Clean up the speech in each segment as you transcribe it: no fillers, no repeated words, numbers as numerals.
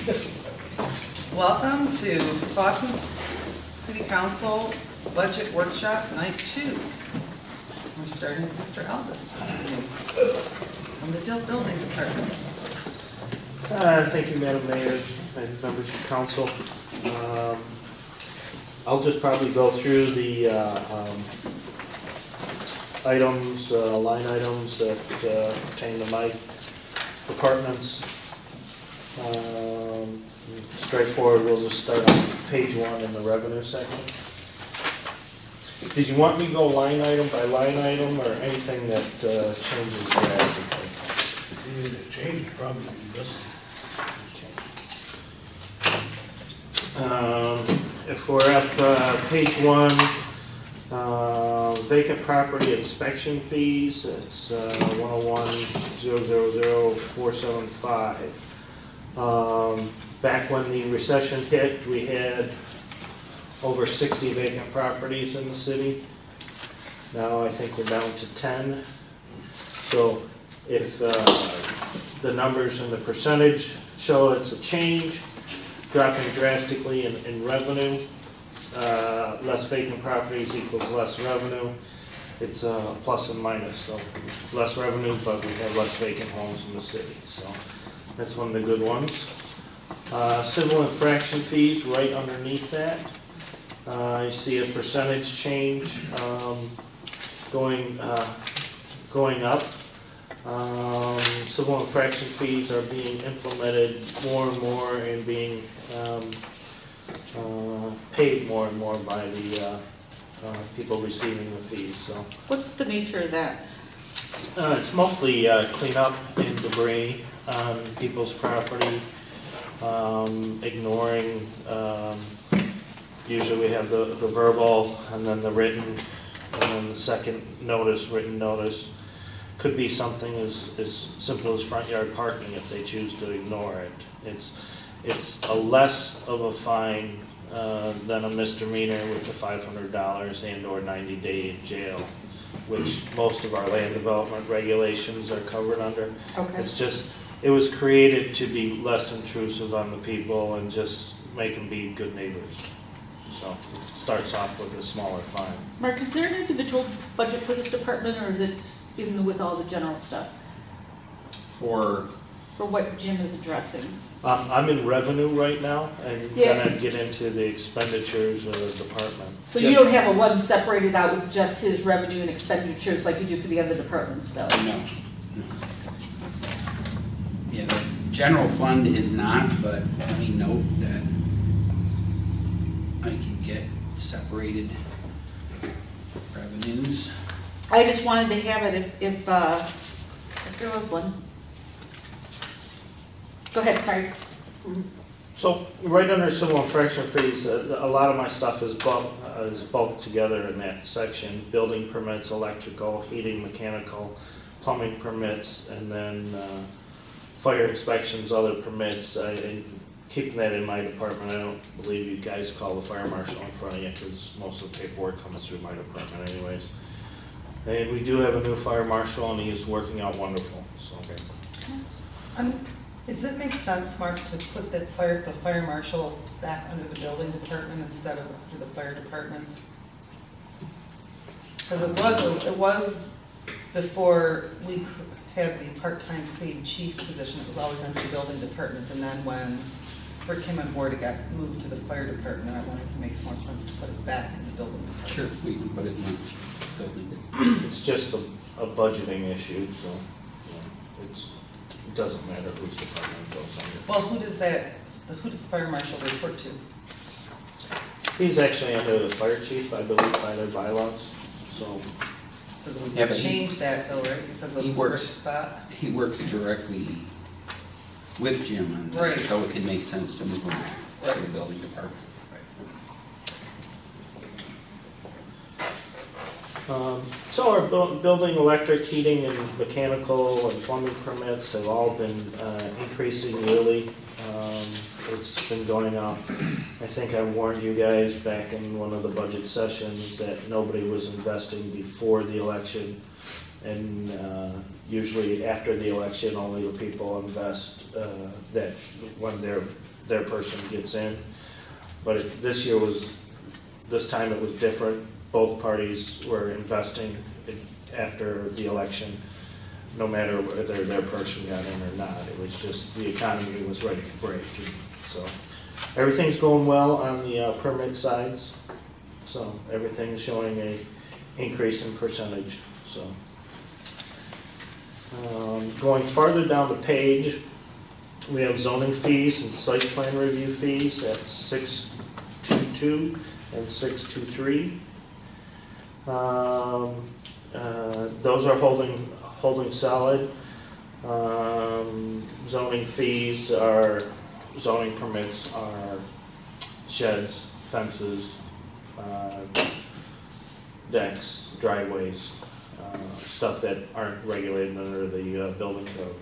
Welcome to Clawson's City Council Budget Workshop Night 2. We're starting with Mr. Elvis from the Building Department. Thank you, Madam Mayor, and members of council. I'll just probably go through the items, line items that pertain to my departments. Straightforward, we'll just start on page 1 in the revenue section. Did you want me to go line item by line item or anything that changes drastically? The change probably be best. If we're at page 1, vacant property inspection fees, it's 101,000,475. Back when the recession hit, we had over 60 vacant properties in the city. Now I think we're down to 10. So if the numbers and the percentage show it's a change, dropping drastically in revenue, less vacant properties equals less revenue. It's a plus and minus, so less revenue, but we have less vacant homes in the city. So that's one of the good ones. Civil infraction fees right underneath that. You see a percentage change going up. Civil infraction fees are being implemented more and more and being paid more and more by the people receiving the fees. So What's the nature of that? it's mostly cleanup and debris on people's property, ignoring. Usually we have the verbal and then the written, and then the second notice, written notice. Could be something as simple as front yard parking if they choose to ignore it. It's a less of a fine than a misdemeanor with the $500 and or 90-day jail, which most of our land development regulations are covered under. Okay. It's just, it was created to be less intrusive on the people and just make them be good neighbors. So it starts off with a smaller fine. Mark, is there an individual budget for this department, or is it even with all the general stuff For what Jim is addressing? I'm in revenue right now, and Yeah. then I'd get into the expenditures of the department. So you don't have a one separated out with just his revenue and expenditures like you do for the other departments, though? no. Yeah, the general fund is not, but let me note that I can get separated revenues. I just wanted to have it if there was one. Go ahead, sorry. So right under civil infraction fees, a lot of my stuff is bulked together in that section. Building permits, electrical, heating, mechanical, plumbing permits, and then fire inspections, other permits. And keeping that in my department, I don't believe you guys call the fire marshal in front of you because most of the paperwork comes through my department anyways. And we do have a new fire marshal and he is working out wonderful, so. Does it make sense, Mark, to put the fire marshal back under the building department instead of through the fire department? Because it was before we had the part-time paid chief position, it was always under the building department, and then when Bert came on board, it got moved to the fire department. I wonder if it makes more sense to put it back in the building department. Sure, we can put it in the building. It's just a budgeting issue, so it doesn't matter whose department it goes under. Well, who does the fire marshal report to? He's actually under the fire chief, I believe, by their bylaws, so. Because we Yeah, but changed that though, right? Because of he the works- first spot? He works directly with Jim, and Right. so it can make sense to move him to the building department. So our building, electric, heating, and mechanical and plumbing permits have all been increasing yearly. It's been going up. I think I warned you guys back in one of the budget sessions that nobody was investing before the election, and usually after the election, only the people invest that when they're their person gets in. But this time it was different. Both parties were investing after the election, no matter whether their person got in or not. It was just the economy was ready to break. And so everything's going well on the permit sides. So everything's showing a increase in percentage. So going farther down the page, we have zoning fees and site plan review fees at 622 and 623. Those are holding solid. Zoning fees are, zoning permits are sheds, fences, decks, driveways, stuff that aren't regulated under the building code.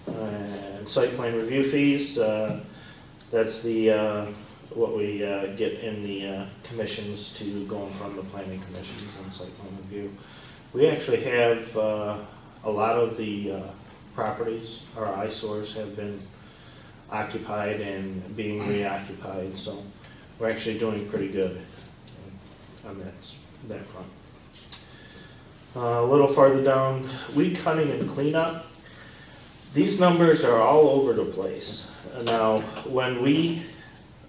And site plan review fees, that's the what we get in the commissions to go in front of the planning commissions and site plan review. We actually have a lot of the properties, our eyesores have been occupied and being reoccupied, so we're actually doing pretty good on that front. A little farther down, weed cutting and cleanup. These numbers are all over the place. Now, when we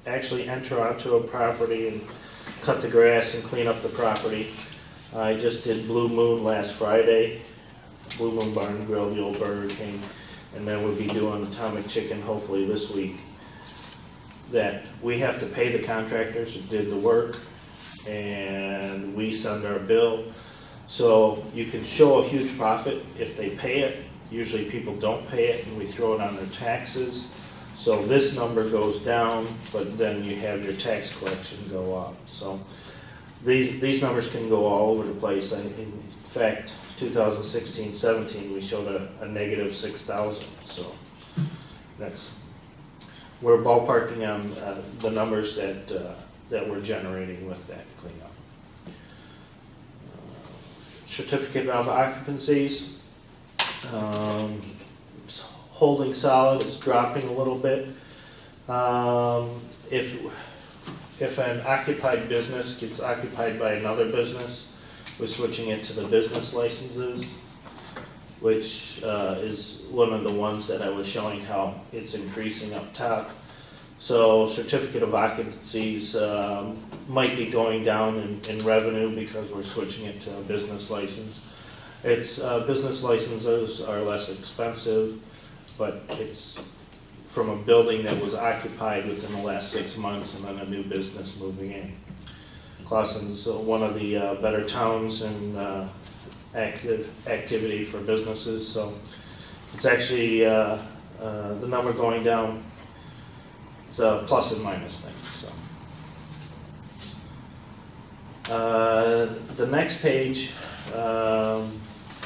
actually enter onto a property and cut the grass and clean up the property, I just did Blue Moon last Friday, Blue Moon Bar and Grill, the old Burger King, and then we'll be doing Atomic Chicken hopefully this week. That we have to pay the contractors who did the work, and we send our bill. So you can show a huge profit if they pay it. Usually people don't pay it and we throw it on their taxes. So this number goes down, but then you have your tax collection go up. So these numbers can go all over the place. In fact, 2016-17, we showed a negative 6,000. So we're ballparking on the numbers that we're generating with that cleanup. Certificate of occupancies. It's holding solid, it's dropping a little bit. If an occupied business gets occupied by another business, we're switching it to the business licenses, which is one of the ones that I was showing how it's increasing up top. So certificate of occupancies might be going down in revenue because we're switching it to a business license. Business licenses are less expensive, but it's from a building that was occupied within the last 6 months and then a new business moving in. Clawson's one of the better towns in activity for businesses, so it's actually the number going down. It's a plus and minus thing. So the next page.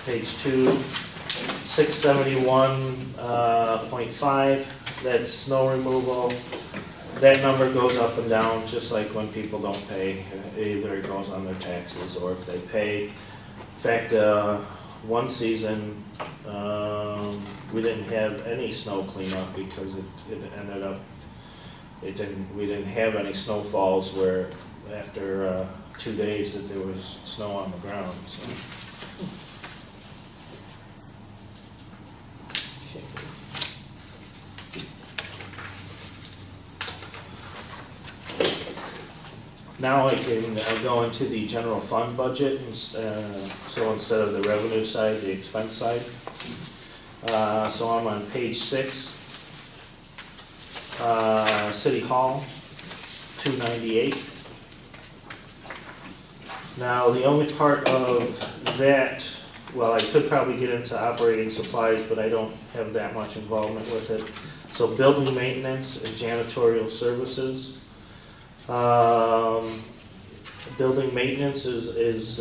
Page 2, 671.5, that's snow removal. That number goes up and down just like when people don't pay. Either it goes on their taxes or if they pay. In fact, one season we didn't have any snow cleanup because it ended up, we didn't have any snowfalls where after 2 days that there was snow on the ground. So. Now I can go into the general fund budget, so instead of the revenue side, the expense side. So I'm on page 6, City Hall, 298. Now the only part of that, well, I could probably get into operating supplies, but I don't have that much involvement with it. So building maintenance and janitorial services. Building maintenance is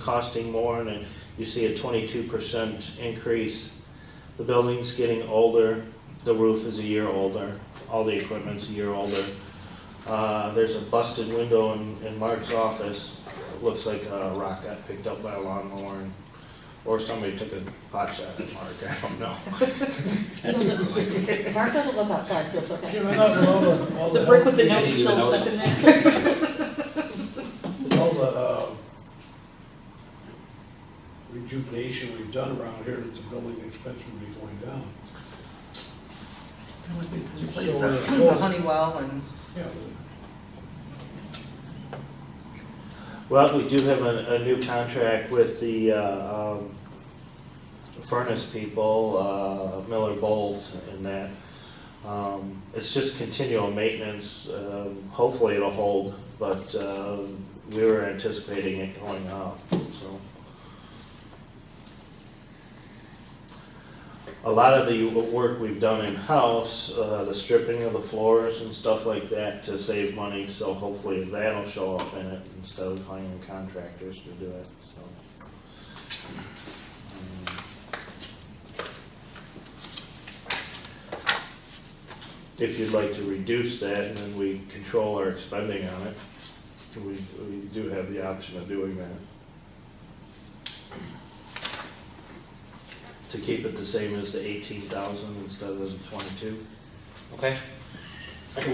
costing more, and you see a 22% increase. The building's getting older, the roof is a year older, all the equipment's a year older. There's a busted window in Mark's office. It looks like a rock got picked up by a lawnmower and Or somebody took a pot shot at Mark, I don't know. Mark doesn't look outside, so it's okay. Jim, I thought with all The brick with the help- note's didn't even still notice. stuck in there. with all the rejuvenation we've done around here, that the building expense would be going down. Replace So, the Honeywell and, Yeah, Well, we do have a new contract with the furnace people, Miller Bolt, and that. It's just continual maintenance. Hopefully it'll hold, but we were anticipating it going up, so. A lot of the work we've done in-house, the stripping of the floors and stuff like that to save money, so hopefully that'll show up in it instead of finding contractors to do it, so. If you'd like to reduce that and then we control our spending on it, we do have the option of doing that. To keep it the same as the 18,000 instead of the 22. Okay.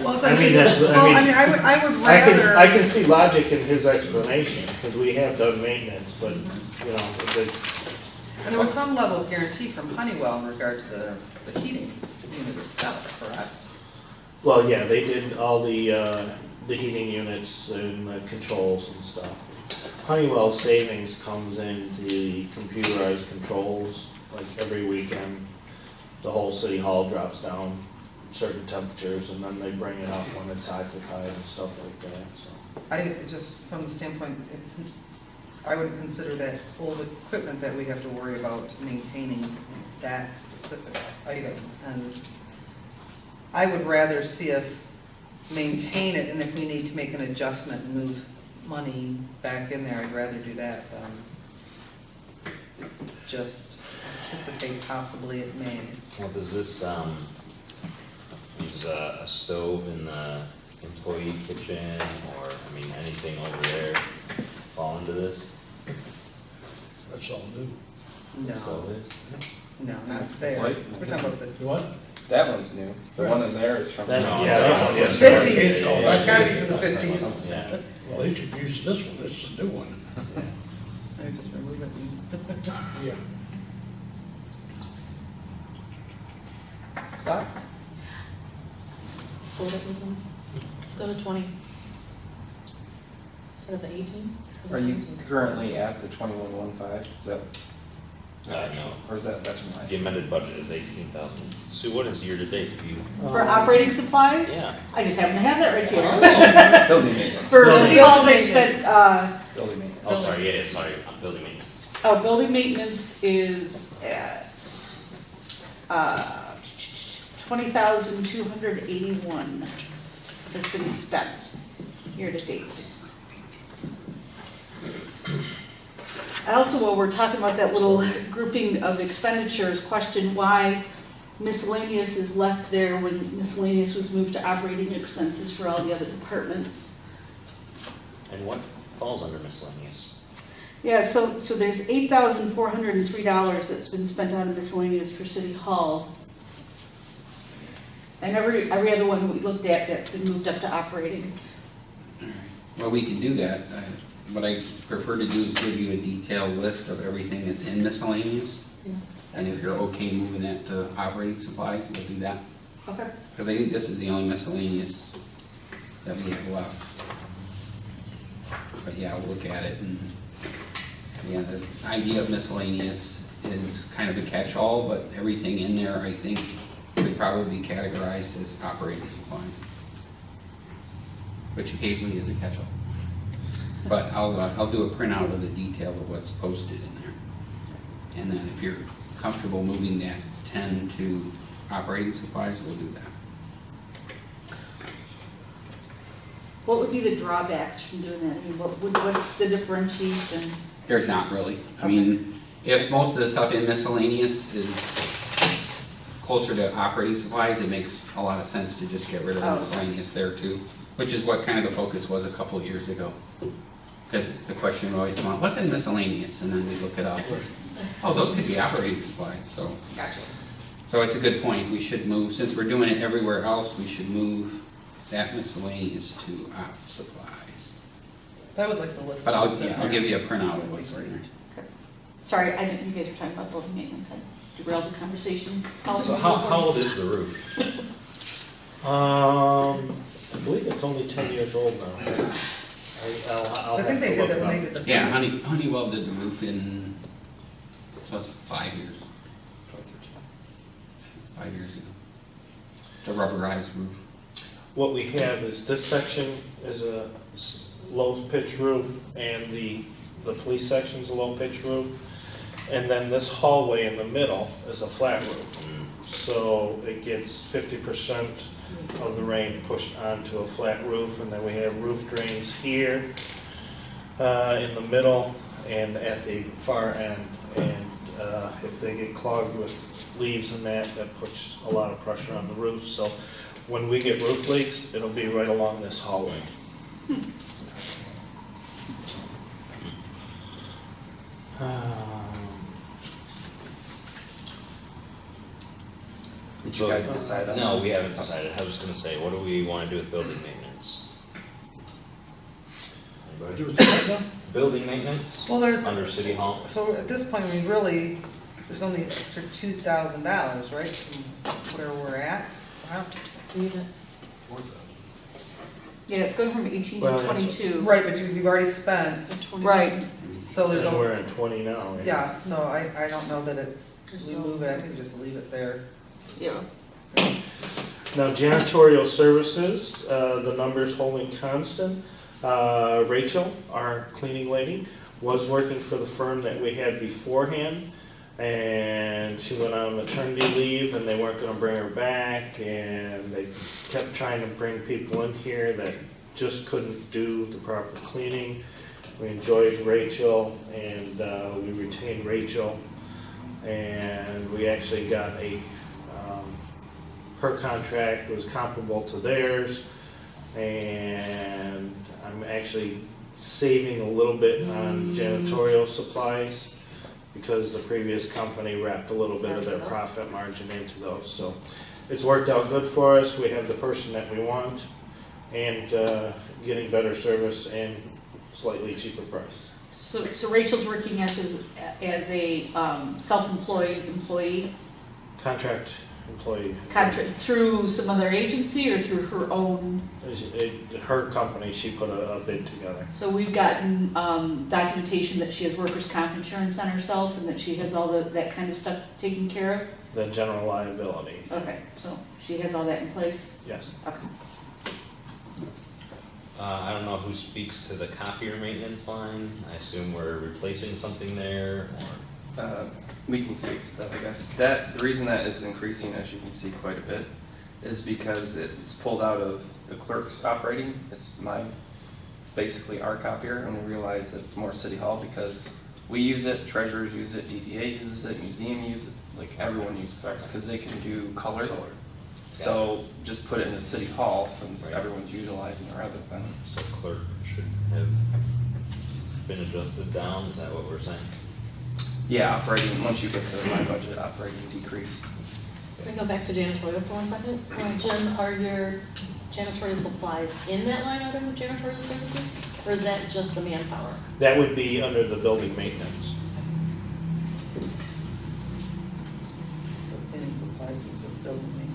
well, it's I like, mean, that's, well, I mean, I would rather. I can see logic in his explanation, because we have done maintenance, but, you know, it's, And there was some level of guarantee from Honeywell in regard to the heating unit itself, correct? well, yeah, they did all the heating units and the controls and stuff. Honeywell's savings comes in the computerized controls, like every weekend, the whole city hall drops down certain temperatures, and then they bring it up when it's occupied and stuff like that, so. I just, from the standpoint, I would consider that old equipment that we have to worry about maintaining that specific item. And I would rather see us maintain it, and if we need to make an adjustment and move money back in there, I'd rather do that than just anticipate possibly it may. Well, does this, use a stove in the employee kitchen, or, I mean, anything over there fall into this? that's all new. No, Stove is? no, not there. What? We're talking about the What? That one's new. The one in there is from. That- No, yeah, that one, yeah. fifties. Oh, It's gotta be from the fifties. Yeah. Well, they should use this one, this is a new one. I just remove it. Yeah. Thoughts? Let's go to 20. Instead of the 18? Are you currently at the 2115? Is that, No, or is that's from last the year? amended budget is 18,000. Sue, what is year-to-date for you? For operating supplies? Yeah. I just happen to have that right here. Building maintenance. For Building city hall maintenance. expense, Building maintenance. Oh, sorry, yeah, sorry, building maintenance. building maintenance is at, 20,281 has been spent year to date. I also, while we're talking about that little grouping of expenditures, question why miscellaneous is left there when miscellaneous was moved to operating expenses for all the other departments. And what falls under miscellaneous? Yeah, so there's $8,403 that's been spent on miscellaneous for City Hall. And every other one we looked at that's been moved up to operating. Well, we can do that. What I prefer to do is give you a detailed list of everything that's in miscellaneous. And if you're okay moving that to operating supplies, we'll do that. Okay. Because I think this is the only miscellaneous that we have left. But yeah, we'll look at it, and, yeah, the idea of miscellaneous is kind of a catch-all, but everything in there, I think, could probably be categorized as operating supplies, which occasionally is a catch-all. But I'll do a printout of the detail of what's posted in there. And then if you're comfortable moving that 10 to operating supplies, we'll do that. What would be the drawbacks from doing that? I mean, what's the differentiation? There's not really. I mean, if most of the stuff in miscellaneous is closer to operating supplies, it makes a lot of sense to just get rid of the Oh. miscellaneous there too, which is what kind of the focus was a couple of years ago. Because the question would always come up, what's in miscellaneous? And then we look it up. Oh, those could be operating supplies, so. Gotcha. So it's a good point, we should move, since we're doing it everywhere else, we should move that miscellaneous to op supplies. I would like the list. But I'll, that's in yeah, I'll there. give you a printout of what's in there. Okay. Sorry, I didn't, you guys were talking about building maintenance, I derailed the conversation. So how old is the roof? I believe it's only 10 years old now. So I think they did that when they did the. Yeah, previous. Honeywell did the roof in, so it's 5 years. 5 years ago. The rubberized roof. What we have is this section is a low pitch roof, and the police section's a low pitch roof. And then this hallway in the middle is a flat roof. So it gets 50% of the rain pushed onto a flat roof, and then we have roof drains here, in the middle and at the far end. And if they get clogged with leaves and that puts a lot of pressure on the roof. So when we get roof leaks, it'll be right along this hallway. Did you guys decide on? No, we haven't decided. I was just gonna say, what do we wanna do with building maintenance? Anybody? Building maintenance? Well, there's, Under City Hall? so at this point, we really, there's only an extra $2,000, right, from where we're at? So I don't- Yeah, it's going from 18 Well, to that's- 22. Right, but you've already spent, Right, so there's, And a- we're in 20 now. yeah, so I don't know that it's, we move it, I think we just leave it there. yeah. Now janitorial services, the number's holding constant. Rachel, our cleaning lady, was working for the firm that we had beforehand, and she went on maternity leave, and they weren't gonna bring her back, and they kept trying to bring people in here that just couldn't do the proper cleaning. We enjoyed Rachel, and we retained Rachel, and we actually got her contract was comparable to theirs, and I'm actually saving a little bit on janitorial supplies because the previous company wrapped a little bit of their profit margin into those. So it's worked out good for us. We have the person that we want, and getting better service and slightly cheaper price. So Rachel's working as a self-employed employee, Contract employee. contract through some other agency or through her own? Her company, she put a bid together. So we've gotten documentation that she has workers' comp insurance on herself and that she has all that kind of stuff taken care The general liability, of? Okay, so she has all that in place? yes. Okay. I don't know who speaks to the copier maintenance line. I assume we're replacing something there, or? We can speak to that, I guess. The reason that is increasing, as you can see quite a bit, is because it's pulled out of the clerk's operating. It's basically our copier, and we realize that it's more City Hall because we use it, treasurers use it, DDA uses it, museum uses it, like everyone uses ours, because they can do color. So just put it in the City Hall since Right. everyone's utilizing it rather than. So clerk should have been adjusted down, is that what we're saying? Yeah, operating, once you get to my budget, operating decrease. Can we go back to janitorial for 1 second? Jim, are your janitorial supplies in that line item with janitorial services? Or is that just the manpower? That would be under the building maintenance. So cleaning supplies is with building maintenance.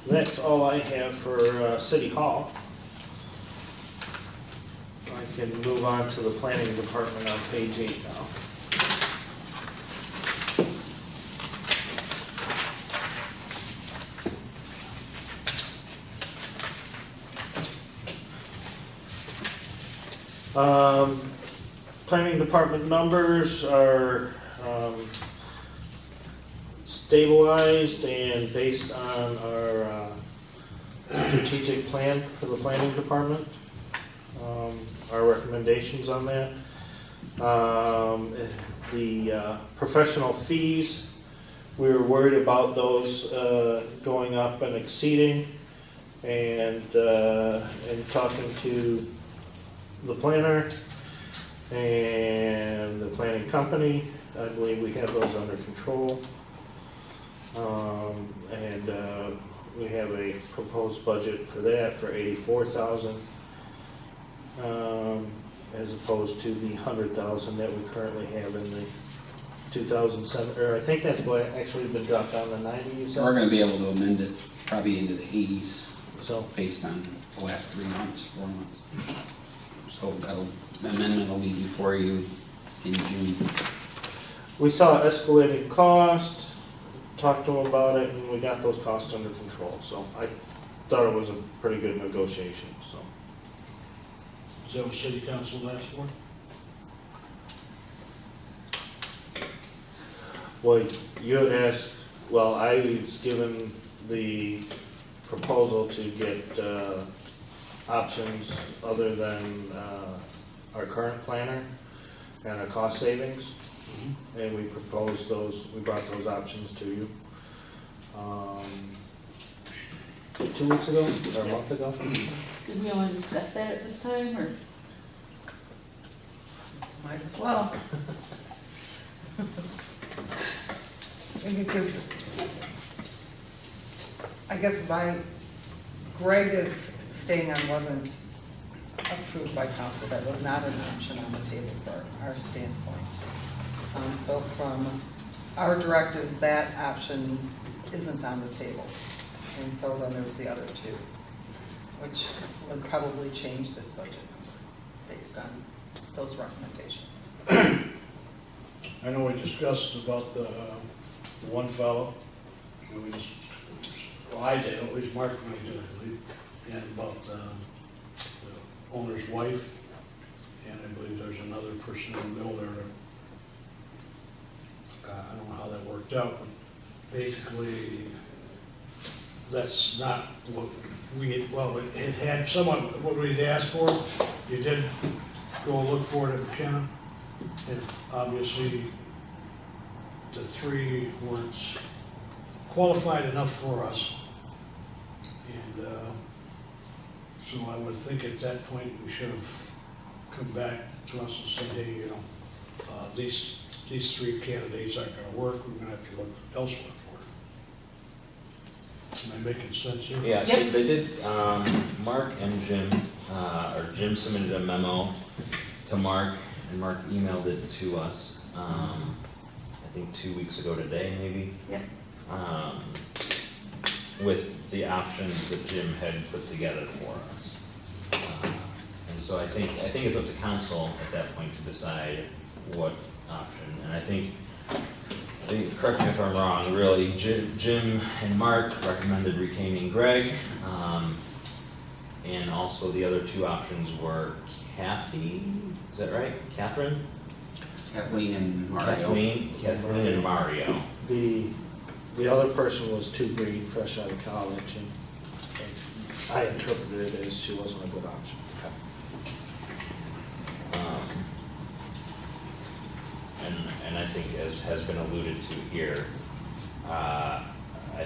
That's all I have for City Hall. I can move on to the planning department on page 8 now. Planning department numbers are stabilized and based on our strategic plan for the planning department. our recommendations on that. The professional fees, we were worried about those going up and exceeding, and talking to the planner and the planning company, I believe we have those under control. And we have a proposed budget for that for $84,000, as opposed to the $100,000 that we currently have in the 2007, or I think that's what actually been dropped down to 90, you So we're said? gonna be able to amend it probably into the 80s So, based on the last 3 months, 4 months. So the amendment will be before you in June. we saw escalating cost, talked to them about it, and we got those costs under control, so I thought it was a pretty good negotiation, so. Is that what city council asked for? Well, you had asked, well, I was given the proposal to get options other than our current planner and a cost savings. And we proposed those, we brought those options to you 2 weeks ago, or a month ago. Did we want to discuss that at this time, or? Might as well. Because I guess Greg is staying on wasn't approved by council. That was not an option on the table for our standpoint. So from our directives, that option isn't on the table. And so then there's the other two, which would probably change this budget number based on those recommendations. I know we discussed about the one fellow, and we just, well, I did, at least Mark and I did, I believe, and about the owner's wife, and I believe there's another person in the middle there that, I don't know how that worked out, but basically, that's not what we, well, it had somewhat what we'd asked for. You did go look for it at McKenna, and obviously, the three weren't qualified enough for us. And so I would think at that point, we should have come back to us and said, hey, you know, these three candidates aren't gonna work, we're gonna have to look elsewhere for it. Am I making sense here? Yeah, so they did, Mark and Jim, or Jim submitted a memo to Mark, and Mark emailed it to us, I think 2 weeks ago today, maybe. Yep. With the options that Jim had put together for us. And so I think it's up to council at that point to decide what option, and I think, correct me if I'm wrong, really, Jim and Mark recommended retaining Greg, and also the other two options were Kathy, is that right? Catherine? Kathleen and Mario. Kathleen and Mario. The other person was too green, fresh out of college, and I interpreted it as she wasn't a good option. And I think, as has been alluded to here, I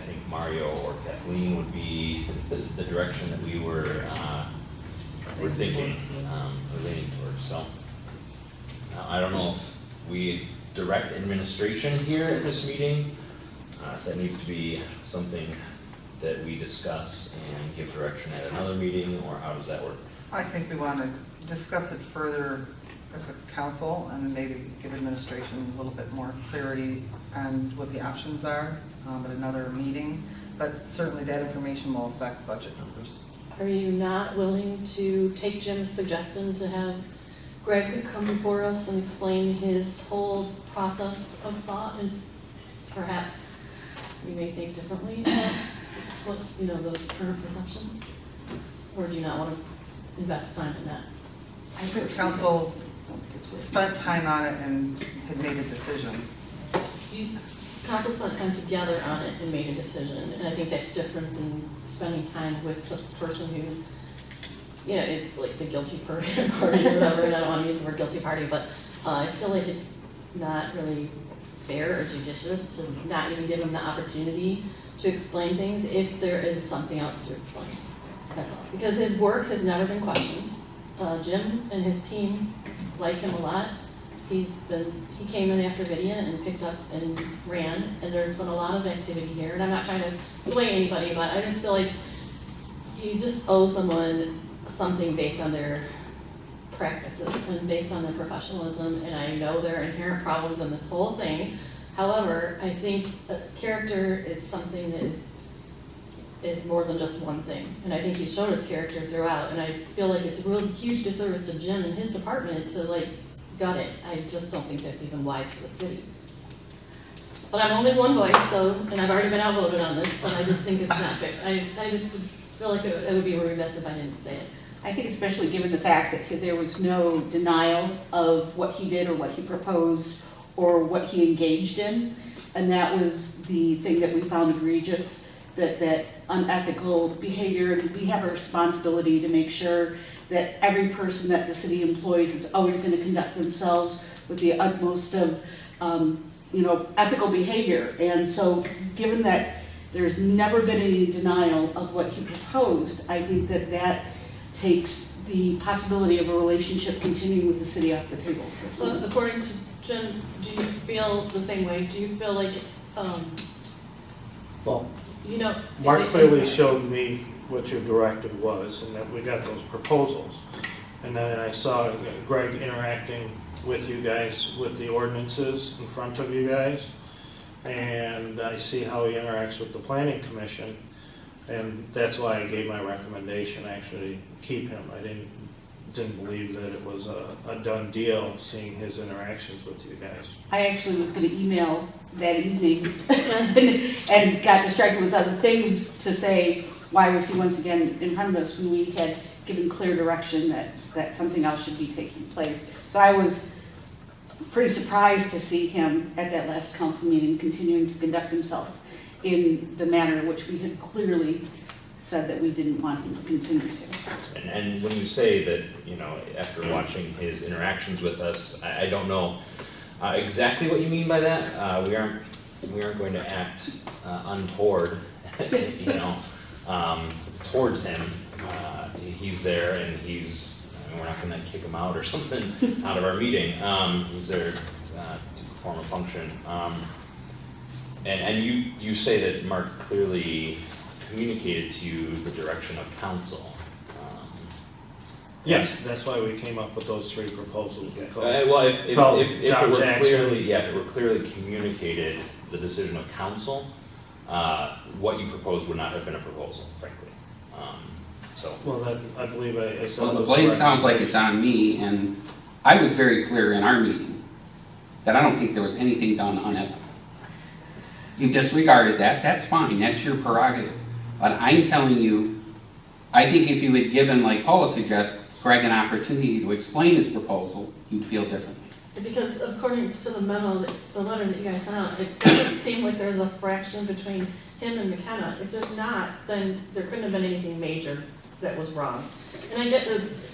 think Mario or Kathleen would be the direction that we were thinking, or leaning towards, so. I don't know if we direct administration here at this meeting, if that needs to be something that we discuss and give direction at another meeting, or how does that work? I think we want to discuss it further as a council and maybe give administration a little bit more clarity on what the options are at another meeting. But certainly that information will affect budget numbers. Are you not willing to take Jim's suggestion to have Greg come before us and explain his whole process of thought, and perhaps we may think differently about what, the current perception? Or do you not want to invest time in that? I think council spent time on it and had made a decision. Council spent time together on it and made a decision, and I think that's different than spending time with the person who you know, it's like the guilty party or whatever, and I don't wanna use the word guilty party, but, I feel like it's not really fair or judicious to not even give him the opportunity to explain things if there is something else to explain. That's all, because his work has never been questioned. Jim and his team like him a lot. He came in after Vivian and picked up and ran, and there's been a lot of activity here, and I'm not trying to sway anybody, but I just feel like you just owe someone something based on their practices and based on their professionalism, and I know there are inherent problems in this whole thing. However, I think character is something that is more than just one thing, and I think he's shown his character throughout, and I feel like it's a real huge disservice to Jim and his department to like gut it. I just don't think that's even wise for the city. But I'm only one voice, so, and I've already been outvoted on this, but I just think it's not fair. I just would feel like it would be remiss if I didn't say it. I think especially given the fact that there was no denial of what he did or what he proposed or what he engaged in, and that was the thing that we found egregious, that unethical behavior, and we have a responsibility to make sure that every person that the city employs is always going to conduct themselves with the utmost of ethical behavior. And so given that there's never been any denial of what he proposed, I think that takes the possibility of a relationship continuing with the city off the table. So according to Jim, do you feel the same way? Do you feel like, Well, you know? Mark clearly showed me what your directive was, and that we got those proposals. And then I saw Greg interacting with you guys with the ordinances in front of you guys. And I see how he interacts with the planning commission. And that's why I gave my recommendation, actually, keep him. I didn't believe that it was a done deal, seeing his interactions with you guys. I actually was going to email that evening and got distracted with other things to say, why was he once again in front of us when we had given clear direction that something else should be taking place. So I was pretty surprised to see him at that last council meeting continuing to conduct himself in the manner in which we had clearly said that we didn't want him to continue to. And when you say that, after watching his interactions with us, I don't know exactly what you mean by that. We aren't going to act untoward, towards him. He's there, and we're not going to kick him out or something out of our meeting. He's there to perform a function. And you say that Mark clearly communicated to you the direction of council. Yes, that's why we came up with those three proposals. Well, if it John were Jackson. if it were clearly communicated the decision of council, what you proposed would not have been a proposal, frankly. Well, I believe I said. Well, the blame sounds like it's on me, and I was very clear in our meeting that I don't think there was anything done unethical. You disregarded that, that's fine, that's your prerogative. But I'm telling you, I think if you had given, like Paula suggests, Greg an opportunity to explain his proposal, you'd feel differently. Because according to the memo, the letter that you guys sent out, it doesn't seem like there's a fraction between him and McKenna. If there's not, then there couldn't have been anything major that was wrong. And I get this,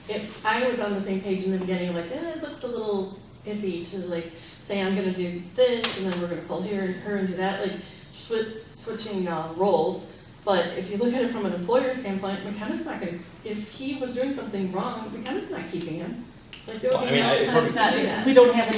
if I was on the same page in the beginning, like, it looks a little iffy to like say I'm gonna do this and then we're gonna pull her and do that, like switching roles. But if you look at it from an employer standpoint, McKenna's not gonna, if he was doing something wrong, McKenna's not keeping him. Like there would be no time to do that. We don't have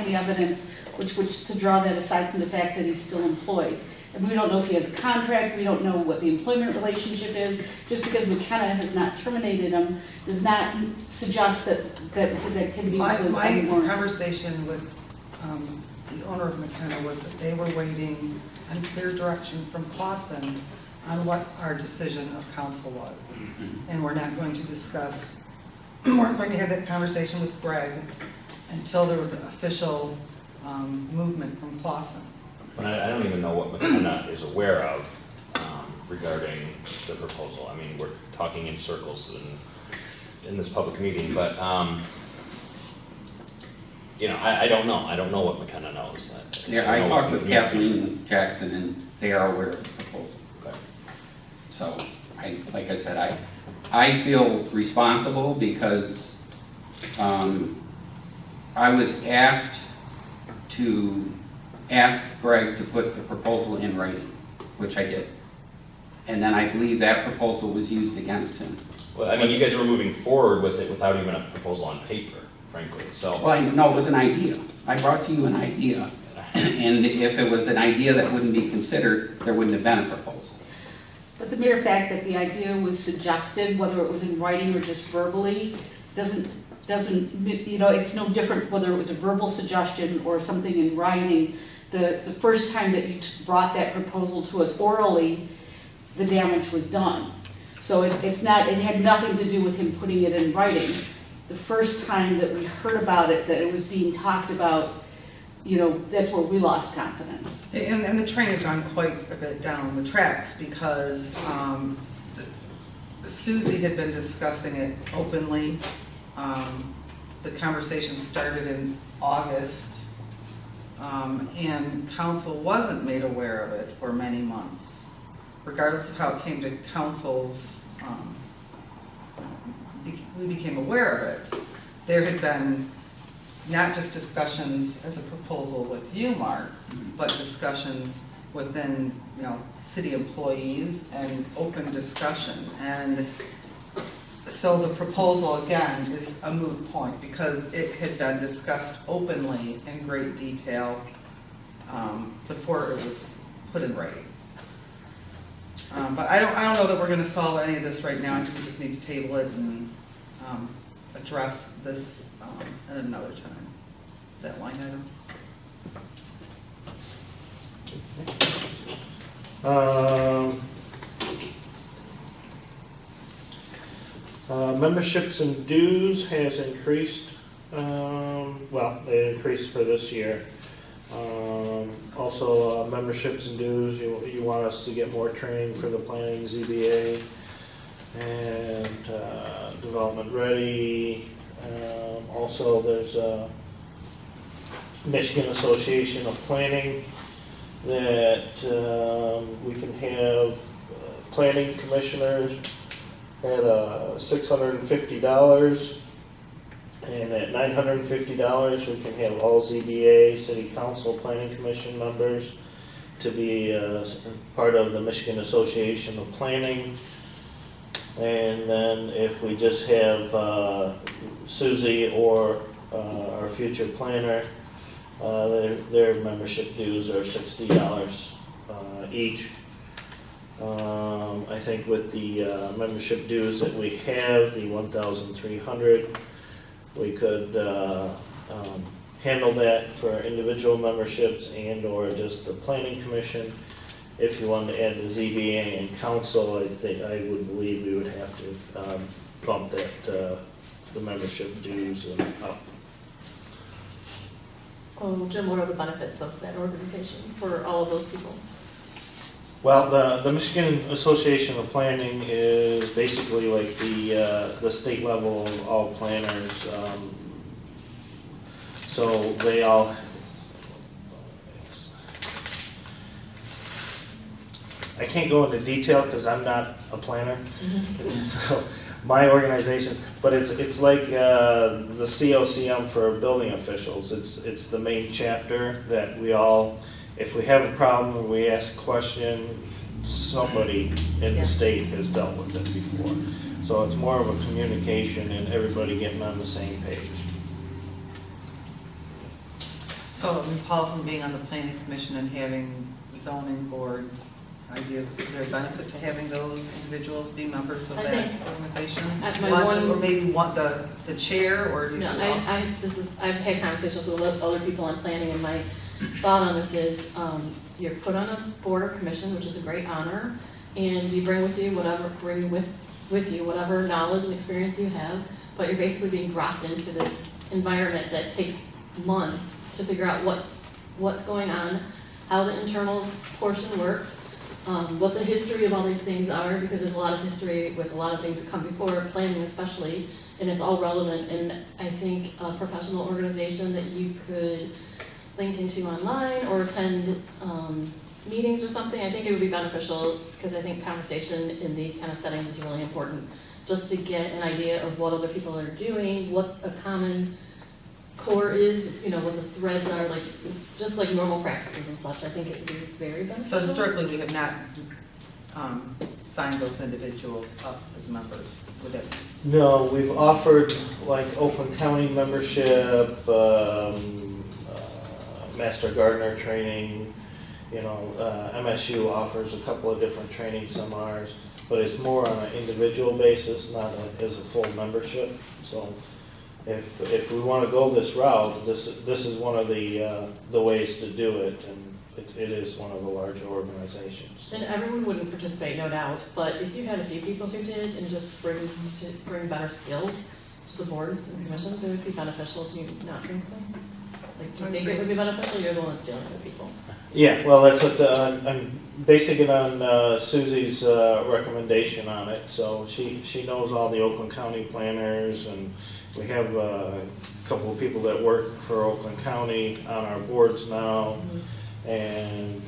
any evidence which to draw that aside from the fact that he's still employed. And we don't know if he has a contract, we don't know what the employment relationship is. Just because McKenna has not terminated him does not suggest that his activities was My anymore. conversation with the owner of McKenna was that they were waiting on clear direction from Clawson on what our decision of council was. And we're not going to discuss, we weren't going to have that conversation with Greg until there was an official movement from Clawson. But I don't even know what McKenna is aware of regarding the proposal. I mean, we're talking in circles in this public meeting, but I don't know. I don't know what McKenna knows. Yeah, I talked with Kathleen Jackson, and they are aware of the proposal. Okay. So, like I said, I feel responsible because I was asked to ask Greg to put the proposal in writing, which I did. And then I believe that proposal was used against him. Well, I mean, you guys were moving forward with it without even a proposal on paper, frankly, so. Well, no, it was an idea. I brought to you an idea. And if it was an idea that wouldn't be considered, there wouldn't have been a proposal. But the mere fact that the idea was suggested, whether it was in writing or just verbally, doesn't, you know, it's no different whether it was a verbal suggestion or something in writing. The first time that you brought that proposal to us orally, the damage was done. So it had nothing to do with him putting it in writing. The first time that we heard about it, that it was being talked about, you know, that's where we lost confidence. And the train had gone quite a bit down the tracks because Susie had been discussing it openly. The conversation started in August, and council wasn't made aware of it for many months. Regardless of how it came to council's, we became aware of it. There had been not just discussions as a proposal with you, Mark, but discussions within, you know, city employees and open discussion. And so the proposal, again, is a moot point because it had been discussed openly in great detail before it was put in writing. But I don't know that we're gonna solve any of this right now. I think we just need to table it and address this at another time, that line item. Memberships and dues has increased, well, they increased for this year. Also, memberships and dues, you want us to get more training for the planning ZBA and development ready. Also, there's a Michigan Association of Planning that we can have planning commissioners at $650, and at $950 we can have all ZBA, City Council, Planning Commission members to be part of the Michigan Association of Planning. And then if we just have Susie or our future planner, their membership dues are $60 each. I think with the membership dues that we have, the 1,300, we could handle that for individual memberships and or just the planning commission. If you wanted to add the ZBA and council, I would believe we would have to bump that the membership dues and up. Oh, Jim, what are the benefits of that organization for all of those people? Well, the Michigan Association of Planning is basically like the state level of all planners. So they all, I can't go into detail because I'm not a planner. So my organization, but it's like the COCM for building officials. It's the main chapter that we all, if we have a problem or we ask a question, somebody in the state has dealt with it before. So it's more of a communication and everybody getting on the same page. So, Paul, from being on the planning commission and having zoning board ideas, is there a benefit to having those individuals be members of I that think organization? at my Or maybe want the chair, or do you? No, I've had conversations with other people on planning, and my thought on this is, you're put on a board or commission, which is a great honor, and you bring with you whatever knowledge and experience you have, but you're basically being dropped into this environment that takes months to figure out what's going on, how the internal portion works, what the history of all these things are, because there's a lot of history with a lot of things that come before planning especially, and it's all relevant. And I think a professional organization that you could link into online or attend meetings or something, I think it would be beneficial, because I think conversation in these kind of settings is really important just to get an idea of what other people are doing, what a common core is, you know, what the threads are, like, just like normal practices and such. I think it would be very beneficial. So historically, we have not signed those individuals up as members, would it? No, we've offered like Oakland County membership, Master Gardener training, you know, MSU offers a couple of different training seminars, but it's more on an individual basis, not as a full membership. So if we want to go this route, this is one of the ways to do it, and it is one of the larger organizations. And everyone wouldn't participate, no doubt, but if you had a few people who did and just bring better skills to the boards and commissions, it would be beneficial. Do you not think so? Like, do you think it would be beneficial? You're the one that's dealing with people. Yeah, well, that's what, I'm basing it on Susie's recommendation on it. So she knows all the Oakland County planners, and we have a couple of people that work for Oakland County on our boards now. And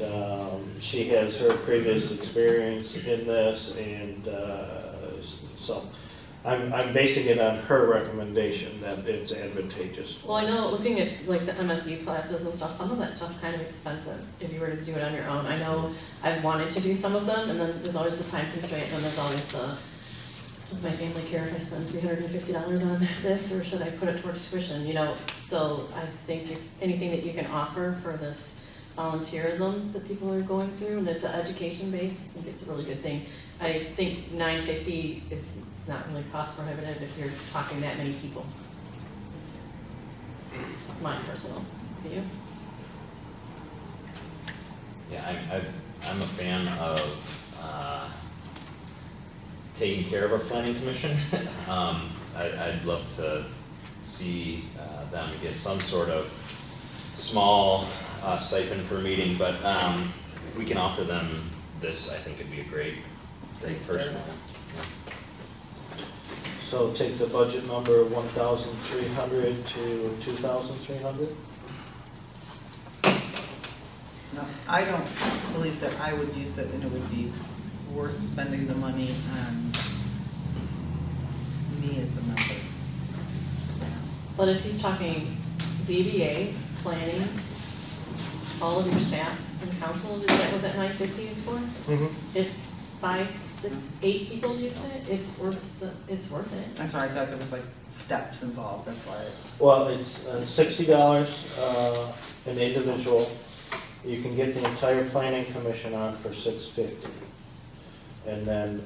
she has her previous experience in this, and so I'm basing it on her recommendation that it's advantageous. Well, I know, looking at like the MSU classes and stuff, some of that stuff's kind of expensive if you were to do it on your own. I know I've wanted to do some of them, and then there's always the time constraint, and then there's always the, does my family care if I spend $350 on this, or should I put it towards tuition, you know? So I think if anything that you can offer for this volunteerism that people are going through, and it's an education base, I think it's a really good thing. I think $950 is not really cost prohibitive if you're talking that many people. My personal view. Yeah, I'm a fan of taking care of our planning commission. I'd love to see them get some sort of small stipend per meeting, but if we can offer them this, I think it'd be a great thing personally. Yeah. So take the budget number of 1,300 to 2,300? No, I don't believe that I would use it, and it would be worth spending the money on me as a member. But if he's talking ZBA, planning, all of your staff and council, is that what that $950 is for? Mm-hmm. If 5, 6, 8 people used it, it's worth it. I'm sorry, I thought there was like steps involved, that's why. Well, it's $60 an individual. You can get the entire planning commission on for $650. And then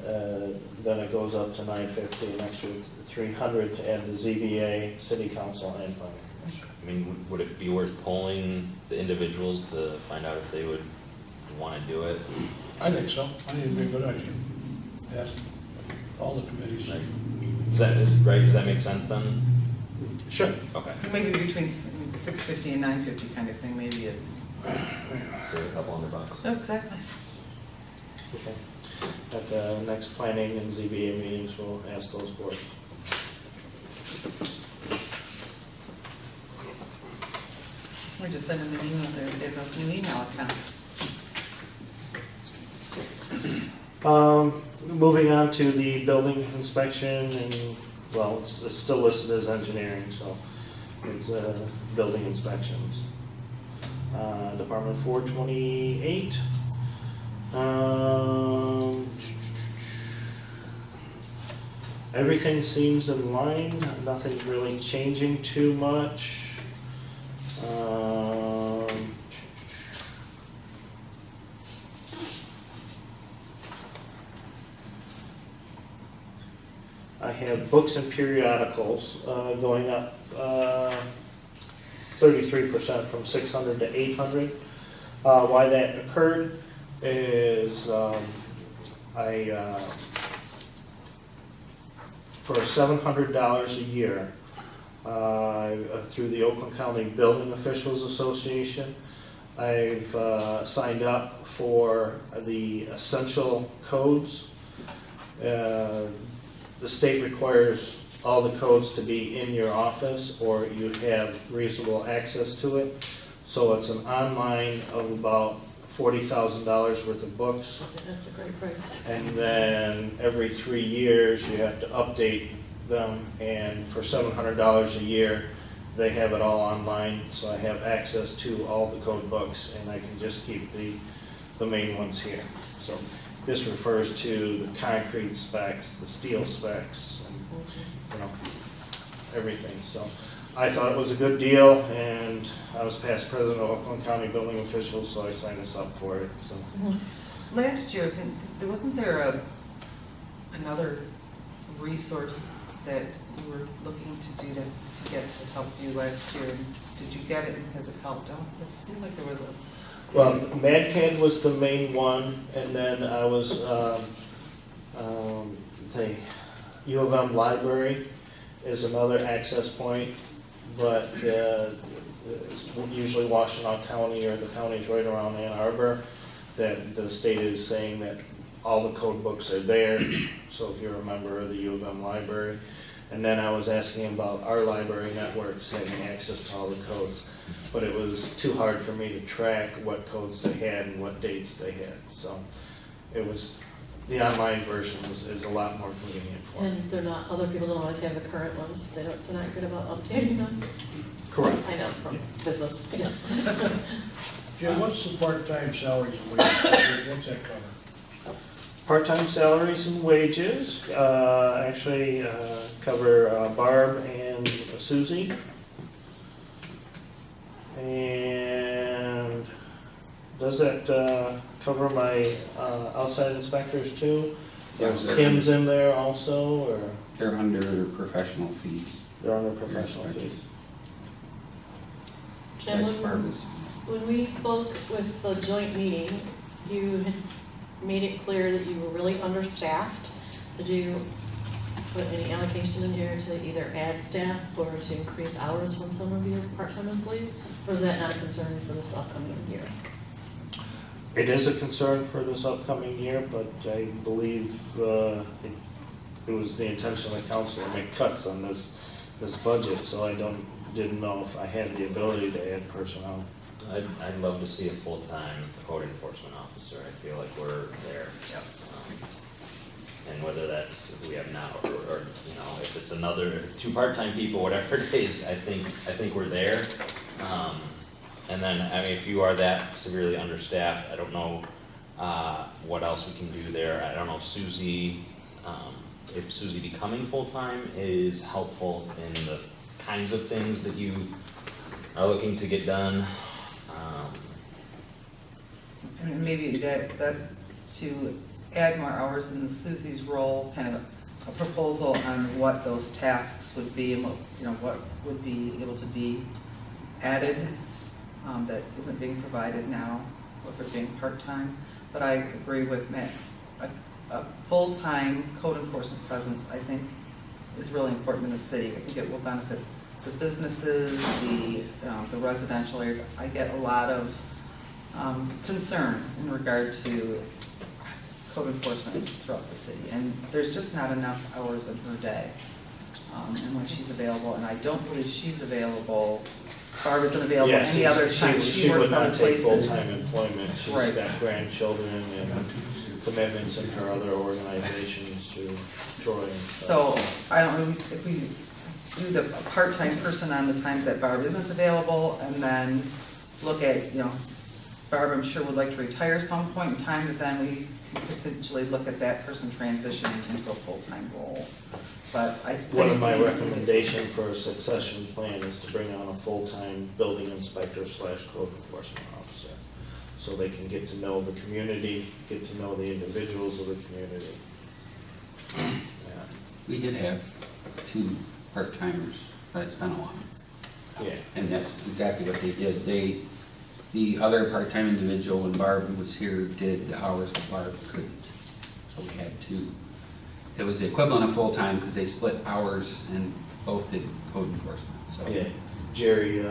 it goes up to $950, an extra $300 to add the ZBA, city council, and planning commission. I mean, would it be worth polling the individuals to find out if they would want to do it? I think so. I think it'd be a good idea. Ask all the committees. Is that right? Does that make sense then? Sure. Okay. Maybe between $650 and $950 kind of thing, maybe it's. Save a couple $100. Oh, exactly. Okay. At the next planning and ZBA meetings, we'll ask those boards. We just sent them an email there, they have those new email accounts. Moving on to the building inspection, and, well, it's still listed as engineering, so it's building inspections. Department 428. Everything seems in line, nothing really changing too much. I have books and periodicals going up 33% from 600 to 800. Why that occurred is for $700 a year through the Oakland County Building Officials Association, I've signed up for the essential codes. The state requires all the codes to be in your office, or you have reasonable access to it. So it's an online of about $40,000 worth of books. That's a great price. And then every 3 years, you have to update them, and for $700 a year, they have it all online, so I have access to all the code books, and I can just keep the main ones here. So this refers to the concrete specs, the steel specs, and, you know, everything. So I thought it was a good deal, and I was past president of Oakland County Building Officials, so I signed us up for it, so. Last year, wasn't there another resource that you were looking to do to get to help you last year? Did you get it, and has it helped out? It seemed like there was a. Well, MadCAD was the main one, and then I was, the U of M library is another access point, but it's usually Washtenaw County or the counties right around Ann Arbor, that the state is saying that all the code books are there, so if you're a member of the U of M library. And then I was asking about our library networks having access to all the codes, but it was too hard for me to track what codes they had and what dates they had. So it was, the online version is a lot more convenient for me. And they're not, other people don't always have the current ones, they're not good about updating them. Correct. I know from business, yeah. Jim, what's the part-time salaries and wages? What's that cover? Part-time salaries and wages, actually cover Barb and Susie. And does that cover my outside inspectors too? Yes, sir. Kim's in there also, or They're under professional fees. they're under professional fees? Jim, That's Barbara's. when we spoke with the joint meeting, you had made it clear that you were really understaffed. Did you put any allocation in here to either add staff or to increase hours from some of your part-time employees? Or is that not a concern for this upcoming year? It is a concern for this upcoming year, but I believe it was the intention of the council to make cuts on this budget, so I didn't know if I had the ability to add personnel. I'd love to see a full-time code enforcement officer. I feel like we're there. And whether that's, if we have now, or, you know, if it's two part-time people, whatever it is, I think we're there. And then, I mean, if you are that severely understaffed, I don't know, what else we can do there. I don't know if Susie becoming full-time is helpful in the kinds of things that you are looking to get done. And maybe that to add more hours in Susie's role, kind of a proposal on what those tasks would be and what would be able to be added that isn't being provided now with her being part-time. But I agree with Matt, a full-time code enforcement presence, I think, is really important in the city. I think it will benefit the businesses, the residential areas. I get a lot of concern in regard to code enforcement throughout the city, and there's just not enough hours in her day, and when she's available, and I don't believe she's available. Barb isn't available Yeah, any other time. She works would not other take places. full-time employment. She's Right. got grandchildren and commitments in her other organizations to Troy and stuff. So I don't know if we do the part-time person on the times that Barb isn't available, and then look at, Barb, I'm sure would like to retire some point in time, but then we can potentially look at that person transitioning into a full-time role. But I think. One of my recommendations for a succession plan is to bring on a full-time building inspector / code enforcement officer, so they can get to know the community, get to know the individuals of the community. Yeah. We did have 2 part-timers, but it's been a while. Yeah. And that's exactly what they did. The other part-time individual, when Barb was here, did the hours that Barb couldn't. So we had 2. It was the equivalent of full-time because they split hours and both did code enforcement, so. Yeah, Jerry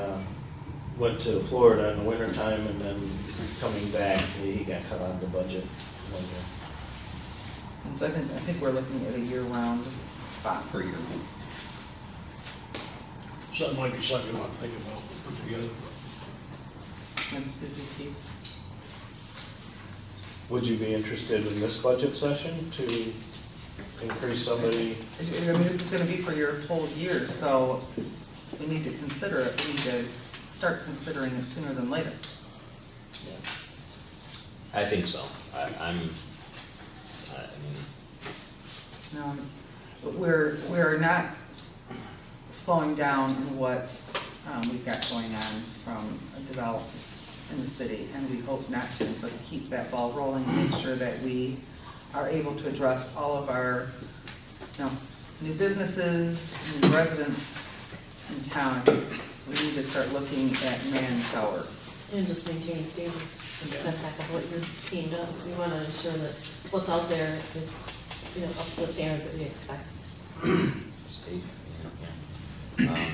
went to Florida in the wintertime, and then coming back, he got cut out of the budget one year. And so I think we're looking at a year-round spot. Per year. So that might be something you want to think about, put together. And the Susie piece. Would you be interested in this budget session to increase somebody? I mean, this is gonna be for your whole year, so we need to consider it. We need to start considering it sooner than later. I think so. I mean, But we're not slowing down in what we've got going on from a development in the city, and we hope not to, so to keep that ball rolling, and make sure that we are able to address all of our, new businesses, new residents in town. We need to start looking at manpower. And just maintain standards. That's half of what your team does. We want to ensure that what's out there is, up to the standards that we expect. state, yeah.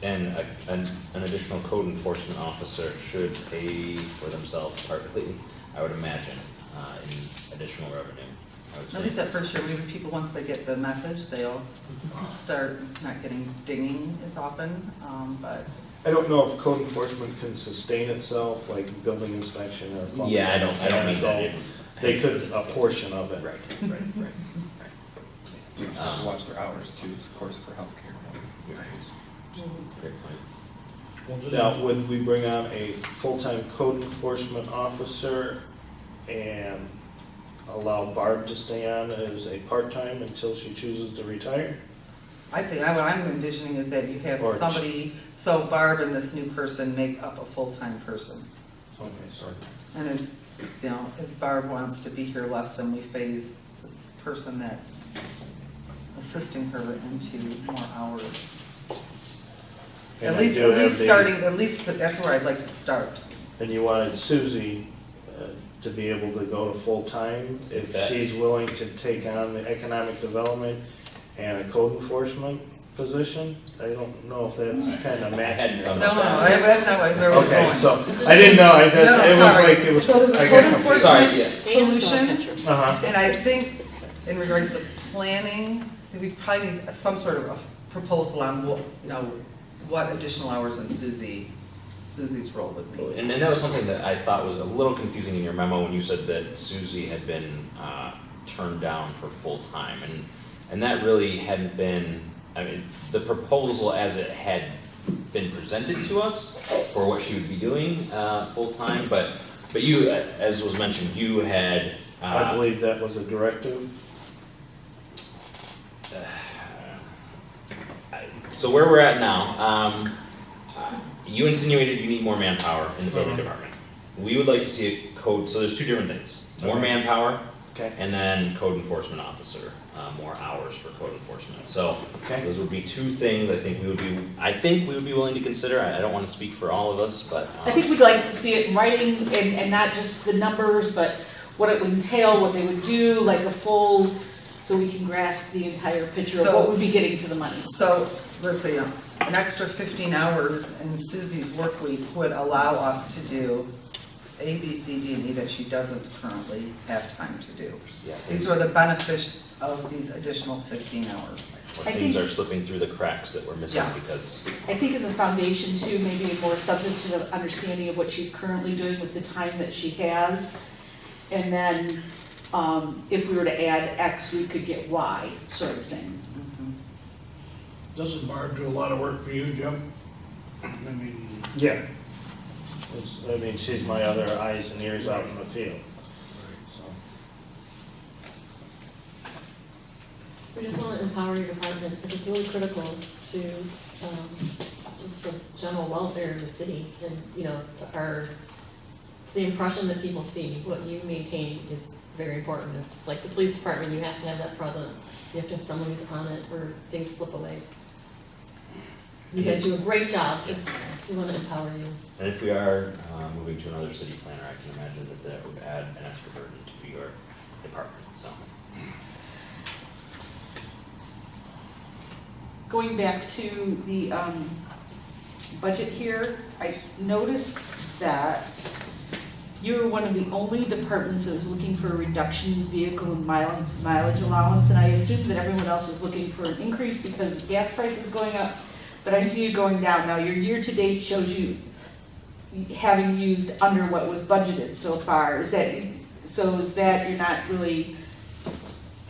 And an additional code enforcement officer should pay for themselves partly, I would imagine, in additional revenue. I would At say. least at first year, maybe people, once they get the message, they'll start not getting dinging as often, but I don't know if code enforcement can sustain itself, like building inspection or plumbing. Yeah, I don't mean that. They could, a portion of it. Right. You just have to watch their hours too, of course, for healthcare. Great point. Well, just- Now, would we bring on a full-time code enforcement officer and allow Barb to stay on as a part-time until she chooses to retire? I think, what I'm envisioning is that you have Or- somebody, so Barb and this new person make up a full-time person. Okay, sorry. And as Barb wants to be here less, and we phase the person that's assisting her into more hours. And At I least, do at have least the- starting, at least that's where I'd like to start. And you wanted Susie to be able to go to full-time if she's willing to take on the economic development and a code enforcement position? I don't know if that's kind of I matching. hadn't No, done no, that. that's not where we're going. Okay, so, I didn't know, it No, no, was sorry. like, it was. So there's I a got code confused. Sorry, enforcement yeah. solution, Uh-huh, and I think in regard to the planning, that we probably need some sort of a proposal on what additional hours in Susie's role would be. And that was something that I thought was a little confusing in your memo when you said that Susie had been turned down for full-time. And that really hadn't been, I mean, the proposal as it had been presented to us for what she would be doing full-time, but you, as was mentioned, you had. I believe that was a directive. So where we're at now, you insinuated you need more manpower in the building Mhm. department. We would like to see a code, so there's two different things. More Okay. manpower, Okay. and then code enforcement officer, more hours for code enforcement. So Okay. those would be two things I think we would be willing to consider. I don't want to speak for all of us, but. I think we'd like to see it in writing and not just the numbers, but what it would entail, what they would do, like a full, so we can grasp the entire picture of So- what we'd be getting for the money. So, let's say, an extra 15 hours in Susie's work week would allow us to do A, B, C, D, and E that she doesn't currently have time to do. Yeah, These are the benefits of these additional 15 hours. where I things think- are slipping through the cracks that we're missing Yes. because. I think as a foundation too, maybe a more substantive understanding of what she's currently doing with the time that she has. And then, if we were to add X, we could get Y, sort of thing. Doesn't Barb do a lot of work for you, Jim? I mean, Yeah. I mean, she's my other eyes and ears out in the field, so. We just want to empower your department, because it's really critical to, just the general welfare of the city. And, it's the impression that people see. What you maintain is very important. It's like the police department, you have to have that presence. You have to have someone who's on it, or things slip away. You guys do a great job, just, we want to empower you. And if we are moving to another city planner, I can imagine that would add an extra burden to your department, so. Going back to the budget here, I noticed that you were one of the only departments that was looking for a reduction in vehicle and mileage allowance, and I assumed that everyone else was looking for an increase because gas prices going up, but I see it going down. Now, your year-to-date shows you having used under what was budgeted so far. Is that So is that, you're not really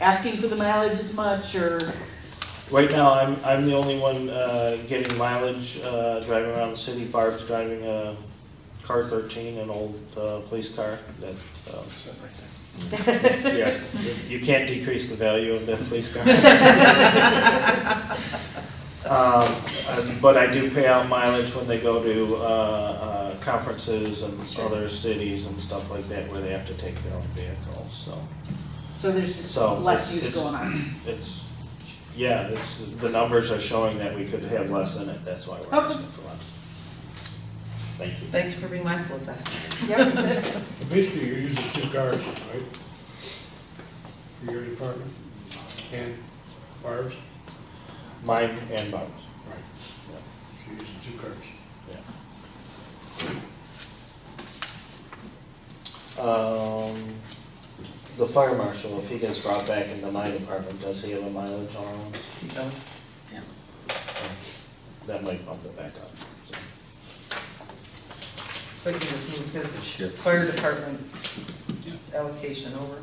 asking for the mileage as much, or? Right now, I'm the only one getting mileage, driving around the city. Barb's driving a car 13, an old police car that, yeah, you can't decrease the value of that police car. But I do pay out mileage when they go to conferences and other cities and stuff like that where they have to take their own vehicles, so. So there's just So less it's- use going on? The numbers are showing that we could have less in it, that's why we're Okay. asking for less. Thank you. Thank you for being mindful of that. Yep. Basically, you're using 2 cars, right? For your department and Barb's? Mine and Bob's. Right. So you're using 2 cars. The fire marshal, if he gets brought back into my department, does he have a mileage allowance? He does? Yeah. That might bump it back up, so. But you just move his Shift. fire department Yeah. allocation over.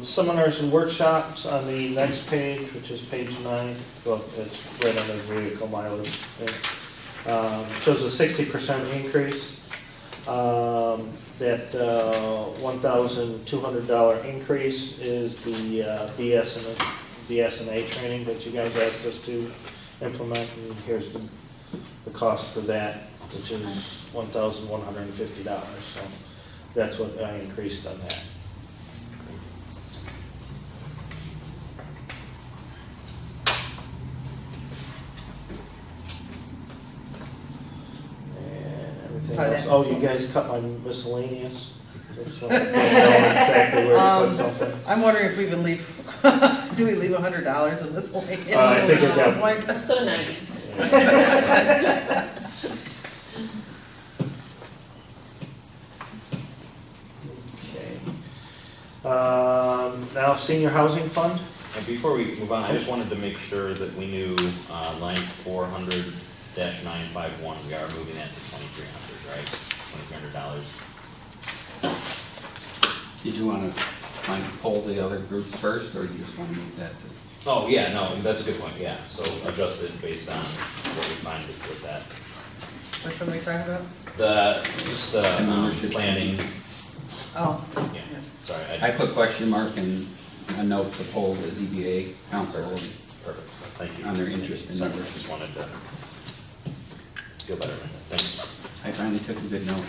Seminars and workshops on the next page, which is page 9, well, it's right under vehicle mileage thing. Shows a 60% increase. That $1,200 increase is the BS&A training that you guys asked us to implement, and here's the cost for that, which is $1,150, so that's what I increased on that. And everything Oh, else, that oh, you miscellaneous. guys cut my miscellaneous? That's what I don't know exactly where to put something. I'm wondering if we even leave, do we leave $100 in miscellaneous? I think at that point. Let's go to 90. Okay. Now, senior housing fund? And before we move on, I just wanted to make sure that we knew, line 400-951, we are moving that to 2,300, right? $2,300. Did you want to kind of poll the other groups first, or you just want to move that to? Oh, yeah, no, that's a good point, yeah, so adjust it based on what we find with that. Which one are we talking about? Just Membership. planning, Oh, yeah, sorry, I put question mark and a note to poll the ZBA council perfect, thank you. on their interest in Sorry, membership. just wanted to feel better, thanks. I finally took a good note.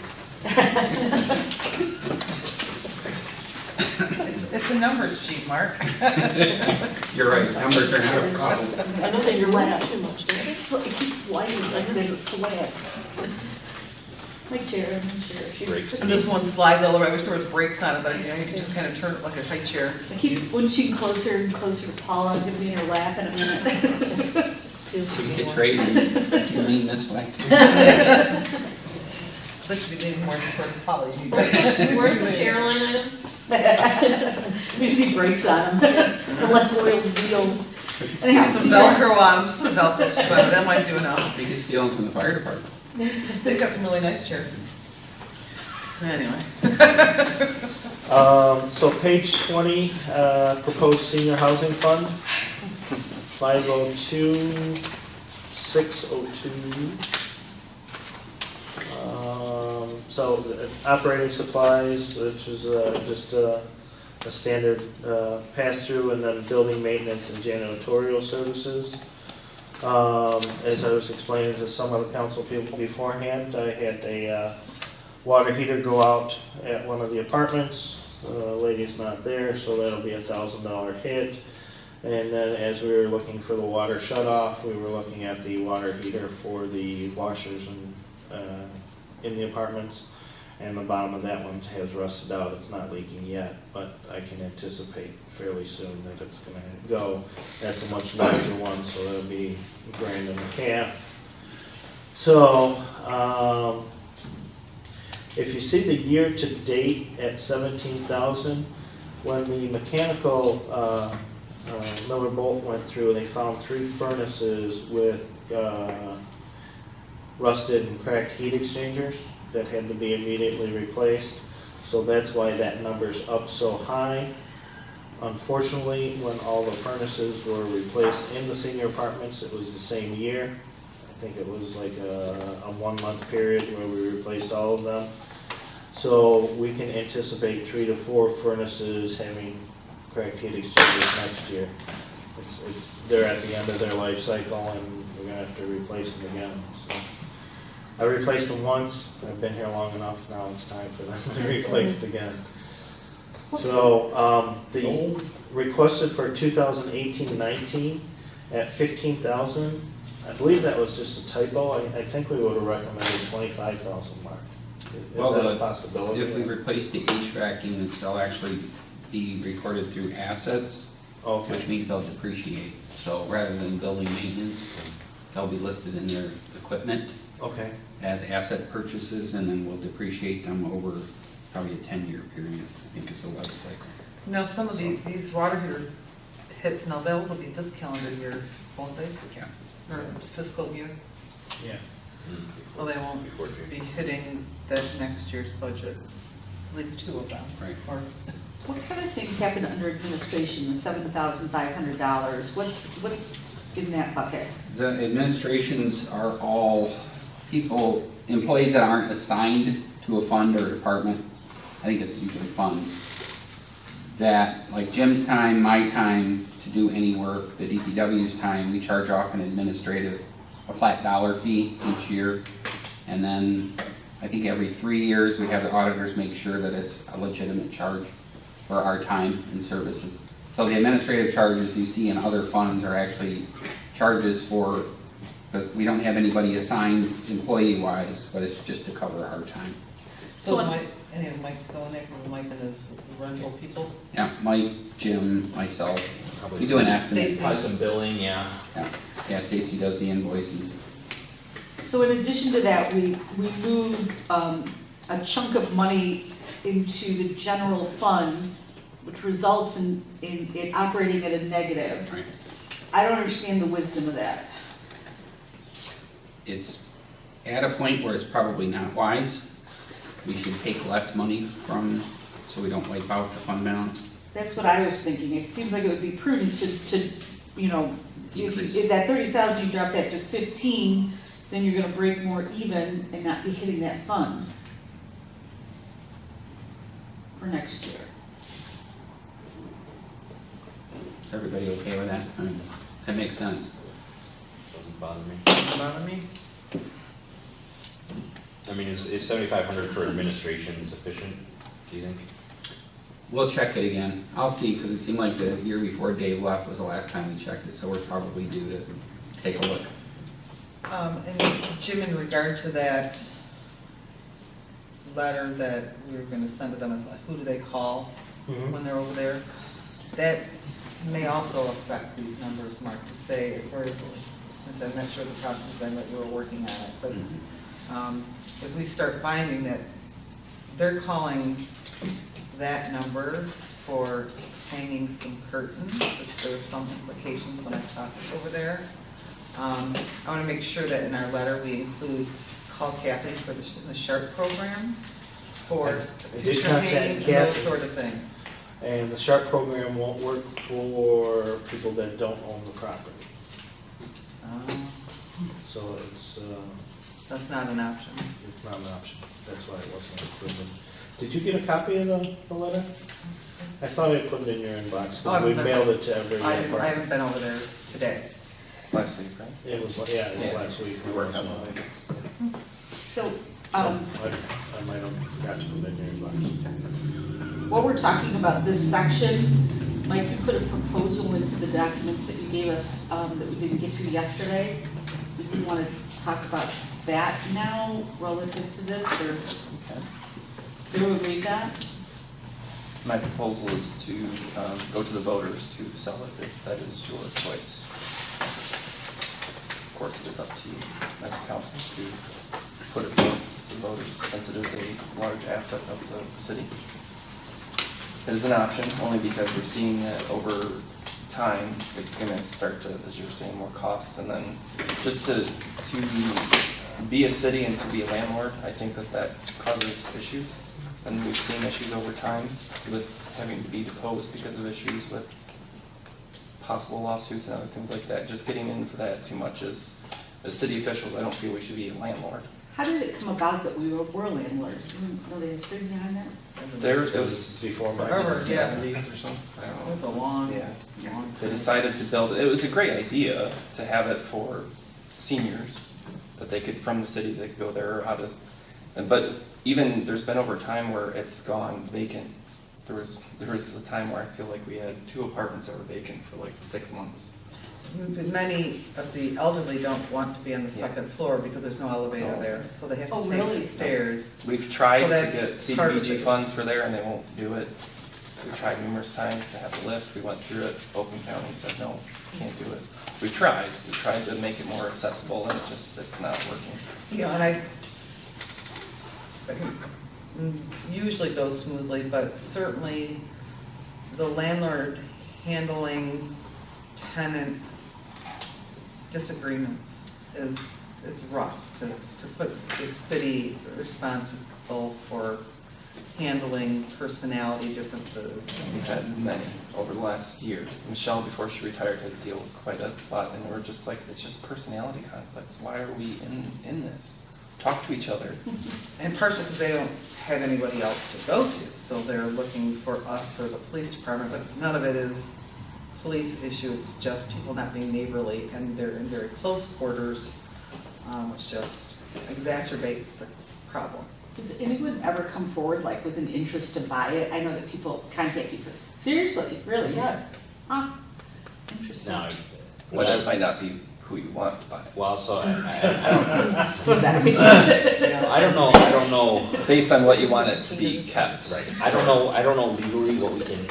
it's a numbers sheet, Mark. You're right, numbers are not a problem. I don't think you're laughing too much, do It keeps sliding, like there's a slant. My chair, she Great. was. And this one slides all the way, I wish there was brakes on it, but you know, you can just kind of turn it like a high chair. I keep inching closer and closer to Paula, I'm gonna be in her lap in a minute. Get Tracy, you lean this way. That should be leaning more towards Polly. Where's the chair line item? We just need brakes on them, less oiled wheels. Anyhow, Some Velcro on, just put a Velcro strip on it, that might do enough. Biggest deal from the fire department. They've got some really nice chairs. Anyway. So page 20, proposed senior housing fund, 502, 602. So operating supplies, which is just a standard pass-through, and then building maintenance and janitorial services. As I was explaining to some of the council people beforehand, I had a water heater go out at one of the apartments. The lady's not there, so that'll be $1,000 hit. And then as we were looking for the water shut-off, we were looking at the water heater for the washers in the apartments. And the bottom of that one has rusted out. It's not leaking yet, but I can anticipate fairly soon that it's gonna go. That's a much larger one, so that'll be $1.5 grand. So, if you see the year-to-date at 17,000, when the mechanical Miller Bolt went through, they found 3 furnaces with rusted and cracked heat exchangers that had to be immediately replaced. So that's why that number's up so high. Unfortunately, when all the furnaces were replaced in the senior apartments, it was the same year. I think it was like a 1 month period where we replaced all of them. So we can anticipate 3 to 4 furnaces having cracked heat exchangers next year. They're at the end of their life cycle and we're gonna have to replace them again, so. I replaced them once, I've been here long enough, now it's time for them to be replaced again. So, the requested for 2018-19 at 15,000, I believe that was just a typo, I think we would have recommended 25,000 mark. Is that a possibility? If we replace the HVAC units, they'll actually be recorded through assets, Okay. which means they'll depreciate. So rather than building maintenance, they'll be listed in their equipment Okay, as asset purchases, and then we'll depreciate them over probably a 10-year period. I think it's a life cycle. Now, some of these water heater hits, now those will be this calendar year, won't they? Yeah. Or fiscal year, yeah. so they won't Before June. be hitting that next year's budget, at least 2 of them. Right. Or, What kind of things happen under administration, the $7,500? What's in that bucket? The administrations are all people, employees that aren't assigned to a fund or department. I think it's usually funds. That, like Jim's time, my time to do any work, the DPW's time, we charge off an administrative, a flat dollar fee each year. And then I think every 3 years, we have the auditors make sure that it's a legitimate charge for our time and services. So the administrative charges you see in other funds are actually charges for, because we don't have anybody assigned employee-wise, but it's just to cover our time. so So- Mike, any of Mike's going there, because Mike and his rental people? Yeah, Mike, Jim, myself, Probably we do an some- estimate. Stacy. Probably some billing, yeah. Yeah, Stacy does the invoices. So in addition to that, we move a chunk of money into the general fund, which results in it operating at a negative. Right. I don't understand the wisdom of that. It's at a point where it's probably not wise. We should take less money from, so we don't wipe out the fund balance. That's what I was thinking. It seems like it would be prudent to you know, Decrease. if that 30,000, you drop that to 15, then you're gonna break more even and not be hitting that fund for next year. Is everybody okay with that? I mean, that makes sense. Doesn't bother me. Doesn't bother me? I mean, is 7,500 for administration sufficient, do you think? We'll check it again. I'll see, because it seemed like the year before Dave left was the last time we checked it, so we're probably due to take a look. And Jim, in regard to that letter that we were gonna send to them, who do they call when they're over there? That may also affect these numbers, Mark, to say if we're, since I'm not sure the process, I know you were working on it, but if we start finding that they're calling that number for hanging some curtains, which there was some implications when I talked over there. I want to make sure that in our letter, we include call Kathy for the SHARP program for I did picture contact hanging and those Kathy. sort of things. And the SHARP program won't work for people that don't own the property. So That's not an option. it's not an option. That's why it wasn't included. Did you get a copy of the letter? I thought I put it in your inbox, Oh, I because we haven't been- mailed it to every I apartment. haven't been over there today. Last week, right? It was, yeah, it was last week. We worked on it. So, I might have forgot to put it in your inbox. what we're talking about, this section, Mike, you put a proposal into the documents that you gave us, that we didn't get to yesterday. Do you want to talk about that now relative to this, or Okay. do we read that? My proposal is to go to the voters to sell it if that is your choice. Of course, it is up to you as a council to put it to the voters since it is a large asset of the city. It is an option only because we're seeing that over time, it's gonna start to, as you're saying, more costs, and then just to be a city and to be a landlord, I think that causes issues. And we've seen issues over time with having to be deposed because of issues with possible lawsuits and other things like that. Just getting into that too much as city officials, I don't feel we should be a landlord. How did it come about that we were landlords? Do you know the history behind that? There, it was before my. Forever, yeah. 70s or something, I don't It know. was a long, Yeah. long They time. decided to build, it was a great idea to have it for seniors, that they could, from the city, they could go there or out of, but even, there's been over time where it's gone vacant. There was a time where I feel like we had 2 apartments that were vacant for like 6 months. Many of the elderly don't want to be on the Yeah. second floor because there's no elevator No. there, so they have Oh, to take really? the stairs. We've tried So to that's get part of CDBG it. funds for there and they won't do it. We tried numerous times to have a lift, we went through it, Oakland County said, no, can't do it. We tried to make it more accessible and it's not working. You know, and I usually goes smoothly, but certainly the landlord handling tenant disagreements is rough to put the city responsible for handling personality differences. We've had many over the last year. Michelle, before she retired, had to deal with quite a lot, and we're just like, it's just personality conflicts. Why are we in this? Talk to each other. And partially because they don't have anybody else to go to, so they're looking for us or the police department, but none of it is police issue, it's just people not being neighborly, and they're in very close quarters, which just exacerbates the problem. Does anyone ever come forward like with an interest to buy it? I know that people contact you for, seriously, really, yes. Huh, interesting. Now, But that might not be who you want to buy. well, so I don't, What does that mean? I don't know, Based on what you want it to be kept. right, I don't know legally what we can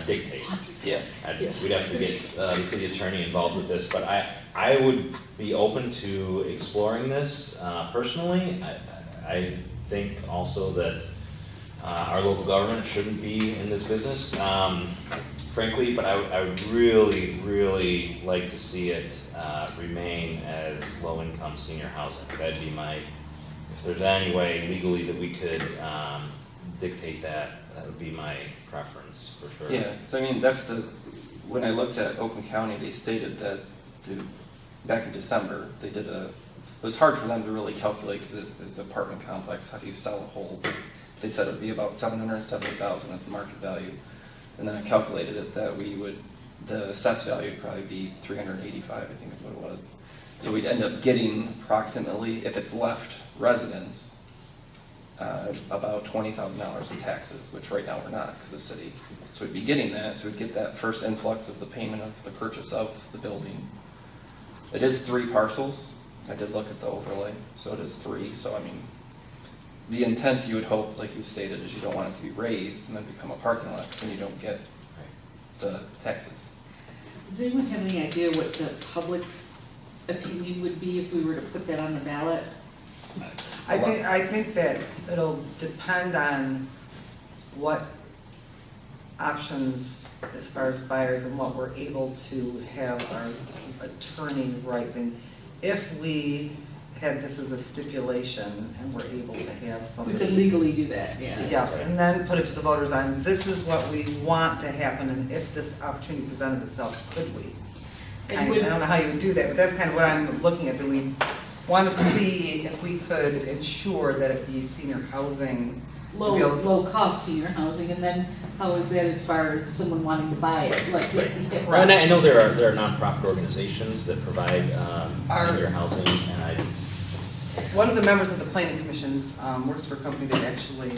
dictate. Yes. We'd have to get the city attorney involved with this, but I would be open to exploring this personally. I think also that our local government shouldn't be in this business, frankly, but I would really, really like to see it remain as low-income senior housing. That'd be if there's any way legally that we could dictate that, that would be my preference, for sure. Yeah, because I mean, when I looked at Oakland County, they stated that back in December, it was hard for them to really calculate because it's an apartment complex. How do you sell a whole? They said it'd be about $770,000 as the market value. And then I calculated it that the assessed value would probably be $385, I think is what it was. So we'd end up getting approximately, if it's left residents, about $20,000 in taxes, which right now we're not because of the city. So we'd be getting that, so we'd get that first influx of the payment of the purchase of the building. It is 3 parcels. I did look at the overlay, so it is 3. So I mean, the intent you would hope, like you stated, is you don't want it to be raised and then become a parking lot because then you don't get the taxes. Does anyone have any idea what the public opinion would be if we were to put that on the ballot? I think that it'll depend on what options as far as buyers and what we're able to have our attorney writing. If we had this as a stipulation and we're able to have We somebody. could legally do that, yeah. Yes, and then put it to the voters on, this is what we want to happen, and if this opportunity presented itself, could we? I don't know how you would do that, but that's kind of what I'm looking at, that we want to see if we could ensure that it be senior housing. Low cost senior housing, and then how is that as far as someone wanting to buy it? Like, And I know there are nonprofit organizations that provide senior housing, and One of the members of the planning commissions works for a company that actually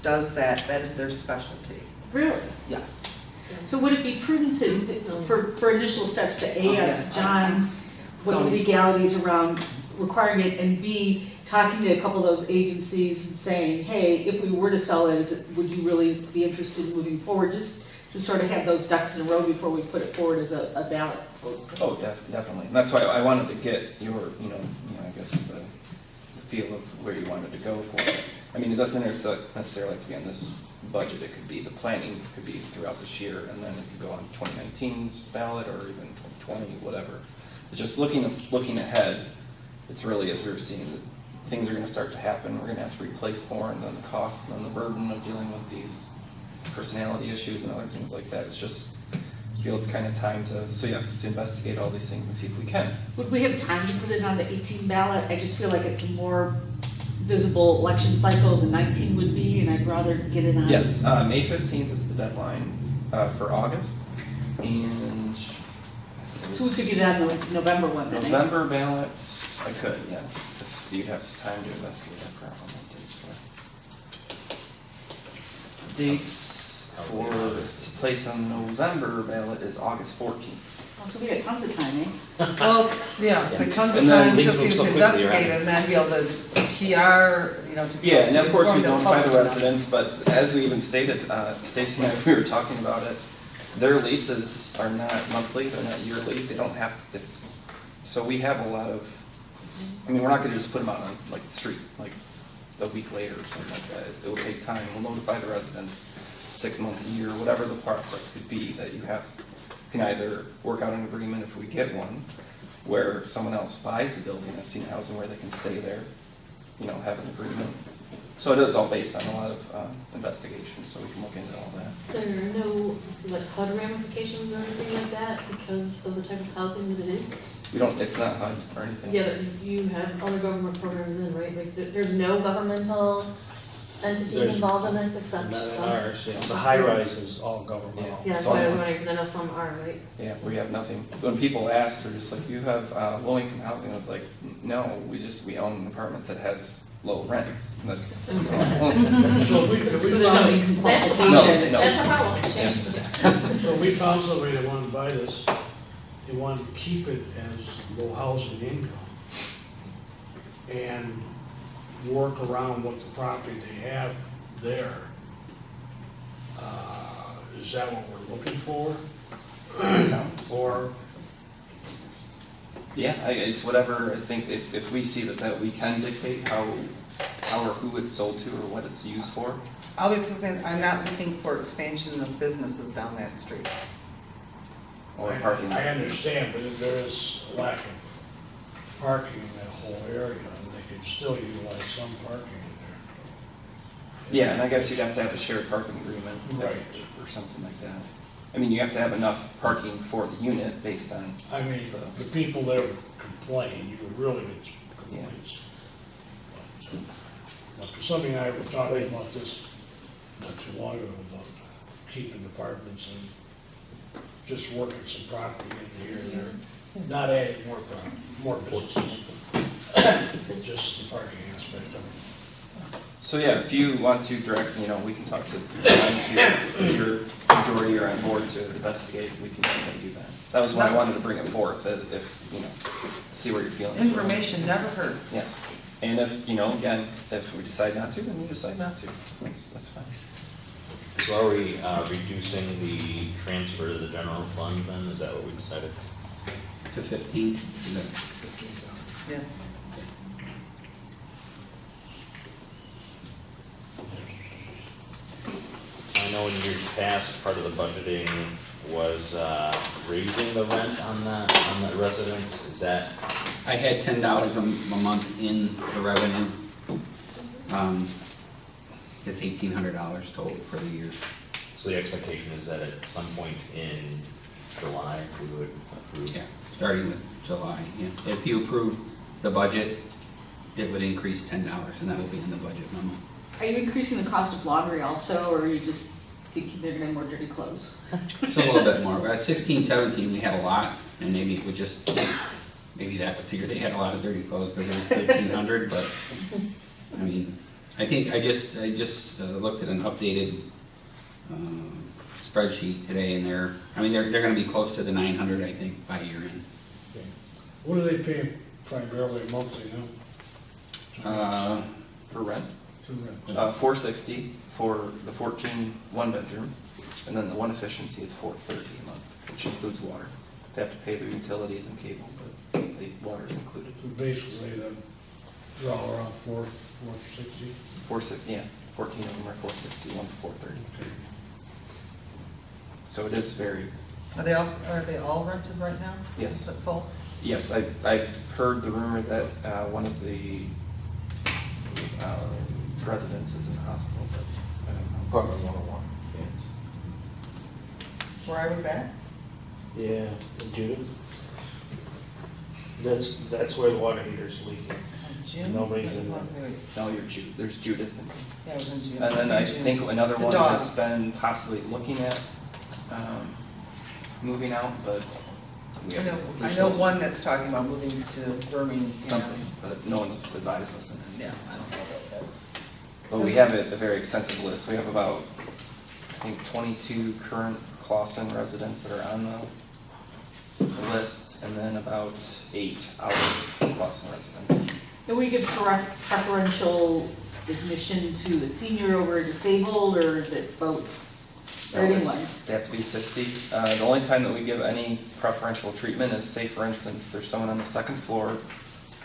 does that. That is their specialty. Really? Yes. So would it be prudent to, for initial steps, to A, ask John what the legalities around requiring it, and B, talking to a couple of those agencies and saying, hey, if we were to sell it, would you really be interested in moving forward? Just to sort of have those ducks in a row before we put it forward as a ballot proposal. Oh, definitely. And that's why I wanted to get your, I guess the feel of where you wanted to go for it. I mean, it doesn't necessarily have to be on this budget. It could be the planning, could be throughout this year, and then it could go on 2019's ballot or even 2020, whatever. It's just looking ahead it's really, as we were seeing, that things are gonna start to happen, we're gonna have to replace more, and then the costs, and then the burden of dealing with these personality issues and other things like that, it's just, I feel it's kind of time to, so yes, to investigate all these things and see if we can. Would we have time to put it on the 18 ballot? I just feel like it's a more visible election cycle than 19 would be, and I'd rather get it on. Yes, May 15th is the deadline for August, and So we could get it on the November one then, eh? November ballots, I could, yes, if you'd have time to investigate that problem. Dates for, to place on the November ballot is August 14th. Oh, so we got tons of time, eh? Well, yeah, it's like tons of And then time, things just move need so to quickly, investigate right? and then be able to PR, you know, to. Yeah, and of course we inform notify the public. residents, but as we even stated, Stacy and I, we were talking about it, their leases are not monthly, they're not yearly, they don't have, it's, so we have a lot of, I mean, we're not gonna just put them out on like the street, like a week later or something like that. It will take time, we'll notify the residents 6 months, a year, whatever the process could be that you have. You can either work out an agreement if we get one, where someone else buys the building as senior housing where they can stay there, you know, have an agreement. So it is all based on a lot of investigation, so we can look into all that. There are no, like, HUD ramifications or anything like that because of the type of housing that it is? We don't, it's not HUD or anything. Yeah, but you have other government programs in, right? Like, there's no governmental entities There's involved in this except Not in us? ours, yeah. The high rise is all governmental. Yeah, that's why I was wondering, because I know some are, right? Yeah, we have nothing. When people ask, they're just like, you have low-income housing, I was like, no, we own an apartment that has low rent. That's all. So if we So there's no found, income No, qualification. no. That's a problem. Yeah. if we found somebody that wanted to buy this, they wanted to keep it as low housing income and work around what the property they have there. Is that what we're looking for? Or, Yeah, it's whatever, I think, if we see that we can dictate how or who it's sold to or what it's used for. I'll be, I'm not looking for expansion of businesses down that street. Or parking. I understand, but if there is a lack of parking in that whole area, and they could still utilize some parking in there. Yeah, and I guess you'd have to have a shared parking agreement. Right. Or something like that. I mean, you have to have enough parking for the unit based on, I mean, the people that would complain, you would really get some complaints. But something I were talking about this not too long ago, about keeping apartments and just working some property in here and there, not adding more property, more businesses. Just the parking aspect of it. so yeah, if you want to direct, you know, we can talk to, if your majority are on board to investigate, we can do that. That was why I wanted to bring it forth, that if, you know, see where your feelings were. Information never hurts. Yes, and if, you know, again, if we decide not to, then you decide not to, that's fine. So are we reducing the transfer to the general fund then? Is that what we decided? To 15? Yeah. I know in years past, part of the budgeting was raising the rent on the residents. Is that, I had $10 a month in the revenue. It's $1,800 total for the year. so the expectation is that at some point in July, we would approve? Yeah, starting with July, yeah. If you approve the budget, it would increase $10, and that will be in the budget memo. Are you increasing the cost of laundry also, or are you just thinking they're gonna have more dirty clothes? It's a little bit more. 16, 17, we had a lot, and maybe it would just, maybe that was the year they had a lot of dirty clothes because it was 1,300, but, I mean, I think I just looked at an updated spreadsheet today, and they're gonna be close to the 900, I think, by year end. Okay. What do they pay primarily monthly now? For rent? To rent? $460 for the 14 one-bedroom, and then the one efficiency is $430 a month, which includes water. They have to pay their utilities and cable, but the water is included. So basically, they're all around 460? 460, yeah, 14 of them are 460, one's 430. Okay. So it is very, Are they all rented right now? Yes. Is it full? Yes, I heard the rumor that one of the residents is in the hospital, but I don't know. Apartment 101, Where I was at? yes. Yeah, and Judith? That's where the water heater's leaking. June? Nobody's in Wait, there. wait. No, there's Judith. Yeah, it was in June. And then I think another The one dog. has been possibly looking at moving out, but we I know, have, I there's know still one that's talking about moving to Birmingham. something, but no one's advised us. Yeah. So. That's- But we have a very extensive list. We have about, I think, 22 current Clawson residents that are on the list, and then about 8 out of Clawson residents. And we give preferential admission to a senior over a disabled, or is it both? Or No, it's- anyone? They have to be 60. The only time that we give any preferential treatment is, say, for instance, there's someone on the second floor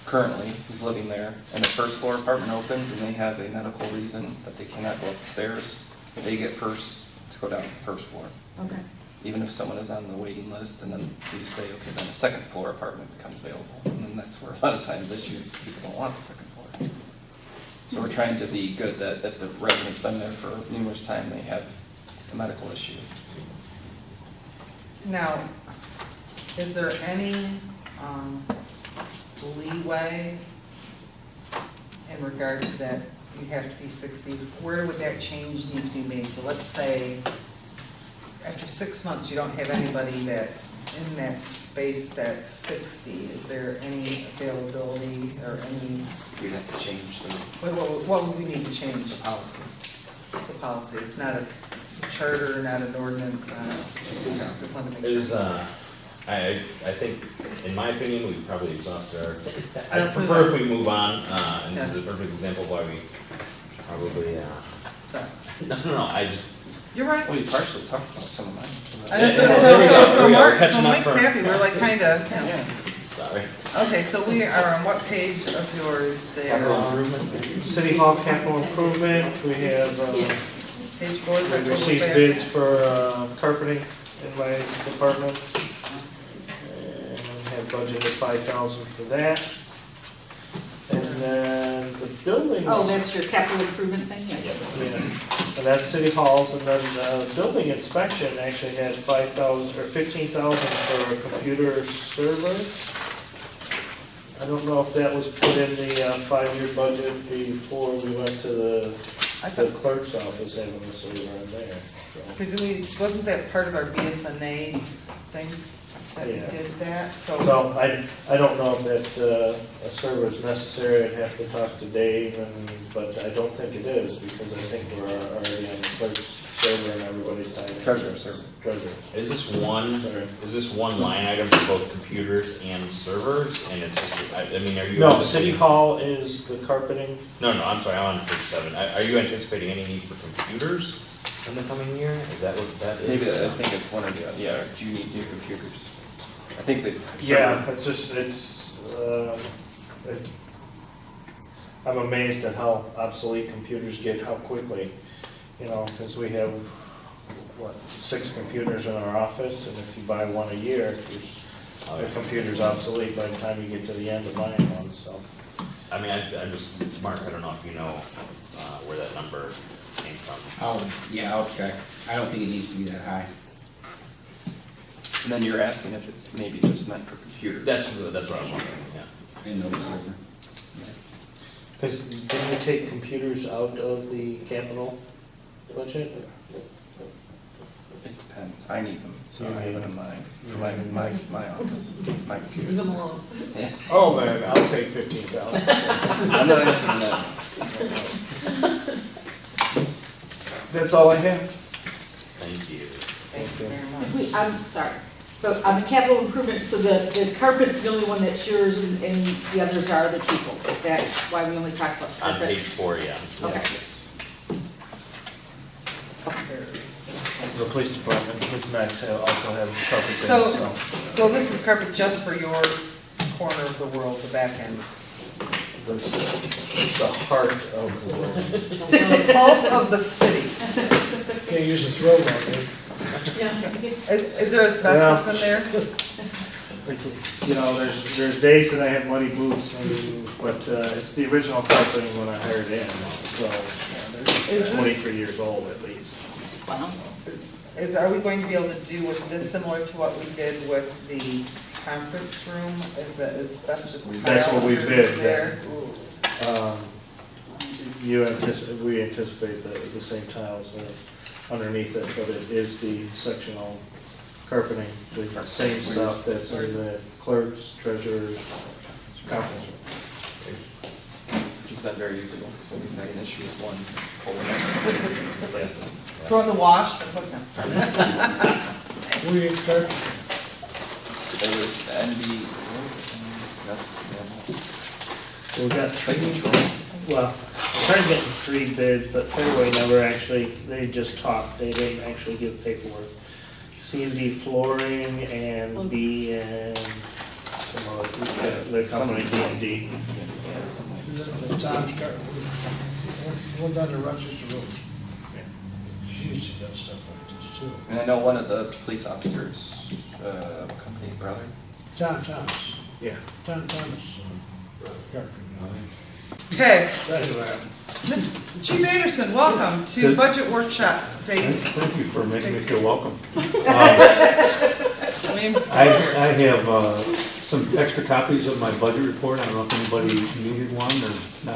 currently who's living there, and the first floor apartment opens and they have a medical reason that they cannot go up the stairs, they get first to go down to the first floor. Okay. Even if someone is on the waiting list, and then you say, okay, then the second floor apartment becomes available. And then that's where a lot of times issues, people don't want the second floor. So we're trying to be good that if the resident's been there for numerous time, they have a medical issue. Now, is there any leeway in regard to that, you have to be 60? Where would that change need to be made? So let's say, after 6 months, you don't have anybody that's in that space that's 60. Is there any availability or any, We'd have to change the what would we need to change? policy. The policy, it's not a charter, not an ordinance, just wanted to make Is, sure. I think, in my opinion, we've probably exhausted our, I Let's move prefer on. if we move on, and this is a perfect example of why we probably, Sorry. no, I just, You're right. Well, you partially talked about some of mine. I know, Yeah, yeah, there we go, there we go. Mark, We're catching so up Mike's for- happy, we're like kinda, you know. Yeah. sorry. Okay, so we are on what page of yours there? City Hall capital improvement, we have, Page 4, is that we total received fair? bids for carpeting in my department. And have budgeted 5,000 for that. And then the building. Oh, that's your capital improvement thing? Yeah. Yeah, and that's City Halls, and then building inspection actually had 5,000 or 15,000 for a computer server. I don't know if that was put in the 5-year budget before we went to I the thought, clerk's office having a server in there. So. so wasn't that part of our BSNA thing, that we Yeah. did that, so? So I don't know if that a server is necessary, I'd have to talk to Dave, but I don't think it is, because I think we're already on the clerk's server and everybody's time. Treasurer server. Treasurer. Is this Sorry. one line item for both computers and servers, and it's just, I mean, are you? No, City Hall is the carpeting. No, I'm sorry, I'm on page 7. Are you anticipating any need for computers in the coming year? Is that what that is? Maybe, I think it's one or the other. Yeah, do you need new computers? I think that. Yeah, it's, I'm amazed at how obsolete computers get, how quickly, you know, because we have, 6 computers in our office, and if you buy one a year, the computer's obsolete by the time you get to the end of buying one, so. I mean, I'm just, Mark, I don't know if you know where that number came from. I'll check. I don't think it needs to be that high. And then you're asking if it's maybe just meant for computers. That's what I'm wondering, yeah. And no server. Because didn't we take computers out of the capital budget? It depends. I need them, so You I have need it in them. my office, my Leave computers. them alone. Yeah. Oh, man, I'll take 15,000. I'm not answering that. That's all I have. Thank you. Thank you very much. I'm sorry, but on the capital improvement, so the carpet's the only one that's yours and the others are other people's. Is that why we only talked about On carpet? page 4, yeah. Okay. There it is. The police department, who's next, also have carpet So, things, so this is carpet just for your corner of the world, the back end? It's the heart of the world. The pulse of the city. Can't use a throw gun, dude. Yeah. Is there asbestos in there? You know, there's days that I have muddy boots, but it's the original carpeting when I hired in, so Is they're this- 23 years old at least. Wow. Are we going to be able to do with this similar to what we did with the conference room? Is that asbestos tile? That's what we bid, there? We anticipate the same tiles underneath it, but it is the sectional carpeting, the same stuff that's in the clerk's, treasurer's, conference room. Which has been very useful, so we've had an issue with one over Throw in the wash, and hook them. We start, There was NB, what was it? We got Place in three, Troy. well, tried getting 3 bids, but Fairway never actually, they just talked, they didn't actually give paperwork. C&D Flooring and B and some other, the company D&D. the Tom's car, one down to Rochester Road. Jeez, he does stuff like this too. And I know one of the police officers, company brother. Tom Thomas, Yeah. Tom Thomas, carpenter. Okay, Anyway, Chief Anderson, welcome to Good. Budget Workshop Day. Thank you for making me feel welcome. I have some extra copies of my budget report. I don't know if anybody needed one or not.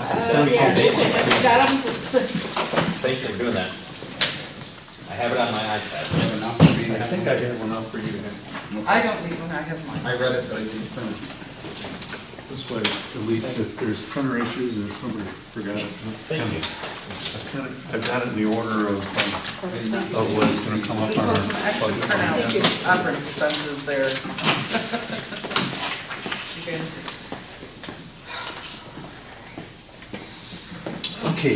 Yeah, got 'em. Thanks for doing that. I have it on my iPad. Enough for me to I have think one? I have one up for you to have. I don't need one, I have mine. I read it, but I didn't print it. This way, at least if there's printer issues or somebody forgot it. Thank you. I've got it in the order of what is gonna come up This on our one's some extra budget. printout, operating expenses there. Chief Anderson. Okay,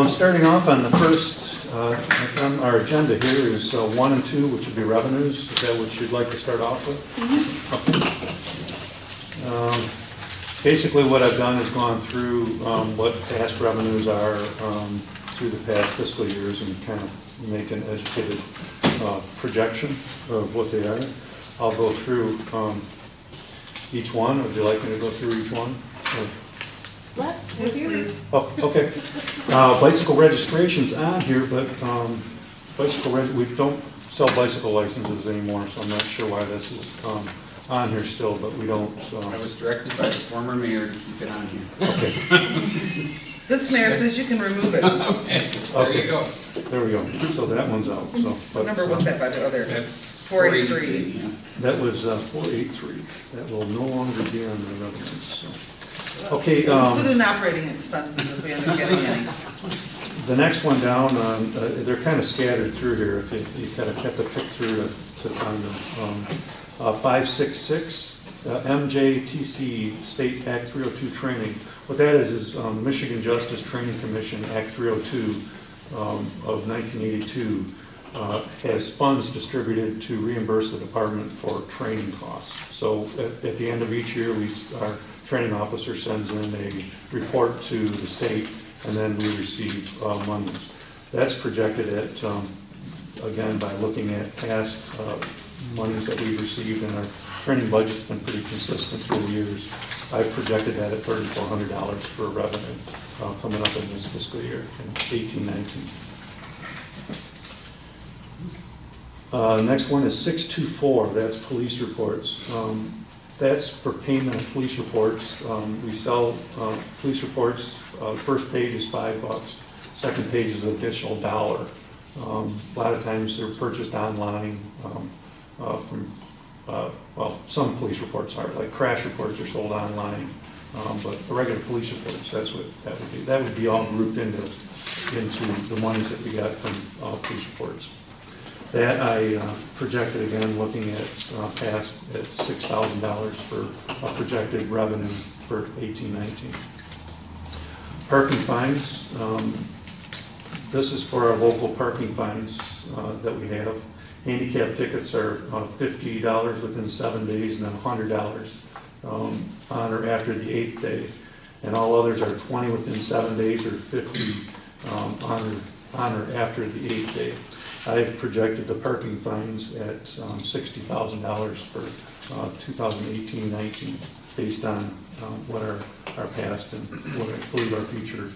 starting off on the first, on our agenda here is 1 and 2, which would be revenues. Is that what you'd like to start off with? Okay. Basically, what I've done is gone through what past revenues are through the past fiscal years and kind of make an educated projection of what they are. I'll go through each one. Would you like me to go through each one? Let's, Yes, please. Oh, okay. Bicycle registration's on here, but we don't sell bicycle licenses anymore, so I'm not sure why this is on here still, but we don't. I was directed by the former mayor to keep it on here. Okay, This mayor says you can remove it. Okay, there you go. there we go. So that one's out, so. What number was that by the other? That's 483. yeah. That was 483. That will no longer be on the revenues, so. Okay, Let's put in operating expenses if we end up getting any. the next one down, they're kind of scattered through here, if you kind of have to pick through to find them. 566, MJTC State Act 302 training. What that is Michigan Justice Training Commission Act 302 of 1982 has funds distributed to reimburse the department for training costs. So at the end of each year, our training officer sends in a report to the state, and then we receive monies. That's projected at, again, by looking at past monies that we've received, and our training budget's been pretty consistent through the years. I've projected that at $3,400 for revenue coming up in this fiscal year, in 18-19. Next one is 624, that's police reports. That's for payment of police reports. We sell police reports, first page is $5, second page is an additional $1. A lot of times they're purchased online from, well, some police reports are, like crash reports are sold online, but the regular police reports, that's what that would be. That would be all grouped into the monies that we got from police reports. That I projected again, looking at past at $6,000 for projected revenue for 18-19. Parking fines. This is for our local parking fines that we have. Handicap tickets are $50 within 7 days and then $100 on or after the 8th day. And all others are 20 within 7 days or 50 on or after the 8th day. I've projected the parking fines at $60,000 for 2018-19, based on what our past and what I believe our future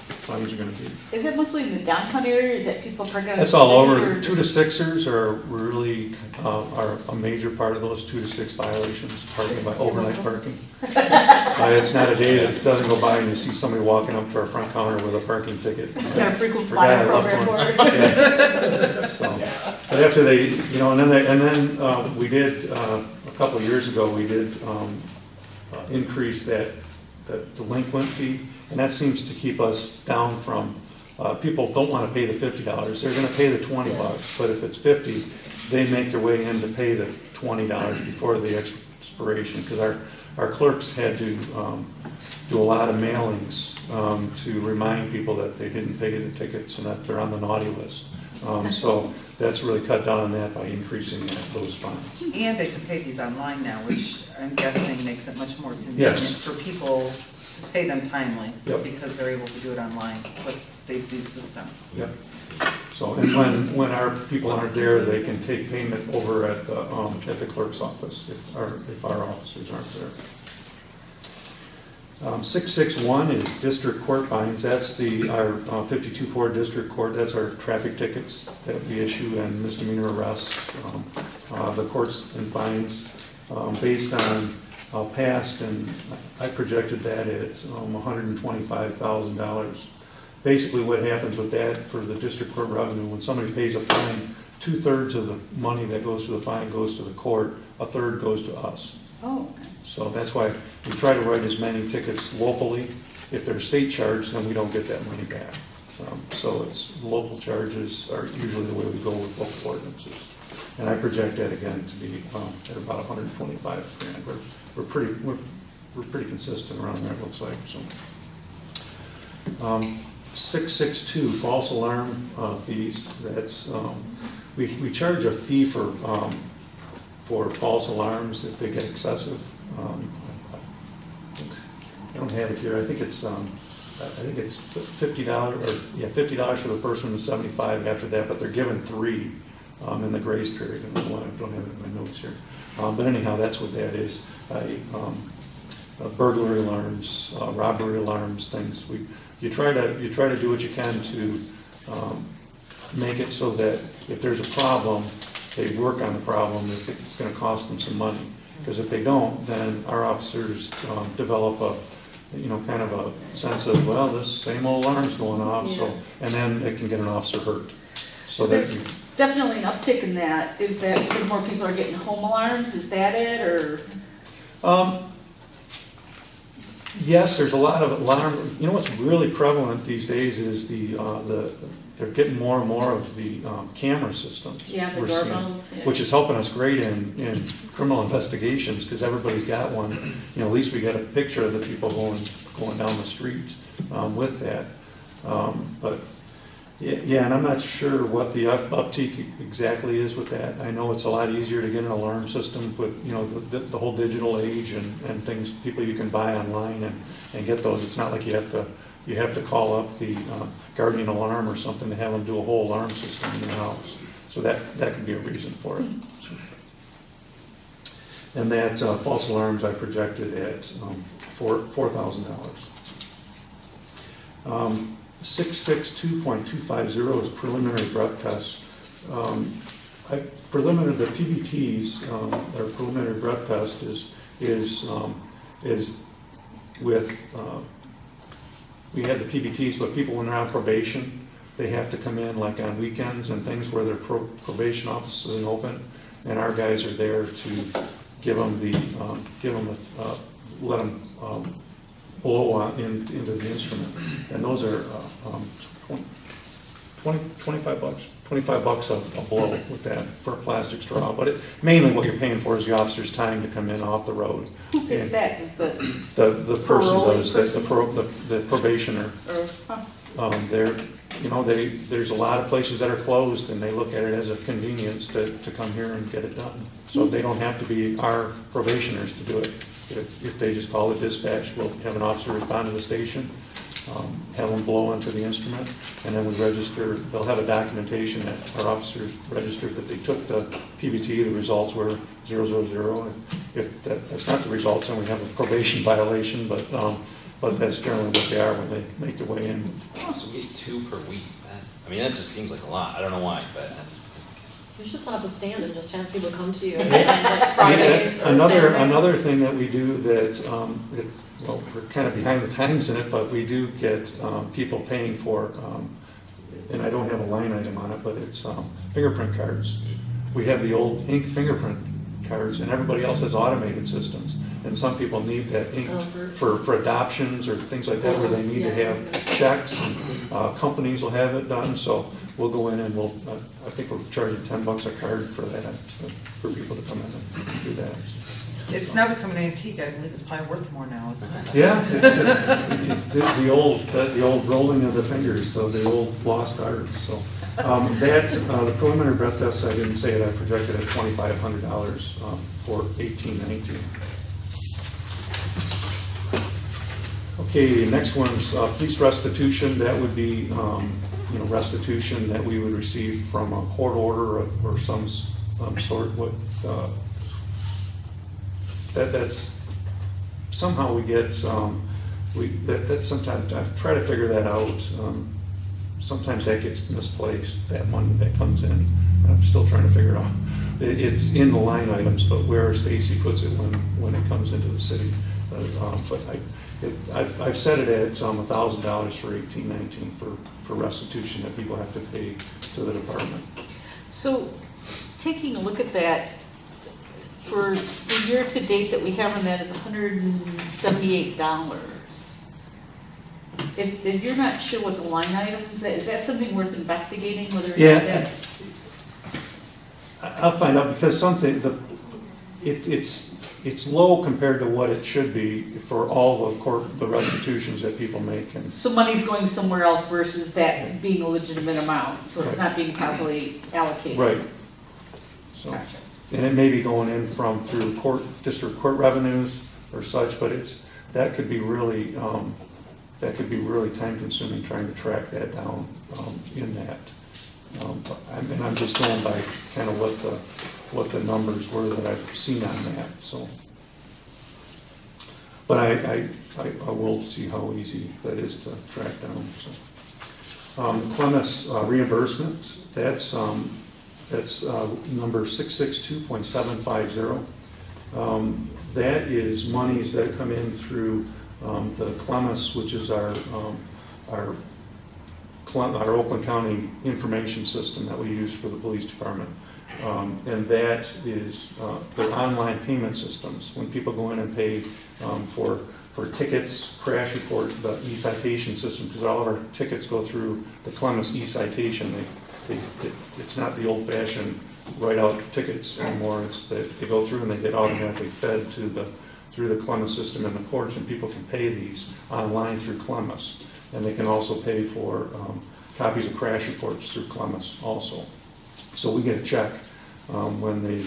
fines are gonna be. Is that mostly in the downtown area, or is that people parking on the That's all street, over. or 2 to just- 6ers are really, are a major part of those 2 to 6 violations, parking by overnight parking. It's not a day that doesn't go by and you see somebody walking up to our front counter with a parking ticket. Got a frequent Forgot I flyer left program one. for it? Yeah. So, but after they, you know, and then we did, a couple of years ago, we did increase that delinquent fee, and that seems to keep us down from, people don't want to pay the $50, they're going to pay the $20, but if it's 50, they make their way in to pay the $20 before the expiration, because our clerks had to do a lot of mailings to remind people that they didn't pay the tickets and that they're on the naughty list. So that's really cut down on that by increasing those fines. And they can pay these online now, which I'm guessing makes it much more convenient Yes. for people to pay them timely. Yep. Because they're able to do it online with Stacy's system. Yep. So, and when our people aren't there, they can take payment over at the clerk's office if our officers aren't there. 661 is district court fines. That's our 52-4 district court. That's our traffic tickets that we issue and misdemeanor arrests. The courts and fines based on past, and I projected that at $125,000. Basically what happens with that for the district court revenue, when somebody pays a fine, 2/3 of the money that goes to the fine goes to the court, 1/3 goes to us. Oh, okay. So that's why we try to write as many tickets locally. If they're state charged, then we don't get that money back. So it's, local charges are usually the way we go with local ordinances. And I project that again to be at about $125,000. We're pretty consistent around there, it looks like, so. 662, false alarm fees. That's, we charge a fee for false alarms if they get excessive. I don't have it here. I think it's $50, or yeah, $50 for the first one and $75 after that. But they're given 3 in the grace period. I don't have it in my notes here. But anyhow, that's what that is. Burglary alarms, robbery alarms, things. You try to do what you can to make it so that if there's a problem, they work on the problem if it's going to cost them some money. Because if they don't, then our officers develop a, kind of a sense of, well, this same old alarm's going off, so, and then it can get an officer hurt. So that There's definitely an uptick in that. Is that because more people are getting home alarms? Is that it, or? Yes, there's a lot of alarm. You know what's really prevalent these days is they're getting more and more of the camera systems. Yeah, the we're seeing, doorbells, yeah. which is helping us great in criminal investigations because everybody's got one. At least we got a picture of the people going down the street with that. But yeah, and I'm not sure what the uptake exactly is with that. I know it's a lot easier to get an alarm system with the whole digital age and things, people you can buy online and get those. It's not like you have to call up the Guardian Alarm or something to have them do a whole alarm system in your house. So that could be a reason for it. And that false alarms I projected at $4,000. 662.250 is preliminary breath tests. The PBTs, our preliminary breath test is with, we had the PBTs, but people when they're on probation, they have to come in like on weekends and things where their probation office isn't open, and our guys are there to give them let them blow into the instrument, and those are $25 a blow with that for a plastic straw. But mainly what you're paying for is the officer's time to come in off the road. Who pays that? Does the person parolee does, the probationer. There's a lot of places that are closed, and they look at it as a convenience to come here and get it done. So they don't have to be our probationers to do it. If they just call the dispatch, we'll have an officer respond to the station, have them blow into the instrument, and then we register, they'll have a documentation that our officers registered that they took the PBT, the results were 000. If that's not the results, then we have a probation violation, but that's generally what they are when they make their way in. So we get 2 per week. I mean, that just seems like a lot. I don't know why, but. You should set up a stand and just have people come to you like Fridays or Another Saturdays. thing that we do that, well, we're kind of behind the times in it, but we do get people paying for, and I don't have a line item on it, but it's fingerprint cards. We have the old ink fingerprint cards, and everybody else has automated systems. And some people need that ink for adoptions or things like that, where they need to have checks, and companies will have it done, so we'll go in and we'll, I think we're charging $10 a card for that, for people to come in and do that. It's now become an antique, I believe it's probably worth more now, isn't it? Yeah, it's just the old rolling of the fingers, so the old lost arts, so. The preliminary breath test, I didn't say it, I projected at $2,500 for 18-19. Okay, next one's police restitution. That would be, restitution that we would receive from a court order or some sort. That's somehow we get. That's sometimes I try to figure that out. Sometimes that gets misplaced. That money that comes in, I'm still trying to figure it out. It's in the line items, but where Stacy puts it when it comes into the city. I've set it at $1,000 for 18-19 for restitution that people have to pay to the department. So, taking a look at that, for the year to date that we have on that is $178. If you're not sure what the line item is that something worth investigating, whether or Yeah. not that's? I'll find out, because it's low compared to what it should be for all the restitutions that people make. And So money's going somewhere else versus that being a legitimate amount, so it's Right. not being properly allocated. right. So, Gotcha. and it may be going in through district court revenues or such, but that could be really time consuming trying to track that down in that. And I'm just going by kind of what the numbers were that I've seen on that, so. But I will see how easy that is to track down, so. Clemens reimbursement, that's number 662.750. That is monies that come in through the Clemens, which is our Oakland County information system that we use for the police department. And that is their online payment systems. When people go in and pay for tickets, crash report, the e-citation system, because all of our tickets go through the Clemens e-citation. It's not the old-fashioned write-out tickets anymore. It's that they go through and they get automatically fed through the Clemens system in the courts, and people can pay these online through Clemens. And they can also pay for copies of crash reports through Clemens also. So we get a check when they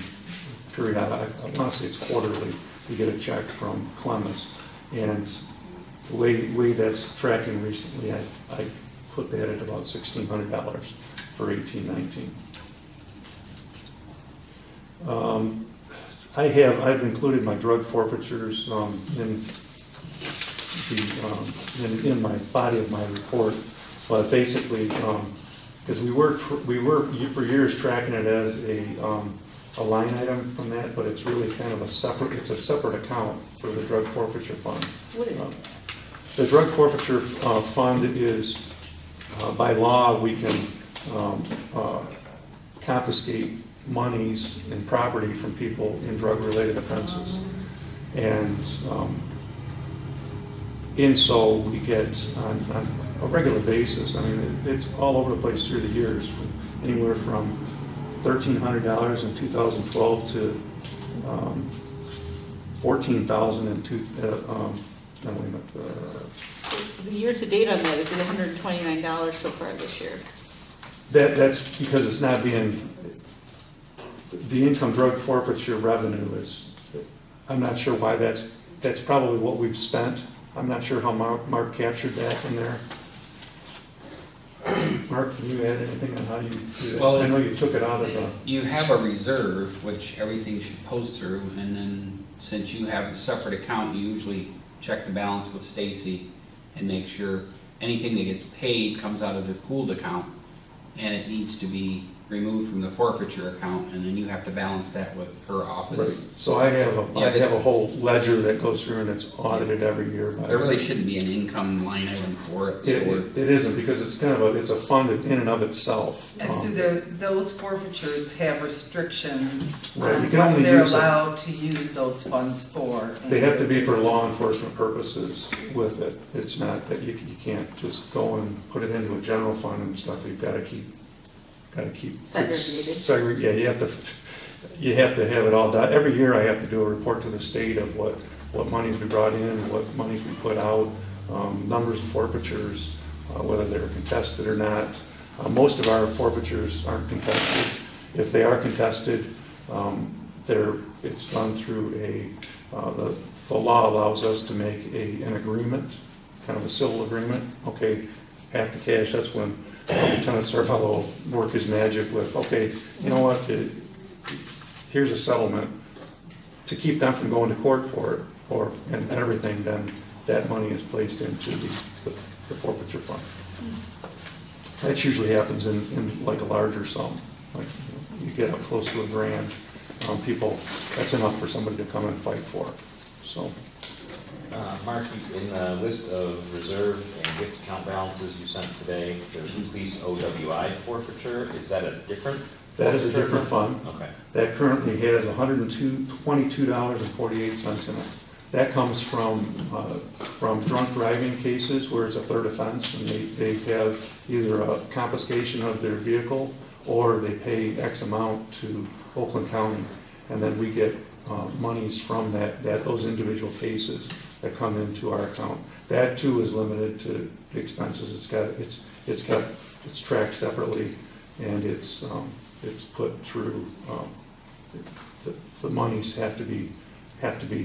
I want to say it's quarterly, we get a check from Clemens. And the way that's tracking recently, I put that at about $1,600 for 18-19. I've included my drug forfeitures in my body of my report, but basically, because we were for years tracking it as a line item from that, but it's really kind of a separate account for the drug forfeiture fund. What is that? The drug forfeiture fund is, by law, we can confiscate monies and property from people in drug-related offenses. And so we get on a regular basis, I mean, it's all over the place through the years, anywhere from $1,300 in 2012 to $14,000 in The year to date on that is at $129 so far this year. That's because it's not being, the income drug forfeiture revenue is, I'm not sure why that's probably what we've spent I'm not sure how Mark captured that in there. Mark, can you add anything on how you do that? Well, I know you took it out of the, You have a reserve, which everything should post through, and then since you have the separate account, you usually check the balance with Stacy and make sure anything that gets paid comes out of the pooled account, and it needs to be removed from the forfeiture account, and then you have to balance that with her right, office. so I have a whole ledger that goes through and it's audited every year. by- There really shouldn't be an income line item for it, so we're- It isn't, because it's kind of it's a fund in and of itself. And so those forfeitures have restrictions Right, you on can what only they're use them. allowed to use those funds for. They have to be for law enforcement purposes with it. It's not that you can't just go and put it into a general fund and stuff. You've got to keep Segregated. Yeah, you have to have it all done. Every year I have to do a report to the state of what monies we brought in, what monies we put out, numbers of forfeitures, whether they're contested or not. Most of our forfeitures aren't contested. If they are contested, it's done through the law allows us to make an agreement, kind of a civil agreement. Okay, half the cash, that's when Lieutenant Sarvello will work his magic with, okay, you know what, here's a settlement. To keep them from going to court for it, and everything, then that money is placed into the forfeiture fund. That usually happens in like a larger sum, like you get up close to $1,000, people, that's enough for somebody to come and fight for, so. Mark, in the list of reserve and gift account balances you sent today, there's police OWI forfeiture. Is that a different? That is a forfeiture different fund. Okay. That currently has $122.48 in it. That comes from drunk driving cases where it's a third offense, and they have either a confiscation of their vehicle or they pay X amount to Oakland County, and then we get monies from those individual cases that come into our account. That too is limited to the expenses. It's tracked separately, and it's put through. The monies have to be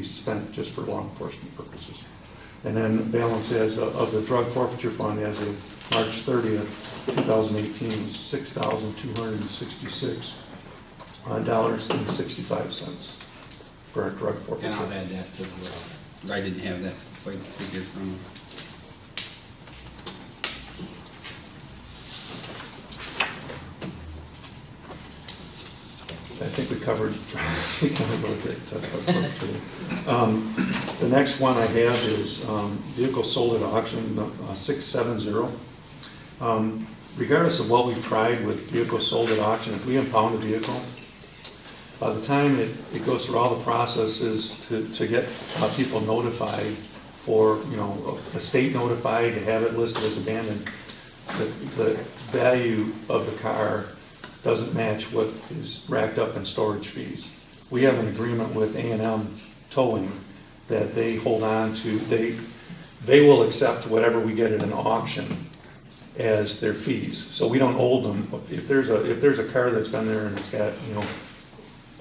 spent just for law enforcement purposes. And then the balance of the drug forfeiture fund as of March 30th, 2018 was $6,266.65 for our drug forfeiture. and I'll add that to I didn't have that quite figure from. I think we covered, the next one I have is vehicle sold at auction, 670. Regardless of what we've tried with vehicles sold at auction, if we impound a vehicle, by the time it goes through all the processes to get people notified for, the state notified, to have it listed as abandoned, the value of the car doesn't match what is racked up in storage fees. We have an agreement with A&M Towing that they hold on to, they will accept whatever we get at an auction as their fees. So we don't hold them. If there's a car that's been there and it's got,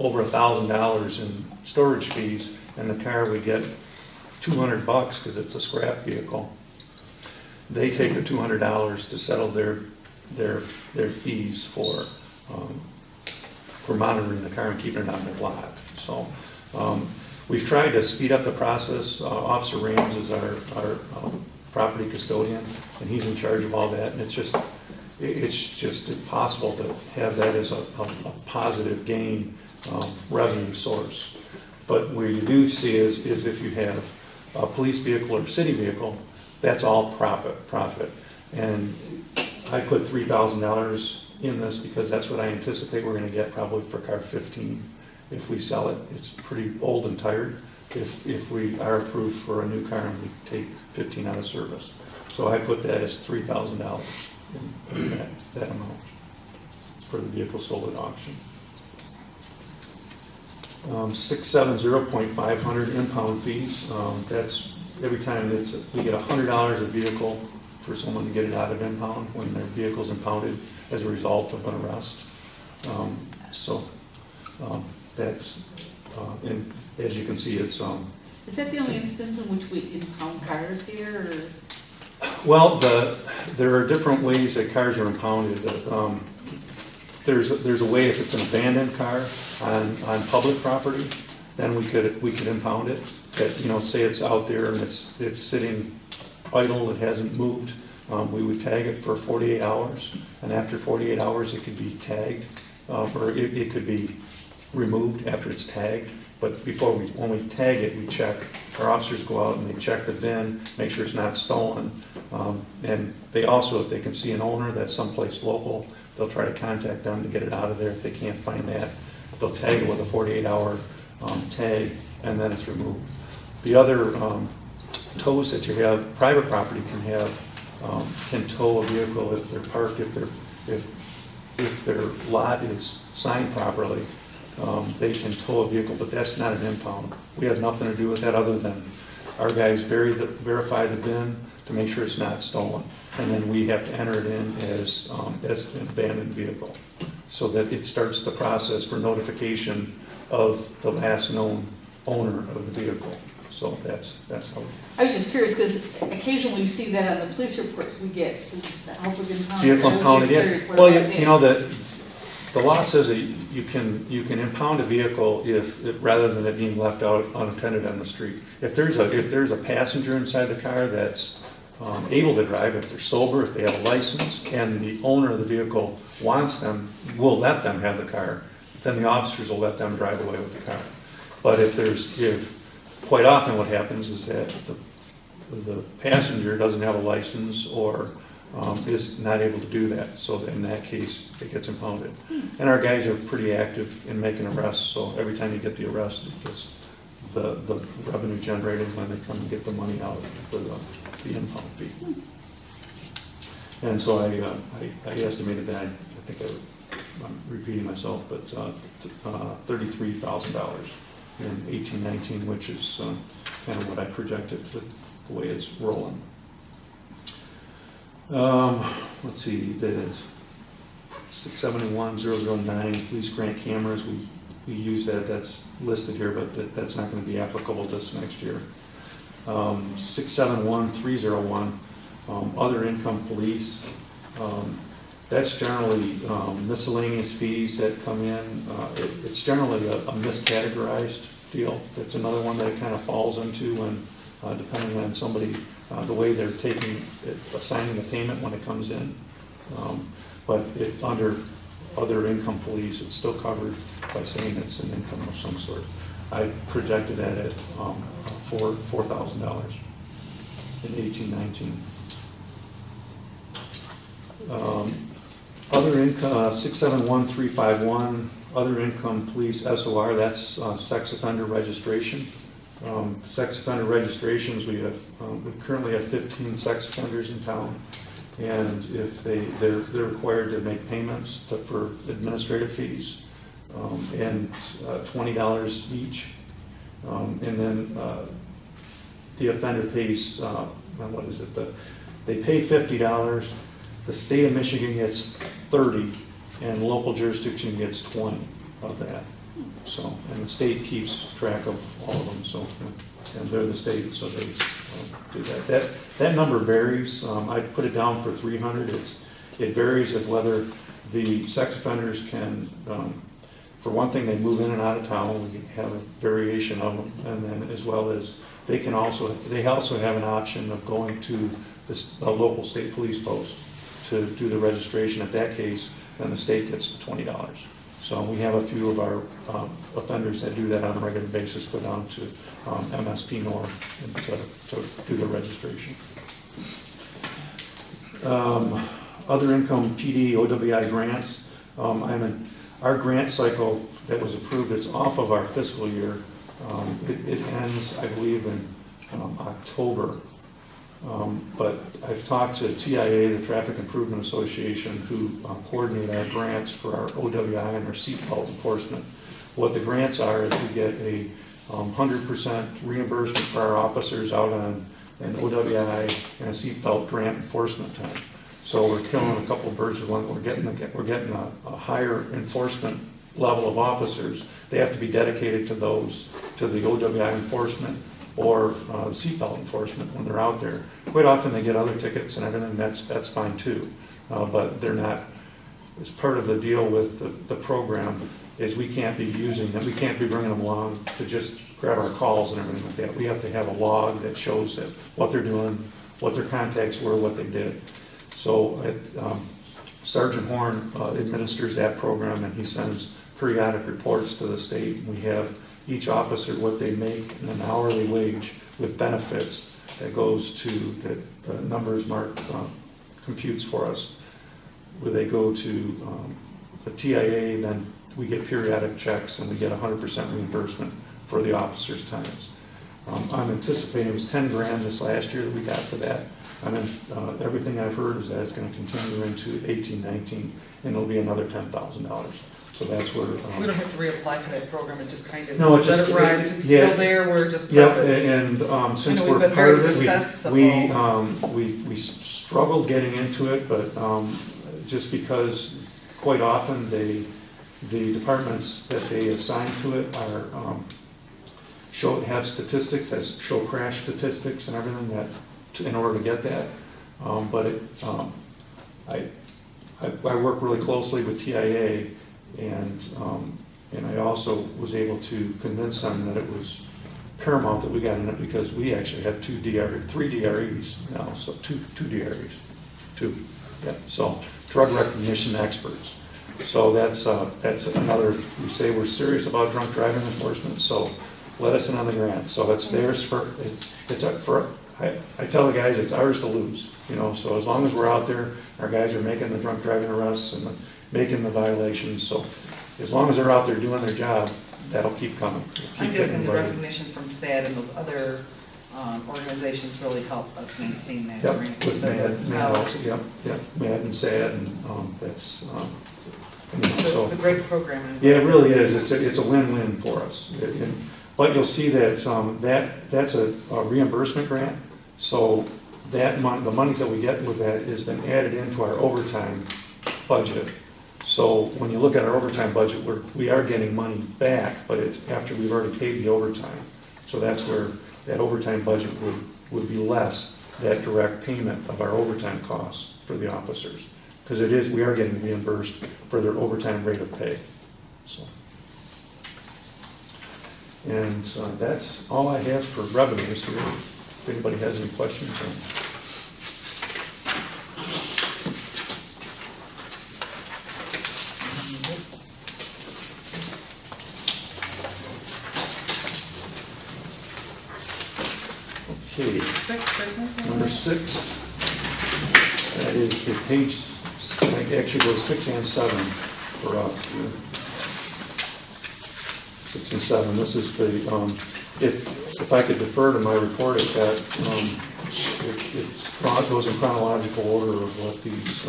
over $1,000 in storage fees, and the car we get $200 because it's a scrap vehicle, they take the $200 to settle their fees for monitoring the car and keeping it on their lot. So we've tried to speed up the process. Officer Rams is our property custodian, and he's in charge of all that. And it's just impossible to have that as a positive gain revenue source. But where you do see is if you have a police vehicle or city vehicle, that's all profit. And I put $3,000 in this because that's what I anticipate we're gonna get probably for car 15 if we sell it. It's pretty old and tired if we are approved for a new car and we take 15 out of service. So I put that as $3,000 in that amount for the vehicle sold at auction. 670.500 impound fees. That's every time we get $100 a vehicle for someone to get it out of impound when their vehicle's impounded as a result of an arrest. That's and as you can see, it's Is that the only instance in which we impound cars here, or? Well, there are different ways that cars are impounded. There's a way if it's an abandoned car on public property, then we could impound it. That, you know, say it's out there and it's sitting idle, it hasn't moved, we would tag it for 48 hours, and after 48 hours, it could be tagged, or it could be removed after it's tagged. But when we tag it, we check, our officers go out and they check the VIN, make sure it's not stolen. And they also, if they can see an owner that's someplace local, they'll try to contact them to get it out of there. If they can't find that, they'll tag it with a 48-hour tag, and then it's removed. The other tows that you have, private property can tow a vehicle if they're parked, if their lot is signed properly. They can tow a vehicle, but that's not an impound. We have nothing to do with that other than our guys verify the VIN to make sure it's not stolen. And then we have to enter it in as an abandoned vehicle, so that it starts the process for notification of the last known owner of the vehicle. So that's how. I was just curious, because occasionally we see that on the police reports we get, so the help of impound. Vehicle I was impounded, just yeah. curious what Well, it was in. you know, the law says that you can impound a vehicle if rather than it being left out unattended on the street. If there's a passenger inside the car that's able to drive, if they're sober, if they have a license, and the owner of the vehicle wants them, will let them have the car, then the officers will let them drive away with the car. But if quite often what happens is that the passenger doesn't have a license or is not able to do that, so in that case, it gets impounded. And our guys are pretty active in making arrests, so every time you get the arrest, it gets the revenue generated when they come and get the money out for the impound fee. And so I estimated that, I think I'm repeating myself, but $33,000 in 18-19, which is kind of what I projected the way it's rolling. Let's see, that is 671,009 police grant cameras. We use that's listed here, but that's not going to be applicable this next year. 671,301 other income police. That's generally miscellaneous fees that come in. It's generally a miscategorized deal. That's another one that it kind of falls into when, depending on somebody, the way they're assigning the payment when it comes in. But under other income police, it's still covered by saying it's an income of some sort. I projected that at $4,000 in 18-19. Other income, 671,351, other income police SOR, that's sex offender registration. Sex offender registrations, we currently have 15 sex offenders in town, and if they're required to make payments for administrative fees, and $20 each, and then the offender pays what is it? They pay $50. The state of Michigan gets 30, and local jurisdiction gets 20 of that. So, and the state keeps track of all of them. So, and they're the state, so they do that. That number varies. I put it down for 300. It varies of whether the sex offenders can. For one thing, they move in and out of town. We have a variation of them, and then as well as they also have an option of going to a local state police post to do the registration. In that case, then the state gets the $20. So we have a few of our offenders that do that on a regular basis, go down to MSP North and to do the registration. Other income PD OWI grants. Our grant cycle that was approved, it's off of our fiscal year. It ends, I believe, in October. But I've talked to TIA, the Traffic Improvement Association, who coordinate our grants for our OWI and our seatbelt enforcement. What the grants are is we get a 100% reimbursement for our officers out on an OWI and a seatbelt grant enforcement time. So we're killing a couple of birds with one. We're getting a higher enforcement level of officers. They have to be dedicated to the OWI enforcement or seatbelt enforcement when they're out there. Quite often they get other tickets and everything, that's fine too. But they're not, as part of the deal with the program, is we can't be using them, we can't be bringing them along to just grab our calls and everything like that. We have to have a log that shows that what they're doing, what their contacts were, what they did. So Sergeant Horn administers that program, and he sends periodic reports to the state. We have each officer what they make in an hourly wage with benefits that goes to, that the numbers Mark computes for us. Where they go to the TIA, then we get periodic checks and we get 100% reimbursement for the officers' times. I'm anticipating it was 10 grand this last year that we got for that. And then everything I've heard is that it's going to continue into 18, 19, and it'll be another $10,000. So that's where. We don't have to reapply for that program, it just kind of No, it let just- it ride. If it's yeah. still there, we're just. Yep, part of it. and since I know we're we've been part very of successful. it, we struggled getting into it, but just because quite often the departments that they assign to it are have statistics that show crash statistics and everything that in order to get that. But I work really closely with TIA, and I also was able to convince them that it was paramount that we got in it, because we actually have three DREs now, so two DREs, yeah. So drug recognition experts. So that's another. We say we're serious about drunk driving enforcement, so let us in on the grant. So it's theirs for it's for. I tell the guys it's ours to lose, so as long as we're out there, our guys are making the drunk driving arrests and making the violations, so as long as they're out there doing their job, that'll keep coming. I'm guessing the recognition from SAD and those other organizations really help us maintain that. Yep, grant with because of MAD how- also, yep, MAD and SAD, and that's, so. It's a great program. and- Yeah, it really is. It's a win-win for us. But you'll see that that's a reimbursement grant. So the monies that we get with that has been added into our overtime budget. So when you look at our overtime budget, we are getting money back, but it's after we've already paid the overtime. So that's where that overtime budget would be less, that direct payment of our overtime costs for the officers. Because we are getting reimbursed for their overtime rate of pay. So. And that's all I have for revenues here. If anybody has any questions. Okay, number 6. That is the page, actually goes 6 and 7 for us here. 6 and 7, this is the, if I could defer to my report, it goes in chronological order of what these,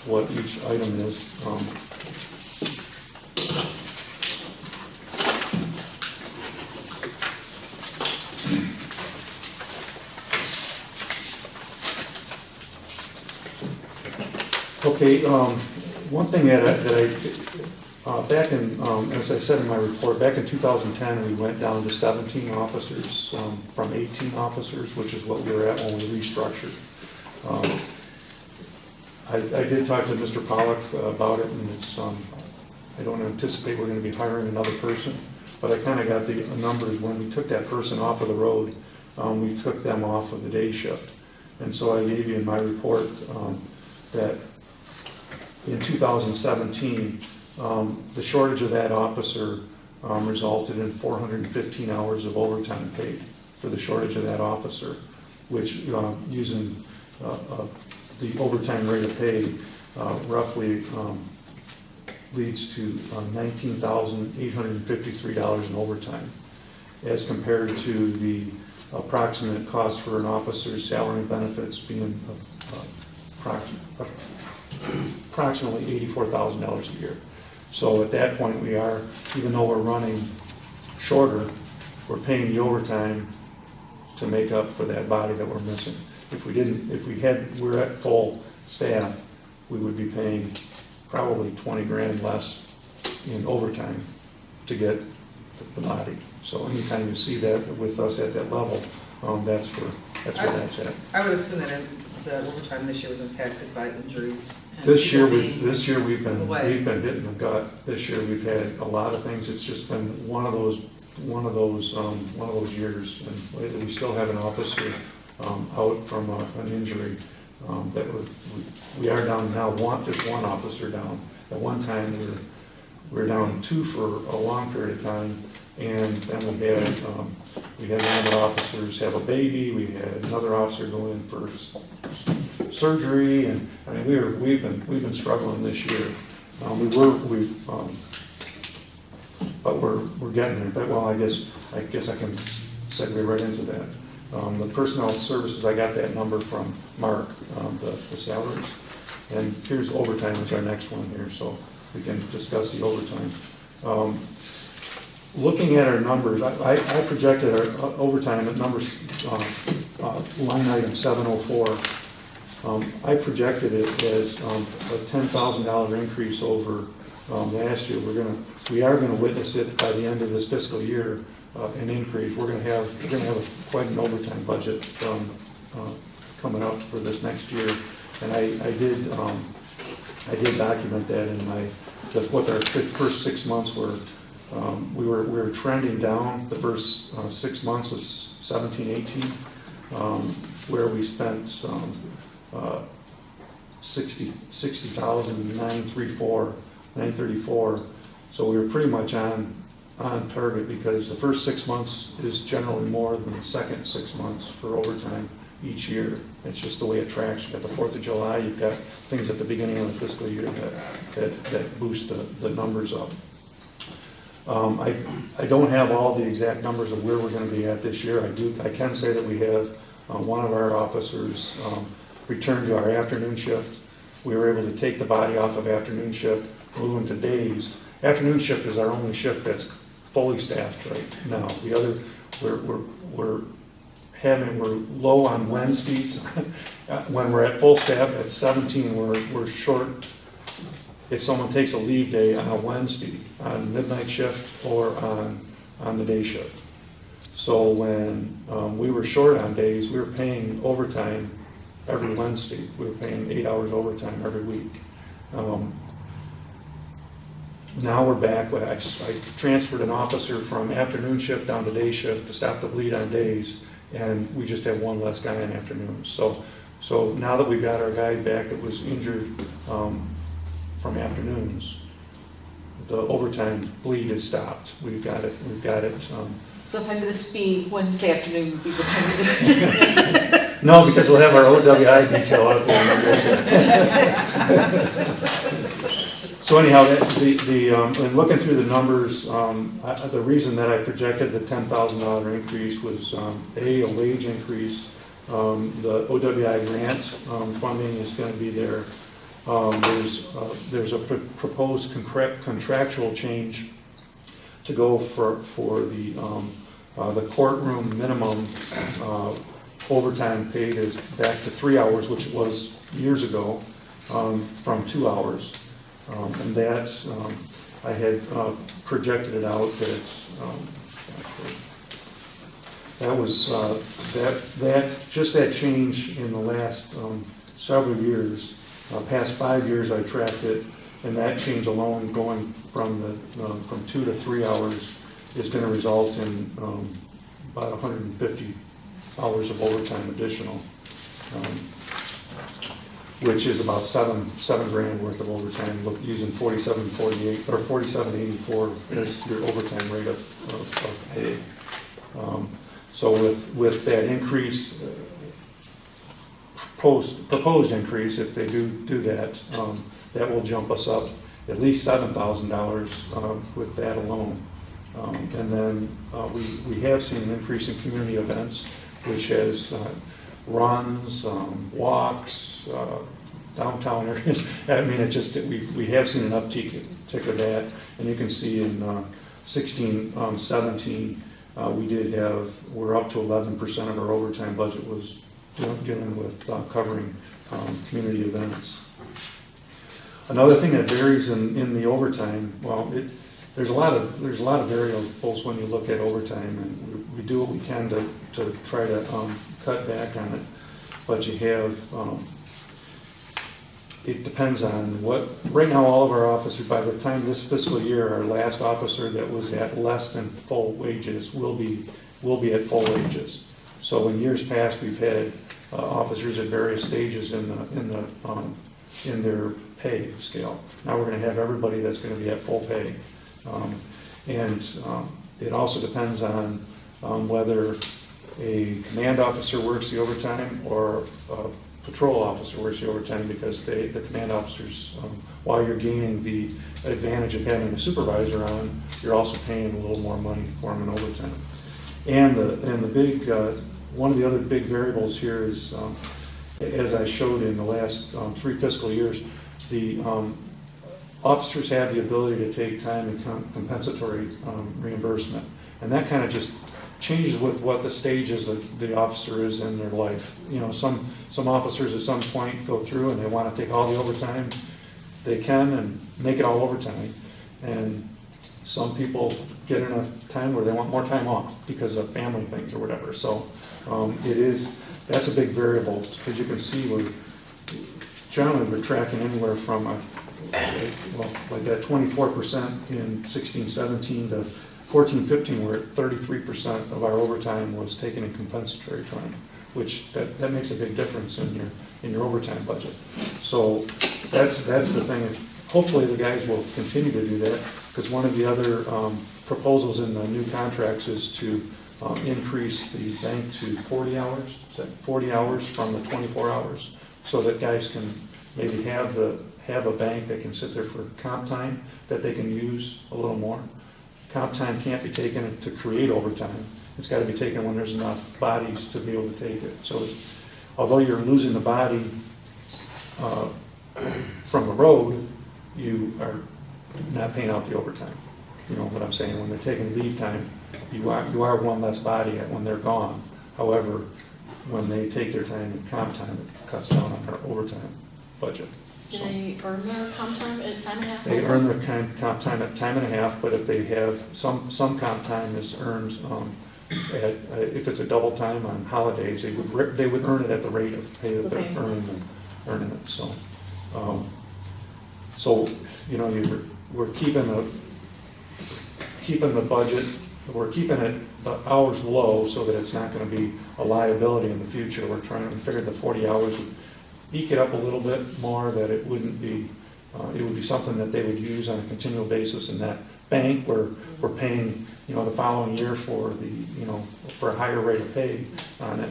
what each item is. Okay, one thing that I back in, as I said in my report, back in 2010, we went down to 17 officers from 18 officers, which is what we were at when we restructured. I did talk to Mr. Pollock about it, and it's, I don't anticipate we're going to be hiring another person, but I kind of got the numbers. When we took that person off of the road, we took them off of the day shift. And so I gave you in my report that in 2017, the shortage of that officer resulted in 415 hours of overtime paid for the shortage of that officer, which using the overtime rate of pay roughly leads to $19,853 in overtime, as compared to the approximate cost for an officer's salary and benefits being approximately $84,000 a year. So at that point, we are, even though we're running shorter, we're paying the overtime to make up for that body that we're missing. If we're at full staff, we would be paying probably 20 grand less in overtime to get the body. So anytime you see that with us at that level, that's where that's at. I would assume that the overtime this year was impacted by injuries. and This year, people we've being been away. hitting the gut. This year, we've had a lot of things. It's just been one of those years. And we still have an officer out from an injury that we are down now. Just one officer down. At one time, we were down 2 for a long period of time, and then we had one of our officers have a baby. We had another officer go in for surgery, and I mean we've been struggling this year. But we're getting there. But, well, I guess I can segue right into that. The personnel services, I got that number from Mark, the salaries, and here's overtime is our next one here, so we can discuss the overtime. Looking at our numbers, I projected our overtime at numbers, line item 704. I projected it as a $10,000 increase over last year. We are gonna witness it by the end of this fiscal year, an increase. We're gonna have quite an overtime budget coming up for this next year, and I did document that in just what our first 6 months were. We were trending down the first 6 months of 17-18, where we spent $60,934. So we were pretty much on target, because the first 6 months is generally more than the second 6 months for overtime each year. It's just the way it tracks. You've got the 4th of July, you've got things at the beginning of the fiscal year that boost the numbers up. I don't have all the exact numbers of where we're going to be at this year. I can say that we have one of our officers returned to our afternoon shift. We were able to take the body off of afternoon shift, move him to days. Afternoon shift is our only shift that's fully staffed right now. The other, we're low on Wednesdays. When we're at full staff at 17, we're short if someone takes a leave day on a Wednesday, on midnight shift or on the day shift. So when we were short on days, we were paying overtime every Wednesday. We were paying 8 hours overtime every week. Now we're back. I transferred an officer from afternoon shift down to day shift to stop the bleed on days, and we just have one less guy on afternoons. So now that we've got our guy back that was injured from afternoons, the overtime bleed has stopped. We've got it. So if I'm gonna speed, Wednesday afternoon would be the time to do it. No, because we'll have our OWI detail out there. So anyhow, in looking through the numbers, the reason that I projected the $10,000 increase was a wage increase. The OWI grant funding is going to be there. There's a proposed contractual change to go for the courtroom minimum overtime paid is back to 3 hours, which it was years ago, from 2 hours. And that's, I had projected it out that it's, just that change in the last several years, past 5 years I tracked it, and that change alone going from 2 to 3 hours is going to result in about 150 hours of overtime additional. Which is about seven grand worth of overtime, using 47.48 or 47.84 as your overtime rate of pay. So with that increase, proposed increase, if they do that, that will jump us up at least $7,000 with that alone. And then we have seen an increase in community events, which has runs, walks, downtown areas. I mean, it's just that we have seen an uptick of that, and you can see in 16-17 we're up to 11% of our overtime budget was dealing with covering community events. Another thing that varies in the overtime, well, there's a lot of variables when you look at overtime, and we do what we can to try to cut back on it. But you have, it depends on what, right now, all of our officers, by the time this fiscal year, our last officer that was at less than full wages will be at full wages. So in years past, we've had officers at various stages in their pay scale. Now we're gonna have everybody that's gonna be at full pay. It also depends on whether a command officer works the overtime or a patrol officer works the overtime, because the command officers, while you're gaining the advantage of having a supervisor on, you're also paying a little more money for them in overtime. And the big, one of the other big variables here is, as I showed in the last 3 fiscal years, the officers have the ability to take time and compensatory reimbursement. And that kind of just changes with what the stages of the officer is in their life. You know, some officers at some point go through and they want to take all the overtime they can and make it all overtime. And some people get in a time where they want more time off because of family things or whatever. So that's a big variable, because you can see generally we're tracking anywhere from like that 24% in 16-17 to 14-15, we're at 33% of our overtime was taken in compensatory time, which that makes a big difference in your overtime budget. So that's the thing. Hopefully the guys will continue to do that, because one of the other proposals in the new contracts is to increase the bank to 40 hours. Is that 40 hours from the 24 hours, so that guys can maybe have a bank that can sit there for comp time that they can use a little more. Comp time can't be taken to create overtime. It's got to be taken when there's enough bodies to be able to take it. So although you're losing the body from the road, you are not paying out the overtime. You know what I'm saying? When they're taking leave time, you are one less body when they're gone. However, when they take their time in comp time, it cuts down on our overtime budget. Do they earn their comp time at time and a half? They also? earn their comp time at time and a half, but if they have, some comp time is earned, if it's a double time on holidays, they would earn it at the rate of pay that they're earning it, so. So, you know, we're keeping the budget, we're keeping the hours low so that it's not gonna be a liability in the future. We're trying to figure the 40 hours would eke it up a little bit more, that it wouldn't be, it would be something that they would use on a continual basis in that bank where we're paying, you know, the following year for the, you know, for a higher rate of pay on it.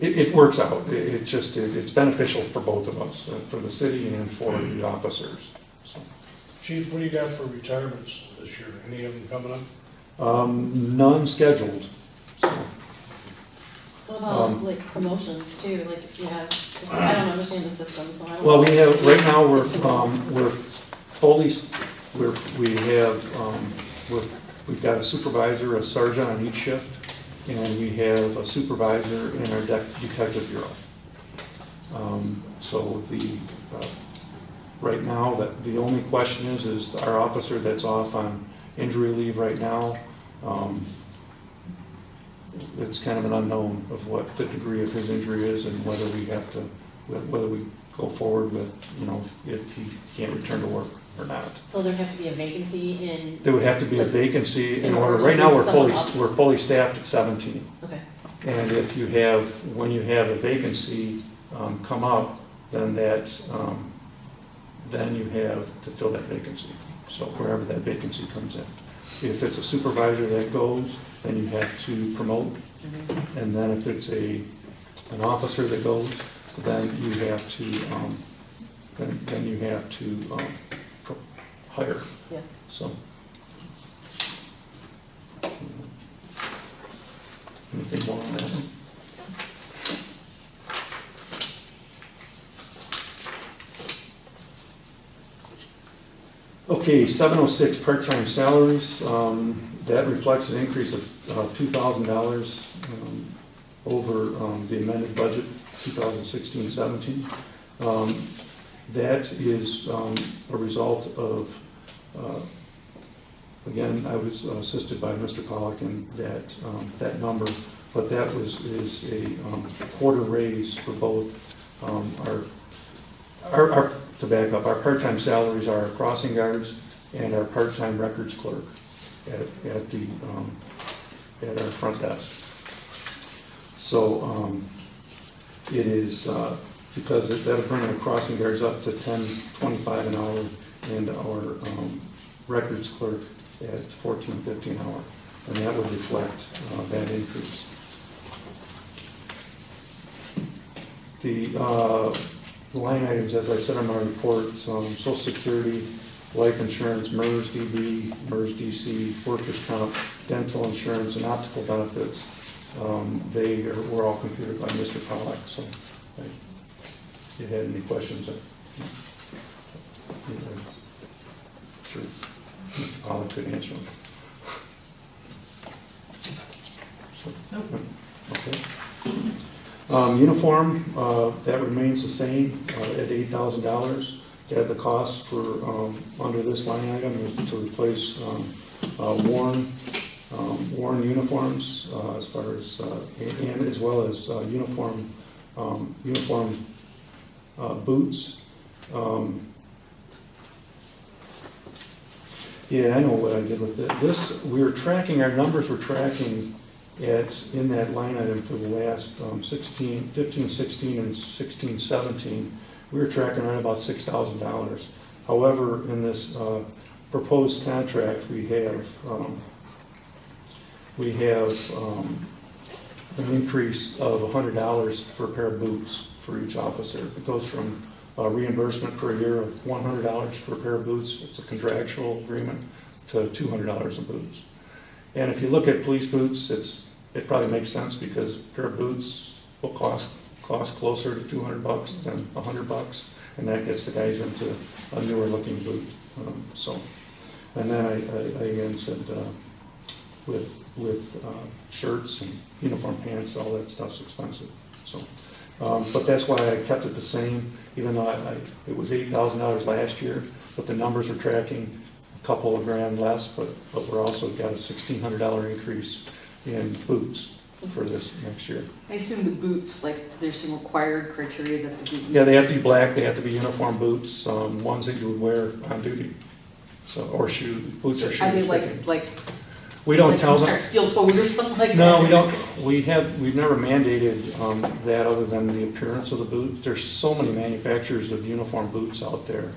It works out. It's beneficial for both of us, for the city and for the officers. So. Chief, what do you got for retirements this year? Any of them coming up? None scheduled. So. What about like promotions too? Like if you have, I don't understand the system, so I don't. Well, we have, right now, we've got a supervisor, a sergeant on each shift, and we have a supervisor in our detective bureau. So right now, the only question is our officer that's off on injury leave right now. It's kind of an unknown of what the degree of his injury is and whether we go forward with, you know, if he can't return to work or not. So there'd have to be a vacancy in. There would have to be a vacancy in order. to Right now, move someone up. we're fully staffed at 17. Okay. And when you have a vacancy come up, then then you have to fill that vacancy. So wherever that vacancy comes in. If it's a supervisor that goes, then you have to promote. Mm-hmm. And then if it's an officer that goes, then you have to hire. Yeah. So. Anything more on that? Okay, 706 part-time salaries. That reflects an increase of $2,000 over the amended budget 2016-17. That is a result of, again, I was assisted by Mr. Pollock in that number, but that is a quarter raise for both our, to back up, our part-time salaries are our crossing guards and our part-time records clerk at our front desk. So it is, because that'll bring our crossing guards up to $10.25 an hour and our records clerk at $14.50 an hour. And that would reflect that increase. The line items, as I said in my report, Social Security, life insurance, MERS DB, MERS DC, workers' comp, dental insurance, and optical benefits, were all computed by Mr. Pollock. So if you had any questions, sure, Mr. Pollock could answer them. So, okay. Uniform, that remains the same at $8,000. The cost for, under this line item is to replace worn uniforms as far as, and as well as uniform boots. Yeah, I know what I did with it. This, we were tracking, our numbers were tracking in that line item for the last 15, 16, and 16, 17. We were tracking around about $6,000. However, in this proposed contract, we have an increase of $100 per pair of boots for each officer. It goes from reimbursement per year of $100 for a pair of boots, it's a contractual agreement, to $200 in boots. And if you look at police boots, it probably makes sense because a pair of boots will cost closer to $200 than $100, and that gets the guys into a newer looking boot. And then I again said with shirts and uniform pants, all that stuff's expensive. So, but that's why I kept it the same, even though it was $8,000 last year, but the numbers are tracking a couple of grand less, but we're also got a $1,600 increase in boots for this next year. I assume the boots, like, there's some required criteria that the boot Yeah, they have to be black, they have to be uniform boots, ones that you would wear on duty. So, or shoes, boots or shoes. Are they like We don't like tell them. start steel-toed or something like that? No, we don't, we've never mandated that other than the appearance of the boot. There's so many manufacturers of uniform boots out there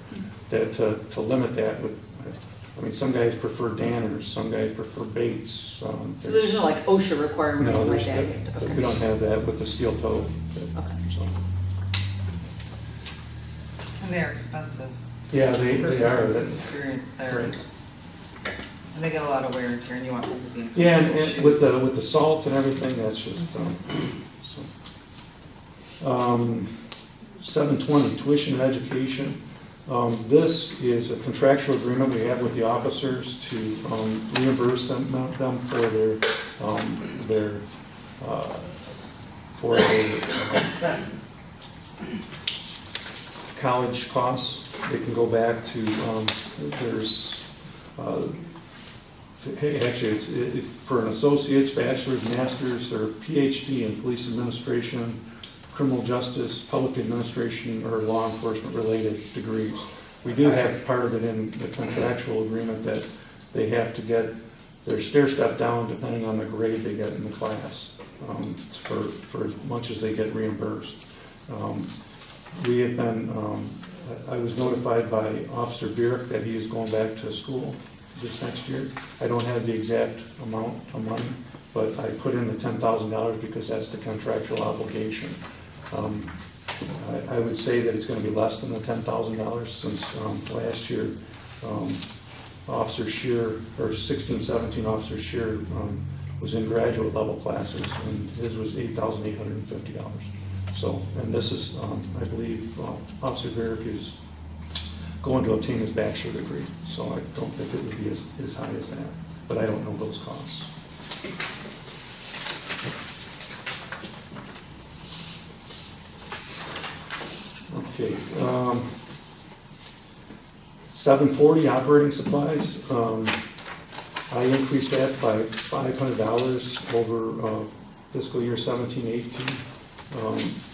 that to limit that would, I mean, some guys prefer Danners, some guys prefer Bates. So there's no like OSHA requirement No, like there's, that? we don't have that with the steel toe. Okay. So, And they're expensive. yeah, they Person are. with That's experience there. right. And they get a lot of wear and tear, and you want them to be in Yeah, comfortable and with shoes. the salt and everything, that's just, so. 720, tuition and education. This is a contractual agreement we have with the officers to reimburse them for their college costs. They can go back to, actually, it's for an associate's, bachelor's, master's, or PhD in police administration, criminal justice, public administration, or law enforcement related degrees. We do have part of it in the contractual agreement that they have to get their stair step down depending on the grade they get in the class, for as much as they get reimbursed. We have been, I was notified by Officer Bierk that he is going back to school this next year. I don't have the exact amount of money, but I put in the $10,000 because that's the contractual obligation. I would say that it's going to be less than the $10,000 since last year Officer Shear, or 16, 17 Officer Shear was in graduate level classes, and his was $8,850. So, and this is, I believe, Officer Bierk is going to obtain his bachelor degree, so I don't think it would be as high as that, but I don't know those costs. Okay, 740 operating supplies. I increased that by $500 over fiscal year 17-18.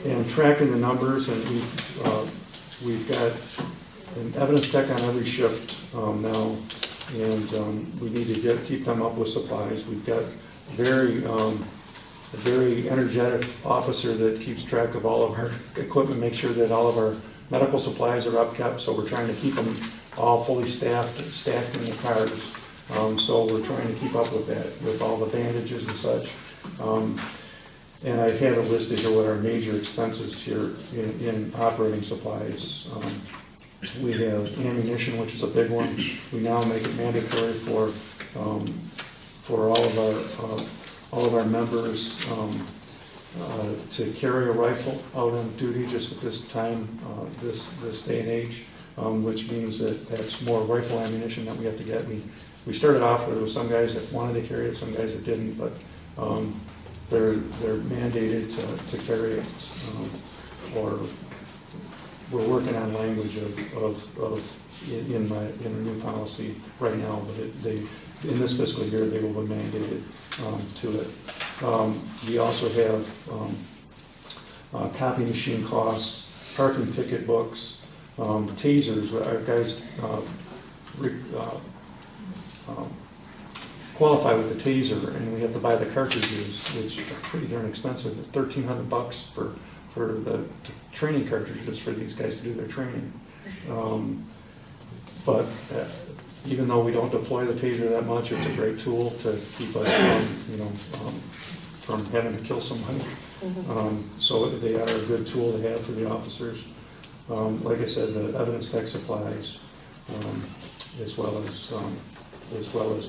And tracking the numbers, and we've got an evidence tech on every shift now, and we need to keep them up with supplies. We've got a very energetic officer that keeps track of all of our equipment, make sure that all of our medical supplies are upkept, so we're trying to keep them all fully stacked in the cars. So we're trying to keep up with that, with all the bandages and such. And I have it listed here what our major expenses here in operating supplies. We have ammunition, which is a big one. We now make it mandatory for all of our members to carry a rifle out on duty just at this time, this day and age, which means that that's more rifle ammunition that we have to get. We started off with some guys that wanted to carry it, some guys that didn't, but they're mandated to carry it, or we're working on language in a new policy right now, but in this fiscal year, they will be mandated to it. We also have copy machine costs, parking ticket books, tasers. Our guys qualify with the taser, and we have to buy the cartridges, which are pretty darn expensive. $1,300 for the training cartridges for these guys to do their training. But even though we don't deploy the taser that much, it's a great tool to keep us from having to kill somebody. So they are a good tool to have for the officers. Like I said, the evidence tech supplies, as well as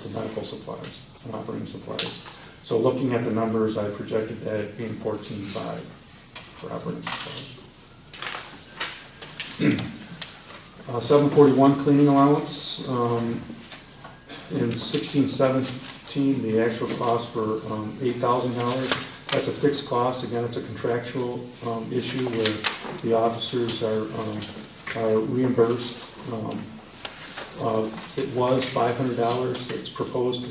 the medical supplies and operating supplies. So looking at the numbers, I projected that at being 14.5 for operating supplies. 741 cleaning allowance. In 16-17, the actual cost for $8,000. That's a fixed cost. Again, it's a contractual issue where the officers are reimbursed. It was $500. It's proposed to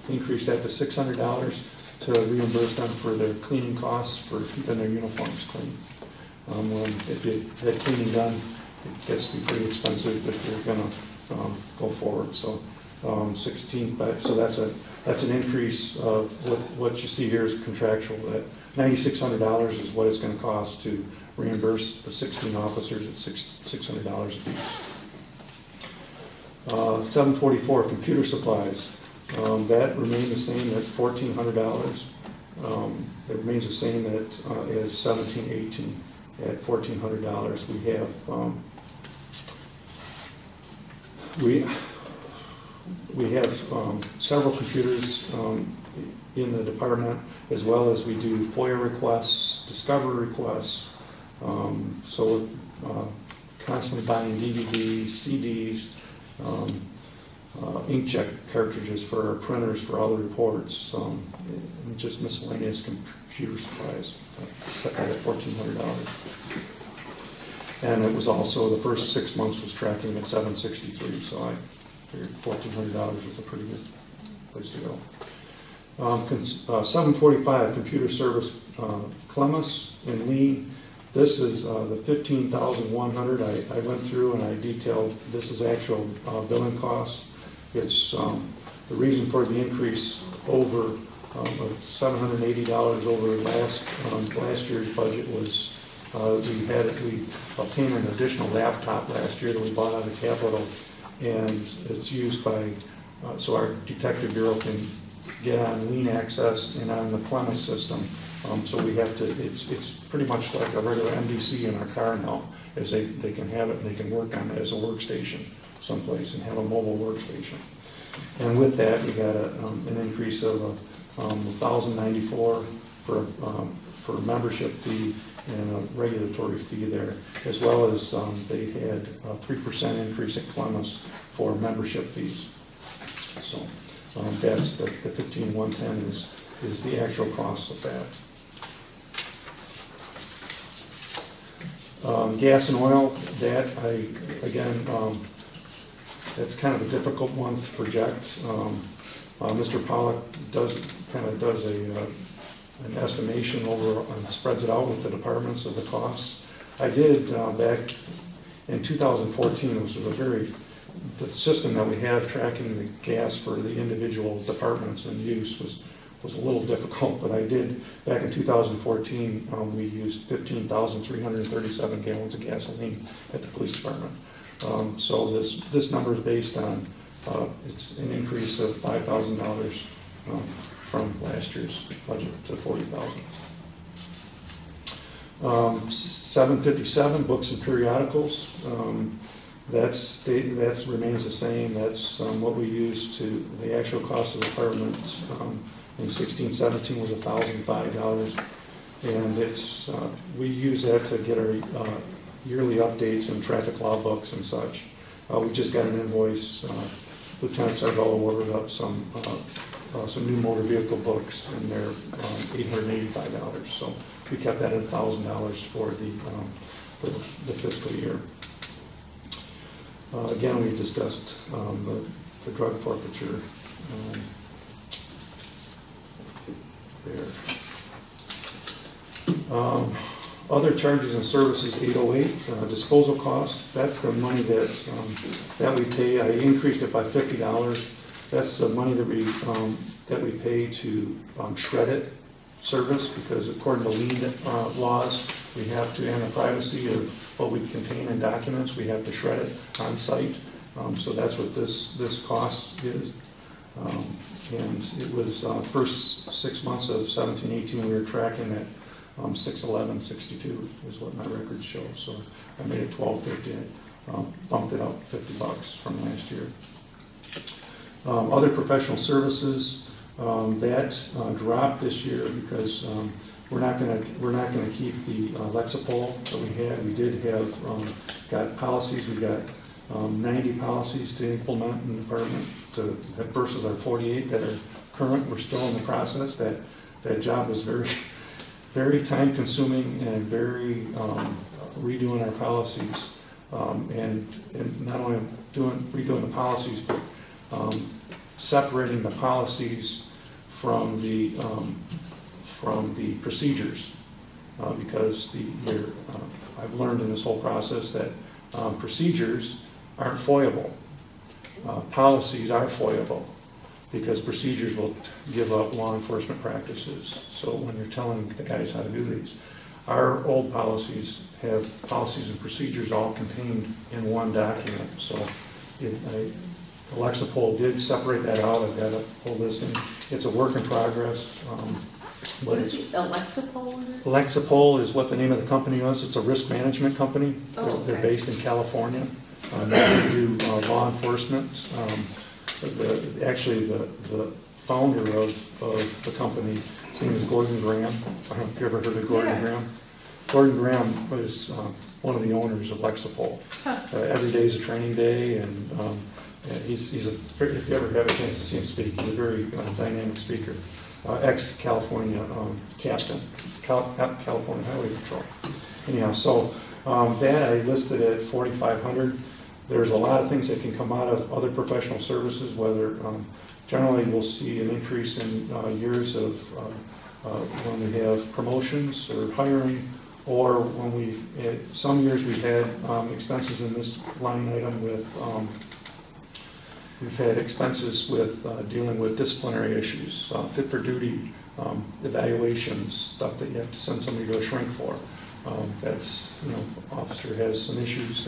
increase that to $600 to reimburse them for their cleaning costs for keeping their uniforms clean. If you had cleaning done, it gets to be pretty expensive if you're going to go forward. So 16, so that's an increase of what you see here is contractual. That $9,600 is what it's going to cost to reimburse the 16 officers at $600 a piece. 744 computer supplies. That remained the same at $1,400. It remains the same as 17-18 at $1,400. We have several computers in the department, as well as we do FOIA requests, discovery requests. So we're constantly buying DVDs, CDs, inkjet cartridges for our printers for all the reports, and just miscellaneous computer supplies. Cut that at $1,400. And it was also, the first 6 months was tracking at $763, so I figured $1,400 was a pretty good place to go. 745, computer service, Clemis and Lean. This is the $15,100. I went through and I detailed, this is actual billing costs. It's the reason for the increase over $780 over last year's budget was we obtained an additional laptop last year that we bought out of capital, and it's used by so our detective bureau can get on Lean Access and on the Clemis system. So we have to, it's pretty much like a regular MDC in our car now, as they can have it and they can work on it as a workstation someplace and have a mobile workstation. And with that, we got an increase of $1,094 for a membership fee and a regulatory fee there, as well as they had a 3% increase at Clemis for membership fees. So that's the 15,110 is the actual cost of that. Gas and oil, that's kind of a difficult one to project. Mr. Pollock does an estimation over, spreads it out with the departments of the costs. I did back in 2014, which was the system that we have tracking the gas for the individual departments and use was a little difficult, but I did, back in 2014, we used 15,337 gallons of gasoline at the police department. So this number is based on, it's an increase of $5,000 from last year's budget to $40,000. 757, books and periodicals. That's remains the same. That's what we use to, the actual cost of the department in 16-17 was $1,005. And it's, we use that to get our yearly updates and traffic law books and such. We just got an invoice. Lieutenant Sarvello ordered up some new motor vehicle books, and they're $885. So we kept that at $1,000 for the fiscal year. Again, we discussed the drug forfeiture there. Other charges and services, 808, disposal costs, that's the money that we pay. I increased it by $50. That's the money that we pay to shred it service, because according to lien laws, we have to, and the privacy of what we contain in documents, we have to shred it on site. So that's what this cost is. And it was first 6 months of 17-18, we were tracking at 611.62 is what my records show. So I made it $12.50. I bumped it up $50 from last year. Other professional services, that dropped this year because we're not going to keep the Lexapol that we had. We did have got policies. We got 90 policies to implement in the department versus our 48 that are current. We're still in the process. That job was very, very time consuming and very redoing our policies, and not only redoing the policies, but separating the policies from the procedures, because I've learned in this whole process that procedures aren't foiable. Policies are foiable, because procedures will give up law enforcement practices. So when you're telling the guys how to do these, our old policies have policies and procedures all contained in one document. So Lexapol did separate that out. I've got a whole listing. It's a work in progress. What is it, Lexapol? Lexapol is what the name of the company was. It's a risk management company. Oh, They're okay. based in California. They do law enforcement. Actually, the founder of the company, his name is Gordon Graham. I don't know if you ever heard of Gordon Graham. Gordon Graham was one of the owners of Lexapol. Every day is a training day, and he's if you ever have a chance to see him speak, he's a very dynamic speaker. Ex-California captain, California Highway Patrol. Anyhow, so that I listed at $4,500. There's a lot of things that can come out of other professional services, whether generally we'll see an increase in years of when we have promotions or hiring, or when some years we've had expenses in this line item with, we've had expenses with dealing with disciplinary issues, fit for duty, evaluations, stuff that you have to send somebody to a shrink for. That's, officer has some issues,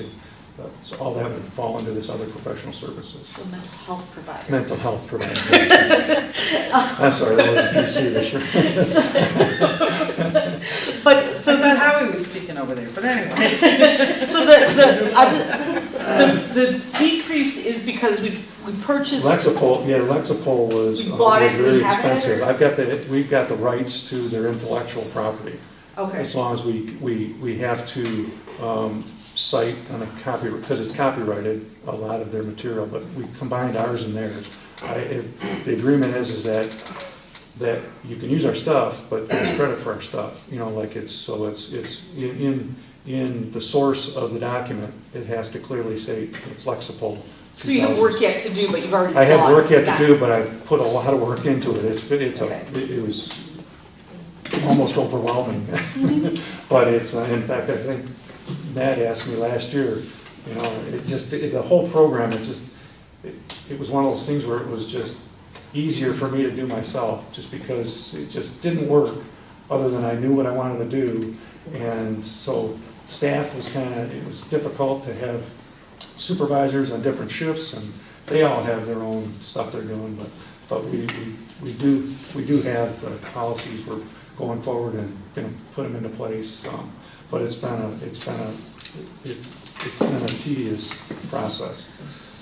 so all that would fall into this other professional services. So mental health provider. Mental health provider. I'm sorry, that wasn't PC this year. But So that's how he was speaking over there, but anyway. so the decrease is because we purchased. Lexapol was We bought it, very we have it, expensive. or- We've got the rights to their intellectual property. Okay. As long as we have to cite on a copy, because it's copyrighted, a lot of their material, but we combined ours and theirs. The agreement is that that you can use our stuff, but there's credit for our stuff, you know, like it's in the source of the document, it has to clearly say it's Lexipol. So you have work yet to do, but you've already. I have bought work yet it. to do, but I've put a lot of work into it. It was almost overwhelming. But it's, in fact, I think Matt asked me last year, you know, the whole program, it was one of those things where it was just easier for me to do myself, just because it just didn't work, other than I knew what I wanted to do. And so staff was it was difficult to have supervisors on different shifts, and they all have their own stuff they're doing, but we do have policies we're going forward and gonna put them into place. But it's been a tedious process.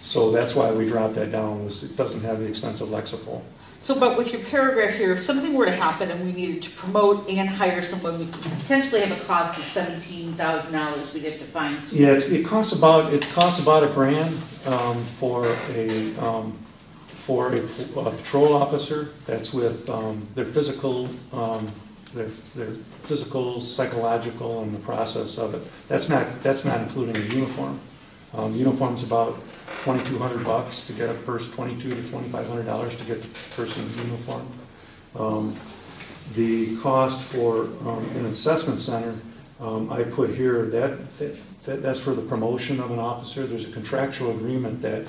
So that's why we dropped that down, was it doesn't have the expense of Lexipol. So, but with your paragraph here, if something were to happen and we needed to promote and hire someone, we could potentially have a cost of $17,000 we'd have to find. Yeah, it costs about $1,000 for a patrol officer. That's with their physical, psychological, and the process of it. That's not including a uniform. Uniform's about $2,200 to get a person, $2,200 to $2,500 to get the person uniformed. The cost for an assessment center, I put here that's for the promotion of an officer. There's a contractual agreement that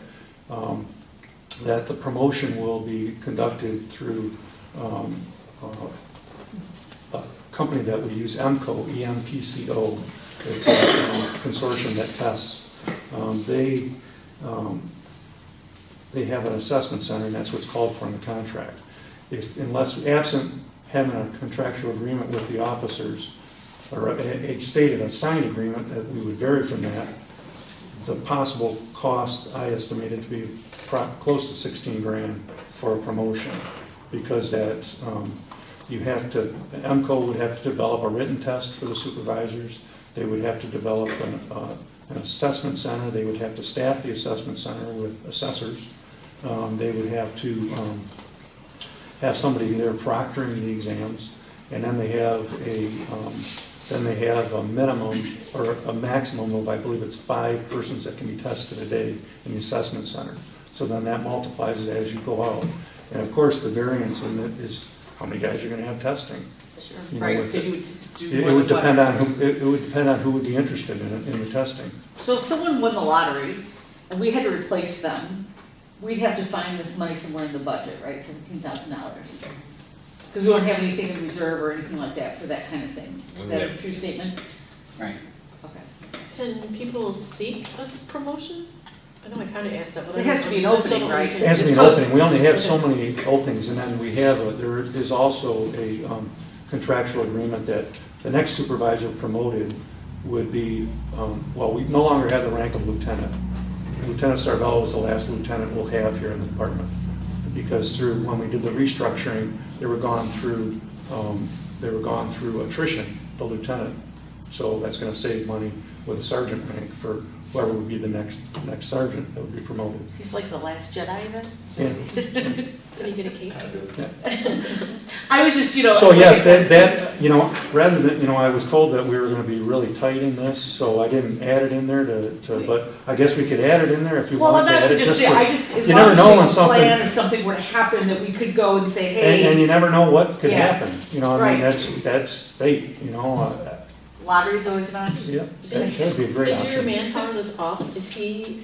the promotion will be conducted through a company that we use, EMCO, EMPCO. It's a consortium that tests. They have an assessment center, and that's what's called for in the contract. Unless absent having a contractual agreement with the officers, or a signed agreement that we would vary from that, the possible cost I estimated to be close to 16 grand for a promotion, because that EMCO would have to develop a written test for the supervisors. They would have to develop an assessment center. They would have to staff the assessment center with assessors. They would have to have somebody there proctoring the exams, and then they have a minimum or a maximum of, I believe it's 5 persons that can be tested a day in the assessment center. So then that multiplies it as you go out. And of course, the variance in it is how many guys you're going to have testing. Sure. You know, Right, with because you would do It more would than one. depend on it would depend on who would be interested in the testing. So if someone won the lottery and we had to replace them, we'd have to find this money somewhere in the budget, right, $17,000? Because we don't have anything in reserve or anything like that for that kind of thing. Is that a true statement? Right. Okay. Can people seek a promotion? I know I kind of asked that, but I There has to be an I still opening, don't right? understand. It has to be an So- opening. We only have so many openings, and then there is also a contractual agreement that the next supervisor promoted would be, we no longer have the rank of lieutenant. Lieutenant Starvello was the last lieutenant we'll have here in the department, because when we did the restructuring, they were gone through attrition, the lieutenant. So that's going to save money with a sergeant rank for whoever would be the next sergeant that would be promoted. He's like the last Jedi then? Yeah. Can you get a cake? I was just, So yes, rather than, I was told that we were gonna be really tight in this, so I didn't add it in there but I guess we could add it in there if you Well, I'm want to not add it. suggesting, as you long never as know we when have a something, plan or something were to happen, that we could go and say, hey. and you never know what could Yeah. happen, I mean, Right. that's fate, Lottery's always an option. yeah, that'd be a great Is your option. manpower that's off, is he,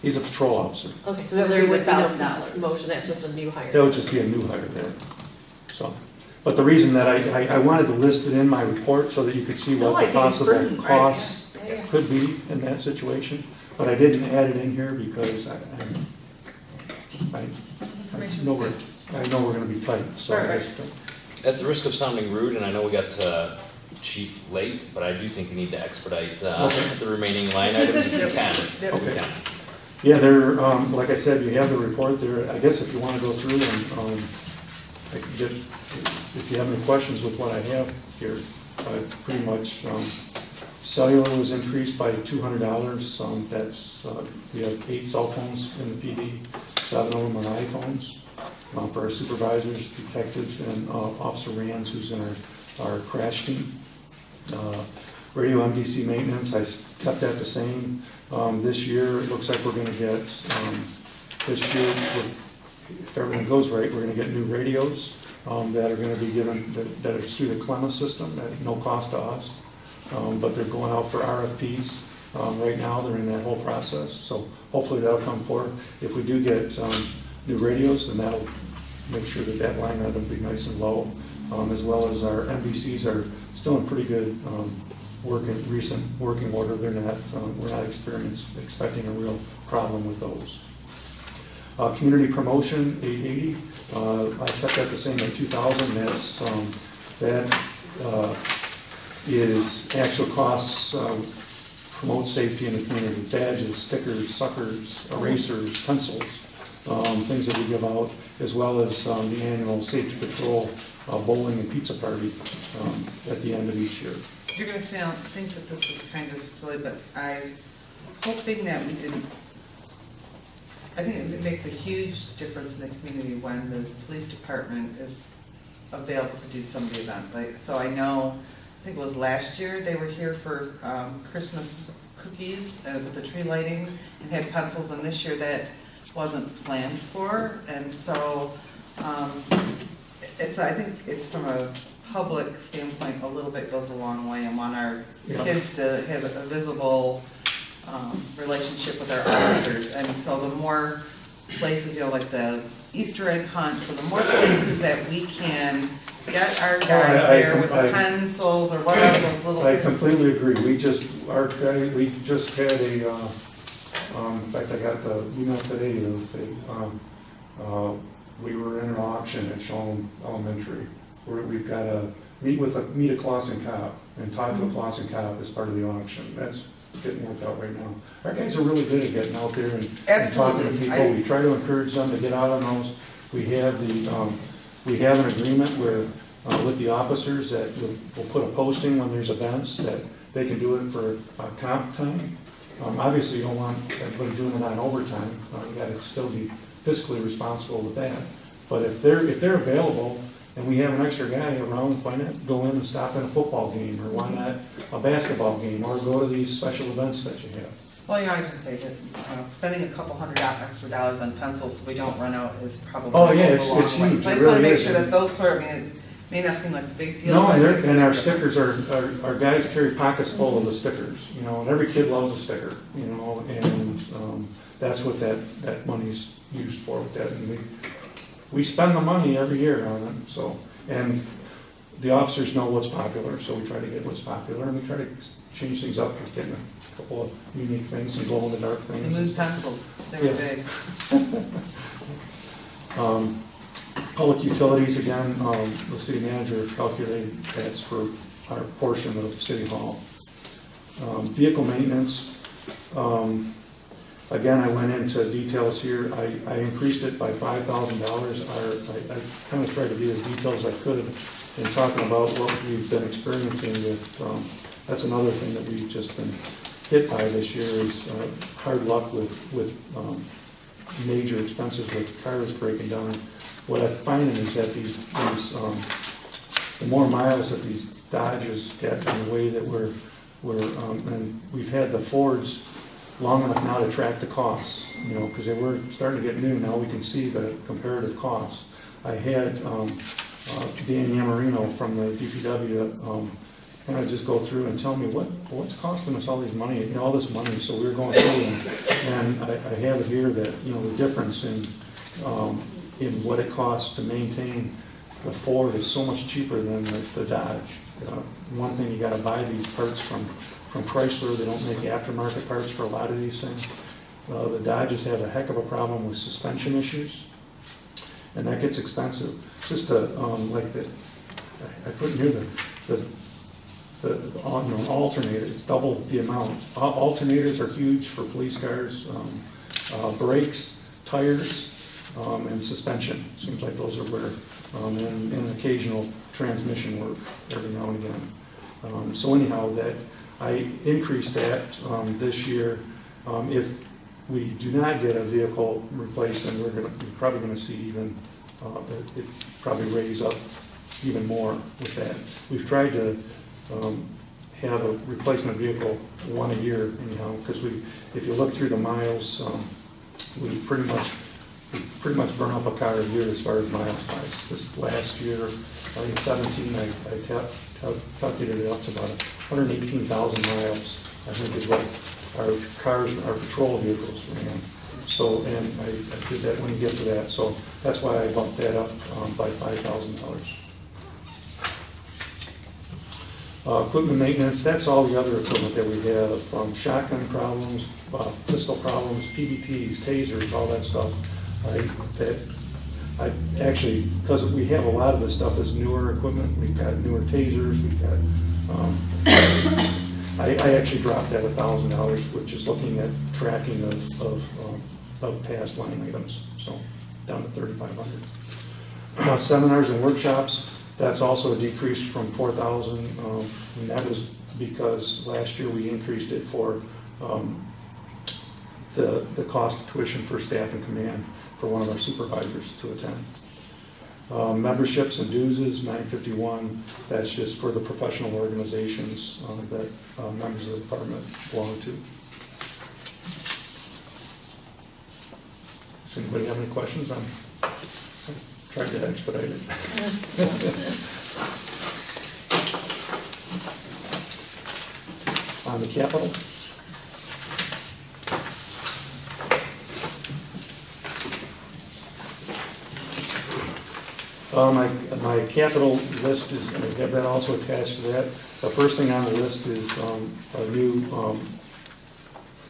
He's a patrol officer, okay, So so that there would would be be no $1,000. promotion, that's just a new hire? that would just be a new hire there, so. But the reason that I wanted to list it in my report so that you could see No, what I the think it's possible prudent, right, costs yeah, yeah. could be in that situation, but I didn't add it in here because I know we're gonna be tight, so. Right, right. At the risk of sounding rude, and I know we got Chief late, but I do think we need to expedite the remaining line items if we can. Yep. If we can. Yeah, like I said, you have the report there. I guess if you want to go through and I can get, if you have any questions with what I have here, pretty much, cellular was increased by $200. That's, we have 8 cell phones in the PD, 7 of them are iPhones. for our supervisors, detectives, and Officer Rands, who's in our crash team. Radio MDC maintenance, kept that the same. This year, it looks like we're gonna get, this year, if everything goes right, we're gonna get new radios that are gonna be given, that are through the Clemma system at no cost to us. But they're going out for RFPs. Right now, they're in that whole process, so hopefully that'll come forward. If we do get new radios, then that'll make sure that line item will be nice and low, as well as our MVCs are still in pretty good recent working order. They're not, we're not expecting a real problem with those. Community promotion, 880, I kept that the same at 2,000. That is actual costs, promote safety in the community, badges, stickers, suckers, erasers, pencils, things that we give out, as well as the annual safety patrol bowling and pizza party at the end of each year. You're gonna think that this is kind of silly, but I'm hoping that we didn't. I think it makes a huge difference in the community when the police department is available to do some of the events. So I know, I think it was last year, they were here for Christmas cookies with the tree lighting and had pencils, and this year that wasn't planned for. And so I think it's from a public standpoint, a little bit goes a long way, and want our kids to have a visible relationship with our officers. And so the more places, like the Easter egg hunt, so the more places that we can get our guys there with the pencils or whatever those little. I completely agree. We just had a, in fact, I got the email today, we were in an auction at Shalom Elementary, where we've got to meet a Clawson cop and talk to a Clawson cop as part of the auction. That's getting worked out right now. Our guys are really good at getting out there and talking to people. We try to encourage them to get out on those. We have an agreement where with the officers that we'll put a posting when there's events that they can do it for comp time. Obviously, you don't want everybody doing it on overtime. You got to still be fiscally responsible with that. But if they're available and we have an extra guy around, why not go in and stop at a football game, or why not a basketball game, or go to these special events that you have? Well, I was gonna say that spending a couple $100 extra dollars on pencils so we don't run out is probably. Oh, yeah, goes a long it's way. huge. So I It just wanna really make is. sure that those it may not seem like a big deal. No, but it makes a and big our difference. stickers our guys carry pockets full of the stickers, and every kid loves a sticker, and that's what that money's used for with that. And we spend the money every year on it, so, and the officers know what's popular, so we try to get what's popular, and we try to change things up, getting a couple of unique things, some glow-in-the-dark We things. moved pencils, they were Yeah. big. Public utilities, again, the city manager calculated that's for our portion of City Hall. Vehicle maintenance, again, I went into details here. I increased it by $5,000. I kind of tried to be as detailed as I could in talking about what we've been experiencing with, that's another thing that we've just been hit by this year is hard luck with major expenses with cars breaking down. What I'm finding is that the more miles that these Dodges get in the way that and we've had the Fords long enough now to track the costs, because they were starting to get new. Now we can see the comparative costs. I had Dan Yamarino from the DPW kind of just go through and tell me what's costing us all this money. So we were going through and I have it here that the difference in what it costs to maintain the Ford is so much cheaper than the Dodge. One thing, you got to buy these parts from Chrysler. They don't make aftermarket parts for a lot of these things. The Dodges have a heck of a problem with suspension issues, and that gets expensive. Just like that, I put in here the alternators, double the amount. Alternators are huge for police cars. Brakes, tires, and suspension. Seems like those are where, and occasional transmission work every now and again. So anyhow, that I increased that this year. If we do not get a vehicle replaced, then we're probably going to see even it probably raise up even more with that. We've tried to have a replacement vehicle one a year anyhow, because if you look through the miles, we pretty much burn up a car a year as far as miles wise. This last year, I think 17, I calculated it up to about 118,000 miles, I think is what our cars, our patrol vehicles ran. So, and I did that when you get to that, so that's why I bumped that up by $5,000. Equipment maintenance, that's all the other equipment that we have, from shotgun problems, pistol problems, PBTs, tasers, all that stuff. I actually, because we have a lot of this stuff is newer equipment, we've got newer tasers, we've got, I actually dropped that $1,000, which is looking at tracking of past line items, so down to 3,500. Seminars and workshops, that's also a decrease from 4,000, and that was because last year we increased it for the cost of tuition for staff and command for one of our supervisors to attend. Memberships and dues is $951. That's just for the professional organizations that members of the department belong to. Does anybody have any questions? I'm trying to expedite it. On the capital. My capital list is, I have that also attached to that. The first thing on the list is a new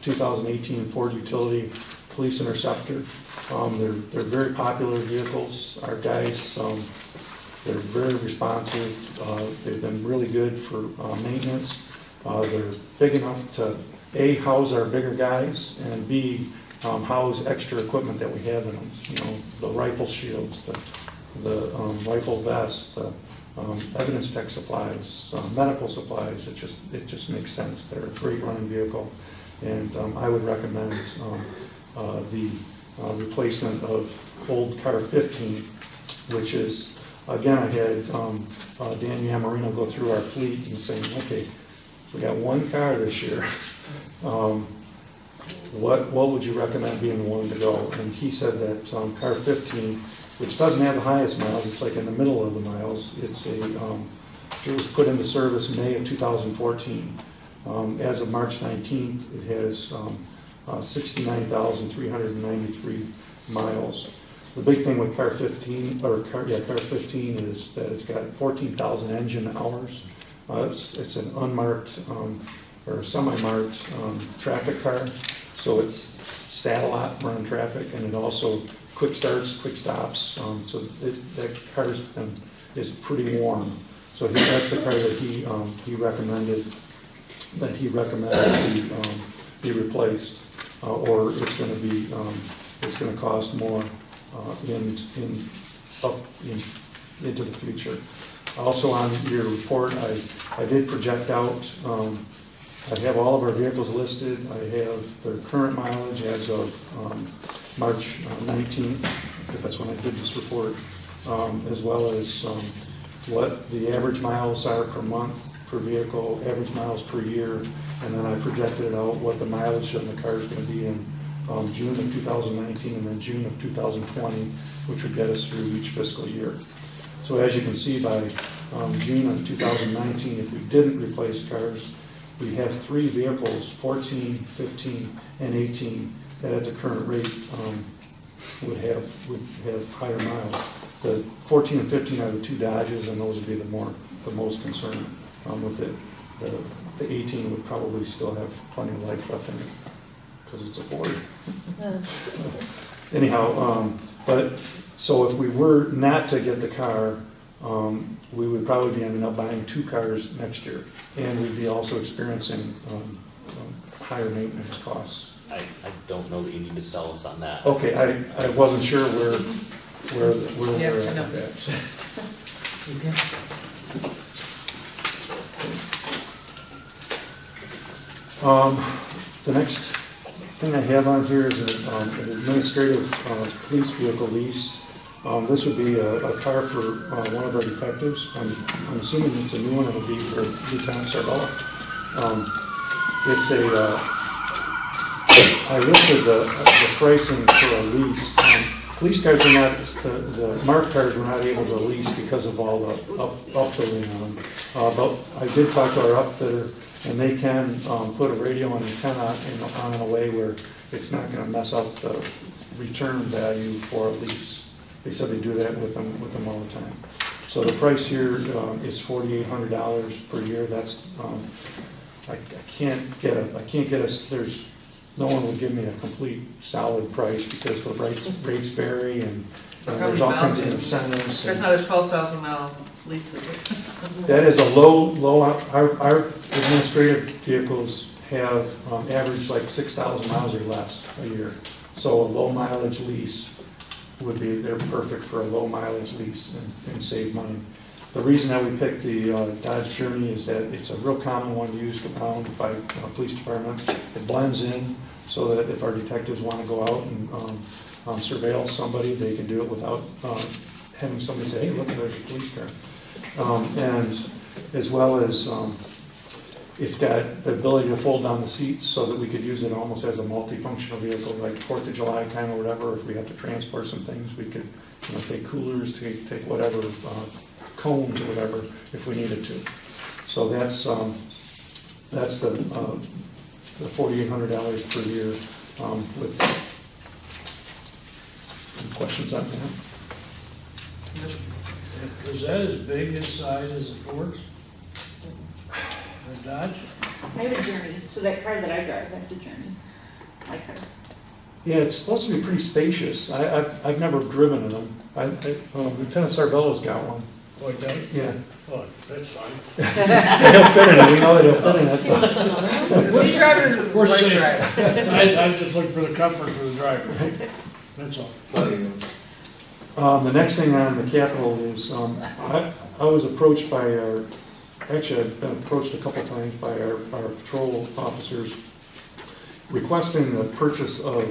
2018 Ford Utility Police Interceptor. They're very popular vehicles. Our guys, they're very responsive. They've been really good for maintenance. They're big enough to A, house our bigger guys, and B, house extra equipment that we have in them. You know, the rifle shields, the rifle vests, the evidence tech supplies, medical supplies. It just makes sense. They're a great running vehicle, and I would recommend the replacement of old car 15, which is, again, I had Dan Yamarino go through our fleet and saying, okay, we got one car this year. What would you recommend being the one to go? And he said that car 15, which doesn't have the highest miles, it's like in the middle of the miles. It was put into service May of 2014. As of March 19th, it has 69,393 miles. The big thing with car 15 is that it's got 14,000 engine hours. It's an unmarked or semi-marked traffic car, so it's sat a lot running traffic, and it also quick starts, quick stops. So that car is pretty warm. So that's the car that he recommended be replaced. Or it's going to be it's going to cost more into the future. Also on your report, I did project out. I have all of our vehicles listed. I have their current mileage as of March 19th. That's when I did this report, as well as what the average miles are per month per vehicle, average miles per year, and then I projected out what the mileage on the car is going to be in June of 2019 and then June of 2020, which would get us through each fiscal year. So as you can see, by June of 2019, if we didn't replace cars, we have 3 vehicles, 14, 15, and 18, that at the current rate would have higher miles. The 14 and 15 are the 2 Dodges, and those would be the most concerned with it. The 18 would probably still have plenty of life left in it because it's a Ford. Anyhow, but so if we were not to get the car, we would probably be ending up buying 2 cars next year, and we'd be also experiencing higher maintenance costs. I don't know that you need to sell us on that. Okay, I wasn't sure where Yeah, we're I at know. with that. The next thing I have on here is an administrative police vehicle lease. This would be a car for one of our detectives. I'm assuming it's a new one, it'll be for Lieutenant Sarbella. It's I listed the pricing for a lease. Police cars are not, the marked cars were not able to lease because of all the upfitting on them. But I did talk to our upfitter, and they can put a radio and antenna on in a way where it's not gonna mess up the return value for a lease. They said they do that with them all the time. So the price here is $4,800 per year. That's, I can't get us, there's, no one will give me a complete solid price because the rates vary and there's all kinds of incentives. That's not a 12,000 mile lease, is it? That is a low, our administrative vehicles have average like 6,000 miles or less a year. So a low mileage lease would be, they're perfect for a low mileage lease and save money. The reason that we picked the Dodge Journey is that it's a real common one used around by police departments. It blends in so that if our detectives want to go out and surveil somebody, they can do it without having somebody say, hey, look, there's a police car. And as well as it's got the ability to fold down the seats so that we could use it almost as a multifunctional vehicle, like 4th of July time or whatever. If we have to transport some things, we could take coolers, take whatever, cones or whatever, if we needed to. So that's the $4,800 per year with any questions on that. Is that as big in size as a Ford? A Dodge? I have a Journey, so that car that I drive, that's a Journey. My car. Yeah, it's supposed to be pretty spacious. I've never driven in them. Lieutenant Sarbella's got one. Like that? Yeah. Oh, that's fine. He'll fit in it. We know that he'll fit in it. What's another one? Is he driving or does his We're wife safe. drive? I was just looking for the comfort for the driver. That's all. The next thing on the capital is, I was approached by actually I've been approached a couple times by our patrol officers requesting the purchase of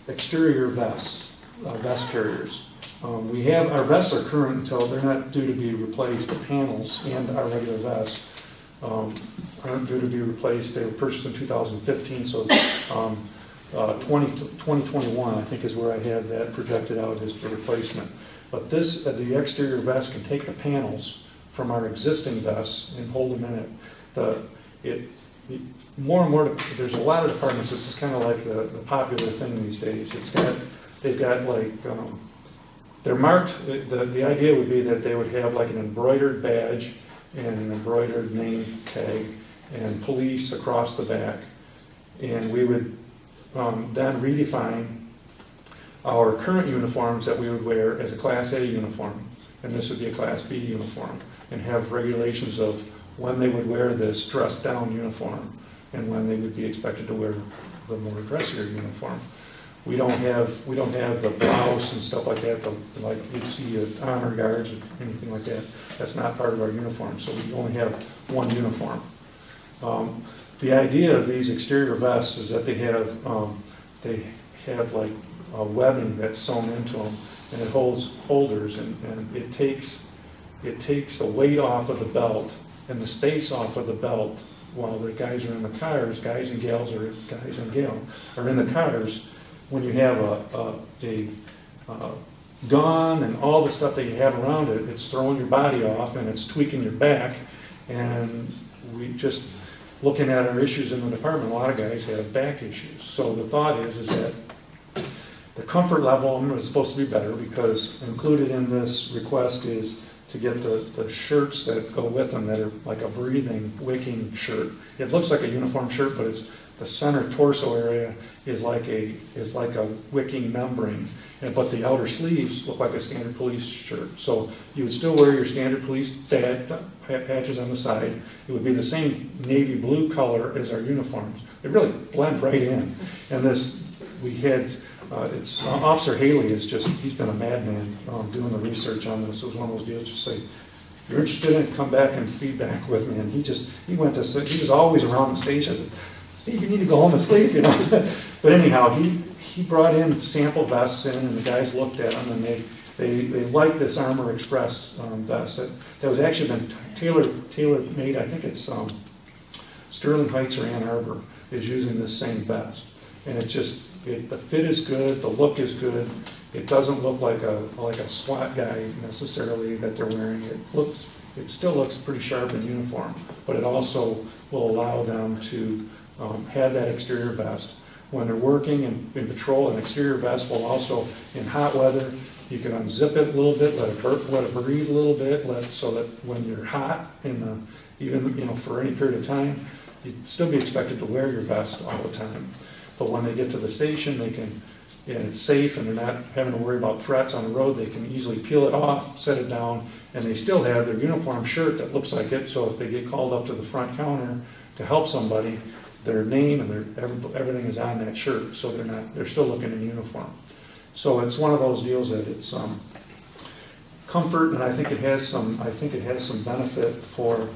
exterior vests, vest carriers. Our vests are current until they're not due to be replaced. The panels and our regular vests aren't due to be replaced. They were purchased in 2015, so 2021 I think is where I have that projected out as the replacement. But the exterior vest can take the panels from our existing vests and hold them in it. More and more, there's a lot of departments, this is kind of like the popular thing these days. They've got like, they're marked, the idea would be that they would have like an embroidered badge and an embroidered name tag and police across the back. And we would then redefine our current uniforms that we would wear as a Class A uniform. And this would be a Class B uniform. And have regulations of when they would wear this dressed down uniform and when they would be expected to wear the more dressier uniform. We don't have the blouse and stuff like that, like you see at honor guards or anything like that. That's not part of our uniform, so we only have one uniform. The idea of these exterior vests is that they have like a webbing that's sewn into them, and it holds holders, and it takes the weight off of the belt and the space off of the belt while the guys are in the cars, guys and gal are in the cars. When you have a gun and all the stuff that you have around it, it's throwing your body off and it's tweaking your back. And we just, looking at our issues in the department, a lot of guys have back issues. So the thought is that the comfort level is supposed to be better, because included in this request is to get the shirts that go with them that are like a breathing, wicking shirt. It looks like a uniform shirt, but it's the center torso area is like a wicking membrane, but the outer sleeves look like a standard police shirt. So you would still wear your standard police patches on the side. It would be the same navy blue color as our uniforms. They really blend right in. And Officer Haley he's been a madman doing the research on this. It was one of those deals, just say, if you're interested in it, come back and feedback with me. And he was always around the station. I said, Steve, you need to go home and sleep, But anyhow, he brought in sample vests in, and the guys looked at them, and they liked this Armor Express vest. That was actually been tailor-made, I think it's Sterling Heights or Ann Arbor is using this same vest. And the fit is good, the look is good. It doesn't look like a SWAT guy necessarily that they're wearing. It still looks pretty sharp and uniform, but it also will allow them to have that exterior vest. When they're working in patrol, an exterior vest will also, in hot weather, you can unzip it a little bit, let it breathe a little bit, so that when you're hot, even for any period of time, you'd still be expected to wear your vest all the time. But when they get to the station, and it's safe, and they're not having to worry about threats on the road, they can easily peel it off, set it down, and they still have their uniform shirt that looks like it, so if they get called up to the front counter to help somebody, their name and everything is on that shirt, so they're still looking in uniform. So it's one of those deals that it's comfort, and I think it has some benefit for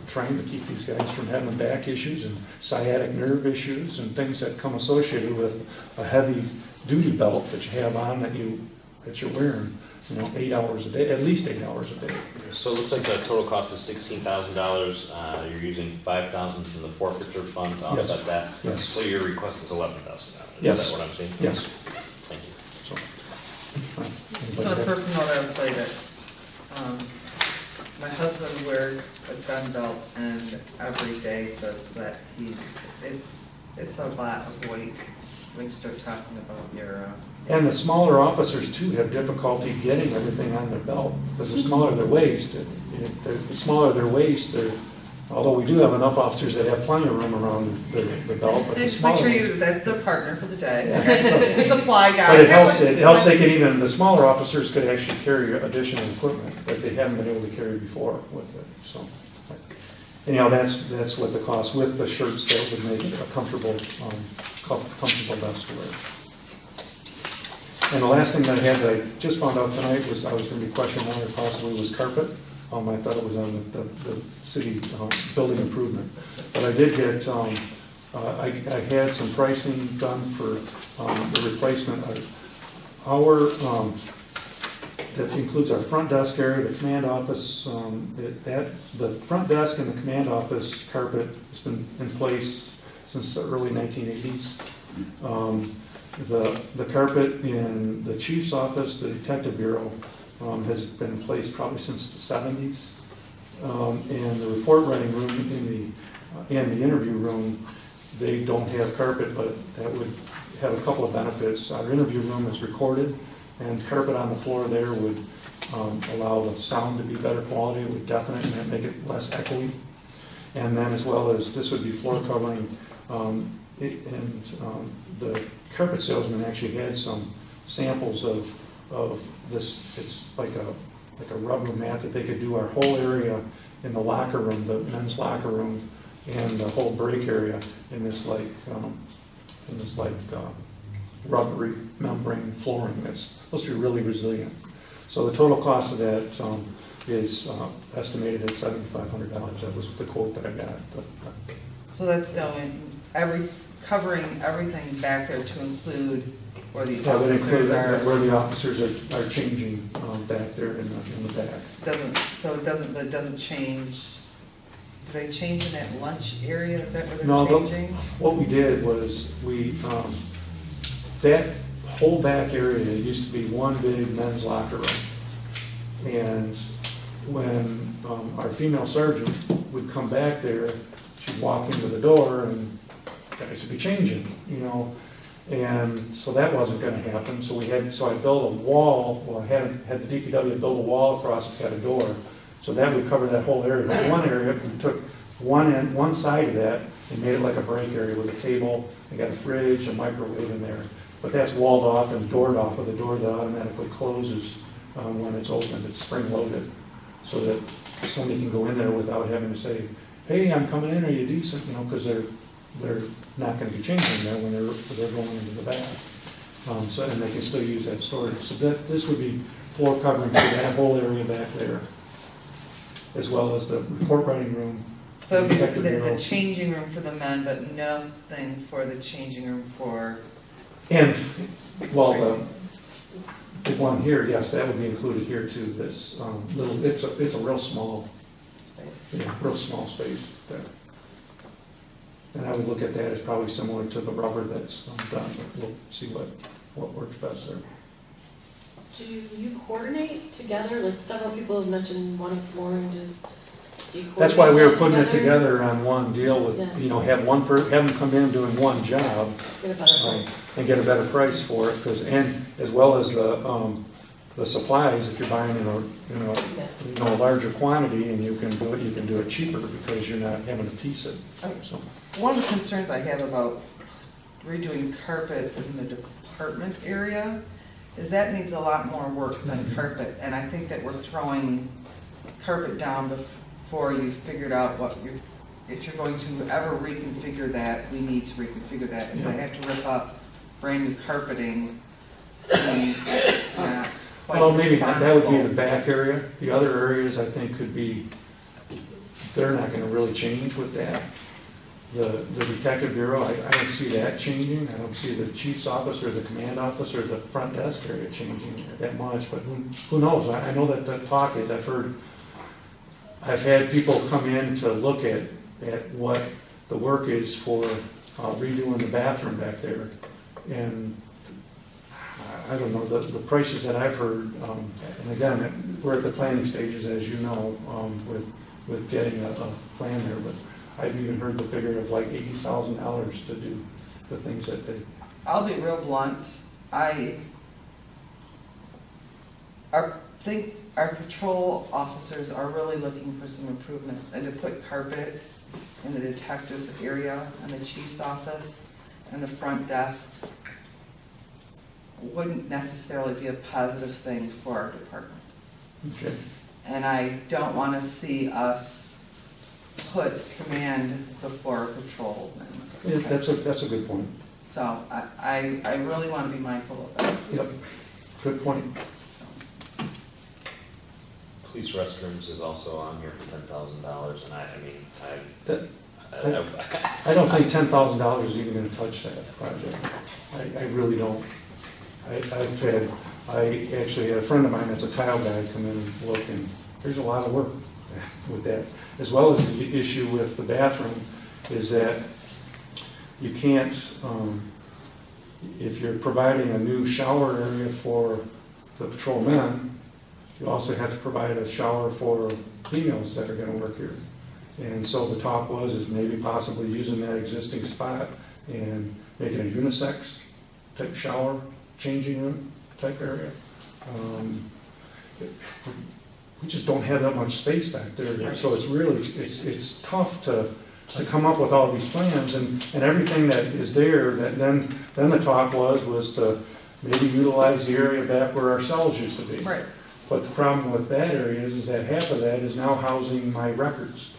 trying to keep these guys from having back issues and sciatic nerve issues and things that come associated with a heavy duty belt that you have on that you're wearing, 8 hours a day, at least 8 hours a day. So it looks like the total cost is $16,000. You're using $5,000 from the forfeiture fund to offset Yes. that. Yes. So your request is $11,000. Yes. Is that what I'm seeing? Yes. Thank you. So, So on a personal note, I would say that, my husband wears a gun belt and every day says that it's a lot of weight when you start talking about your, And the smaller officers too have difficulty getting everything on their belt, because the smaller their waist, the smaller their waist, although we do have enough officers that have plenty of room around the belt, but the just make smaller. sure that's their partner for the day. Yeah. The supply guy. But it helps they can even, the smaller officers could actually carry additional equipment that they haven't been able to carry before with it, so. Anyhow, that's what the cost, with the shirts, that would make it a comfortable vest to wear. And the last thing that I had that I just found out tonight was I was going to be questioned on, or possibly was carpet. I thought it was on the city building improvement. But I did get, I had some pricing done for the replacement. That includes our front desk area, the command office. The front desk and the command office carpet has been in place since the early 1980s. The carpet in the chief's office, the detective bureau, has been in place probably since the 70s. And the report writing room and the interview room, they don't have carpet, but that would have a couple of benefits. Our interview room is recorded, and carpet on the floor there would allow the sound to be better quality, it would deafen it and make it less echoey. And then as well as this would be floor covering, the carpet salesman actually had some samples of this. It's like a rubber mat that they could do our whole area in the locker room, the men's locker room, and the whole break area in this rubbery membrane flooring that's supposed to be really resilient. So the total cost of that is estimated at $7,500. That was the quote that I got. So that's doing covering everything back there to include where the That would include officers are. where the officers are changing back there in the back. It doesn't change, do they change in that lunch area? Is that where No, they're changing? What we did was that whole back area used to be one big men's locker room. And when our female sergeant would come back there, she'd walk into the door and guys would be changing, And so that wasn't going to happen. So I built a wall, I had the DPW build a wall across it, had a door. So that would cover that whole area. But one area, we took one side of that and made it like a break area with a table. They got a fridge, a microwave in there. But that's walled off and doored off with a door that automatically closes when it's opened. It's spring loaded, so that somebody can go in there without having to say, "Hey, I'm coming in. Are you decent?" Because they're not going to be changing there when they're going into the back. And they can still use that storage. So this would be floor covering for that whole area back there, as well as the report writing room, So it'd be Detective the Bureau. changing room for the men, but nothing for the changing room for, And, well, the one here, yes, that would be included here too, this little, it's a real small, space. yeah, real small space there. And I would look at that as probably similar to the rubber that's done, but we'll see what works best there. Do you coordinate together? Like several people have mentioned wanting flooring, just, do you coordinate That's why we were that putting it together on one deal with, you know, have them come in doing one job Get a better price. and get a better price for it, because, and as well as the supplies, if you're buying in Yeah. a larger quantity and you can do it cheaper because you're not having to piece it, so. One of the concerns I have about redoing carpet in the department area is that needs a lot more work than carpet. And I think that we're throwing carpet down before you've figured out if you're going to ever reconfigure that, we need to reconfigure that. And to have to rip up brand new carpeting seems not quite Well, maybe that would be the responsible. back area. The other areas, I think, could be, they're not gonna really change with that. The detective bureau, I don't see that changing. I don't see the chief's office or the command office or the front desk area changing that much, but who knows? I know that I've had people come in to look at what the work is for redoing the bathroom back there. And I don't know, the prices that I've heard, and again, we're at the planning stages, as you know, with getting a plan there, but I've even heard the figure of like $80,000 to do the things that they. I'll be real blunt. I think our patrol officers are really looking for some improvements, and to put carpet in the detective's area and the chief's office and the front desk wouldn't necessarily be a positive thing for our department. Okay. And I don't want to see us put command before patrol. Yeah, that's a good point. So I really want to be mindful of that. Yep, good point. Police restrooms is also on here for $10,000, and That- I don't think $10,000 is even gonna touch that project. I really don't. I actually had a friend of mine that's a tile guy come in and look, and there's a lot of work with that. As well as the issue with the bathroom is that you can't, if you're providing a new shower area for the patrolmen, you also have to provide a shower for females that are gonna work here. And so the talk is maybe possibly using that existing spot and making a unisex type shower, changing room type area. We just don't have that much space back there, so it's really, it's tough to come up with all these plans, and everything that is there, that then the talk was to maybe utilize the area back where our cells used to be. Right. But the problem with that area is that half of that is now housing my records.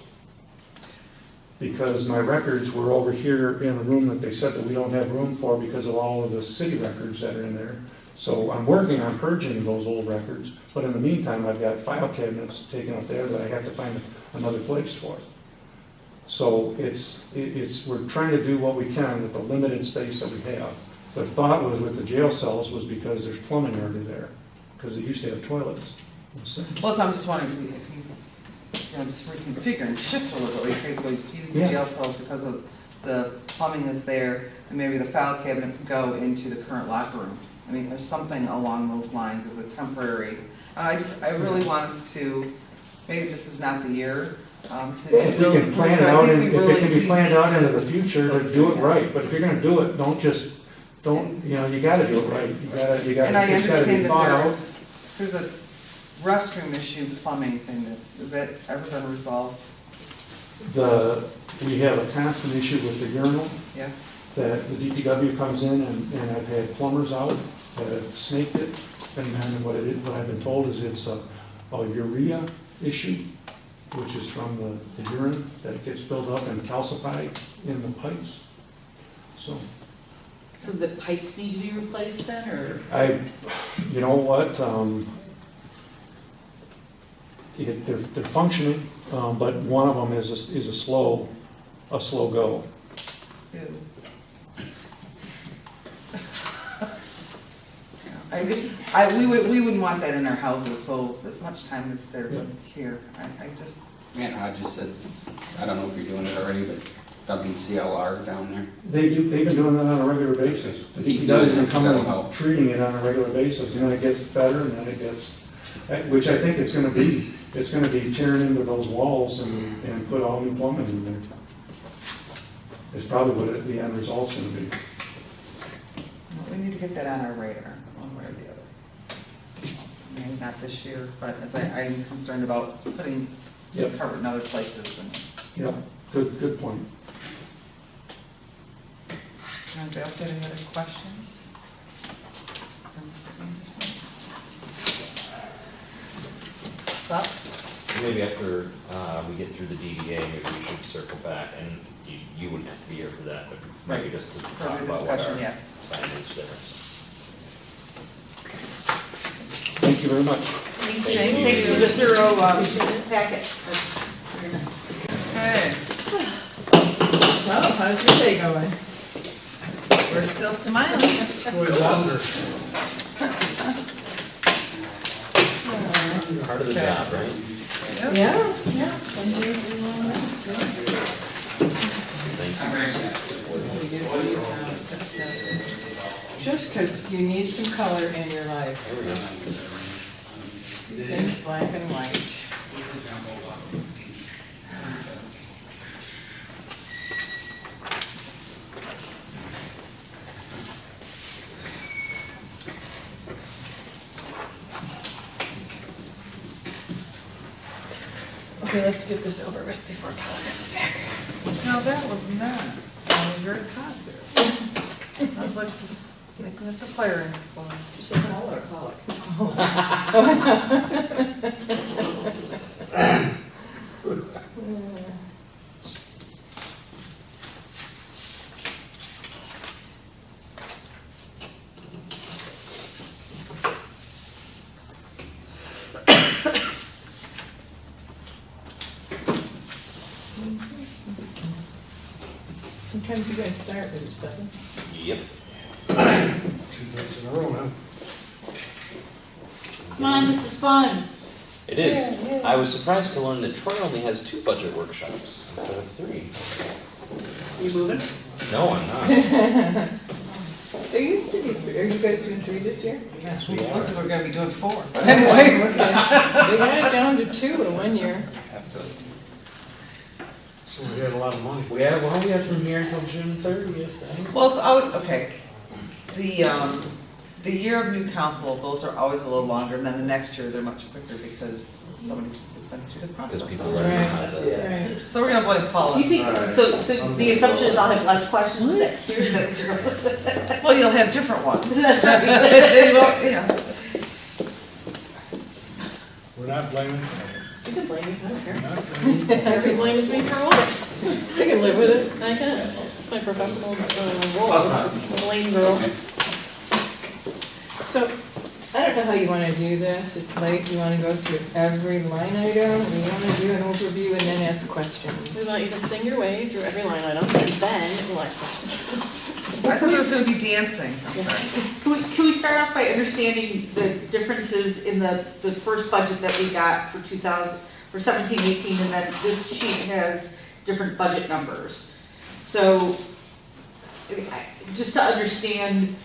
Because my records were over here in a room that they said that we don't have room for because of all of the city records that are in there. So I'm working on purging those old records, but in the meantime, I've got file cabinets taken up there that I have to find another place for. So we're trying to do what we can with the limited space that we have. The thought was with the jail cells was because there's plumbing already there, because they used to have toilets. Well, so I'm just wondering if you just reconfigure and shift a little bit, we could use the Yeah. jail cells because of the plumbing is there, and maybe the file cabinets go into the current locker room. I mean, there's something along those lines as a temporary, I really want us to, maybe this is not the year, to. If we can plan it out, if it can be planned out into the future, to do it right, but if you're gonna do it, you gotta do it right, you gotta, And I it's gotta be understand thought out. that there's a restroom issue, plumbing thing, is that ever been resolved? We have a constant issue with the urinal, Yeah? that the DPW comes in and I've had plumbers out that have snaked it, and then what I've been told is it's a urea issue, which is from the urine that gets built up and calcified in the pipes. So, So the pipes need to be replaced then, or? you know what, they're functioning, but one of them is a slow go. Ew. We wouldn't want that in our houses, so as much time as they're here, I just, Man, I just said, I don't know if you're doing it already, but dumping CLR down there. They've been doing that on a regular basis. The Keep DPW doing has been it, coming that'll help. and treating it on a regular basis, and then it gets better, and then it gets, which I think it's gonna be tearing into those walls and put all new plumbing in there. It's probably what the end result's gonna be. we need to get that on our radar, one way or the other. Maybe not this year, but as I'm concerned about putting Yep. cover in other places and. Yeah, good point. Anybody else have any other questions? From Mr. Anderson? Thoughts? Maybe after we get through the DDA, maybe we should circle back, and you wouldn't have to be here for that, but maybe just to talk Further about what discussion, our yes. plan is there. Thank you very much. Thanks for the thorough packet. That's very nice. Okay, So, how's your day going? we're still smiling. Going longer. Part of the job, right? Yeah, yeah, some days are long enough. Just because you need some color in your life. There we go. Things black and white. Okay, let's get this over with before Color comes back. No, that was not, sounded very positive. Sounds like making it the firing squad. You said color, color. What time do you guys start? Is it 7? Yep. 2 days in a row, man. Come on, this is fun. It is. I was surprised to learn that Troy only has 2 budget workshops instead of 3. You moving? No, I'm not. There used to be 3. Are you guys doing 3 this year? Yes, we wasn't, we're gonna be doing 4. Anyway. They got it down to 2 in 1 year. So we had a lot of money. We have from here until June 30th. Well, it's always, okay, the year of new council, those are always a little longer, and then the next year, they're much quicker because somebody's been through the process. Because people Right. learn how to. Right. So we're gonna blame Paula. You think, so the assumption is I'll have less questions next year? Is that what you're- Well, you'll have different ones. That's right. They won't, yeah. We're not blaming, You can blame me, I don't care. not blaming. Everybody blames me for what? I can live with it. I can. It's my professional role as the blame girl. So, I don't know how you want to do this. It's late. You want to go through every line item? Or you want to do an overview and then ask questions? We want you to sing your way through every line item, and then we'll ask questions. I thought there was gonna be dancing, I'm sorry. Can we start off by understanding the differences in the first budget that we got for 17-18, and then this sheet has different budget numbers. So, just to understand,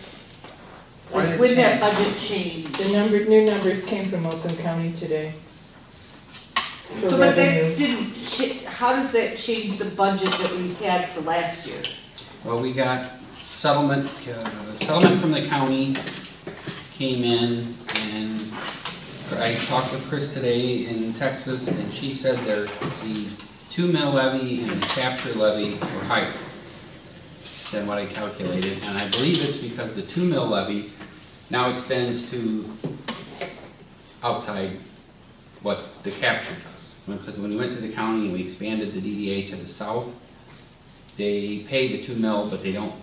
Why did it when that change? budget changed. The new numbers came from Oakland County today. For So, but revenue. that didn't, how does that change the budget that we had for last year? Well, we got settlement from the county came in, and I talked with Chris today in Texas, and she said the 2 mil levy and the capture levy were higher than what I calculated, and I believe it's because the 2 mil levy now extends to outside what the capture does. Because when we went to the county and we expanded the DDA to the south, they pay the 2 mil, but they don't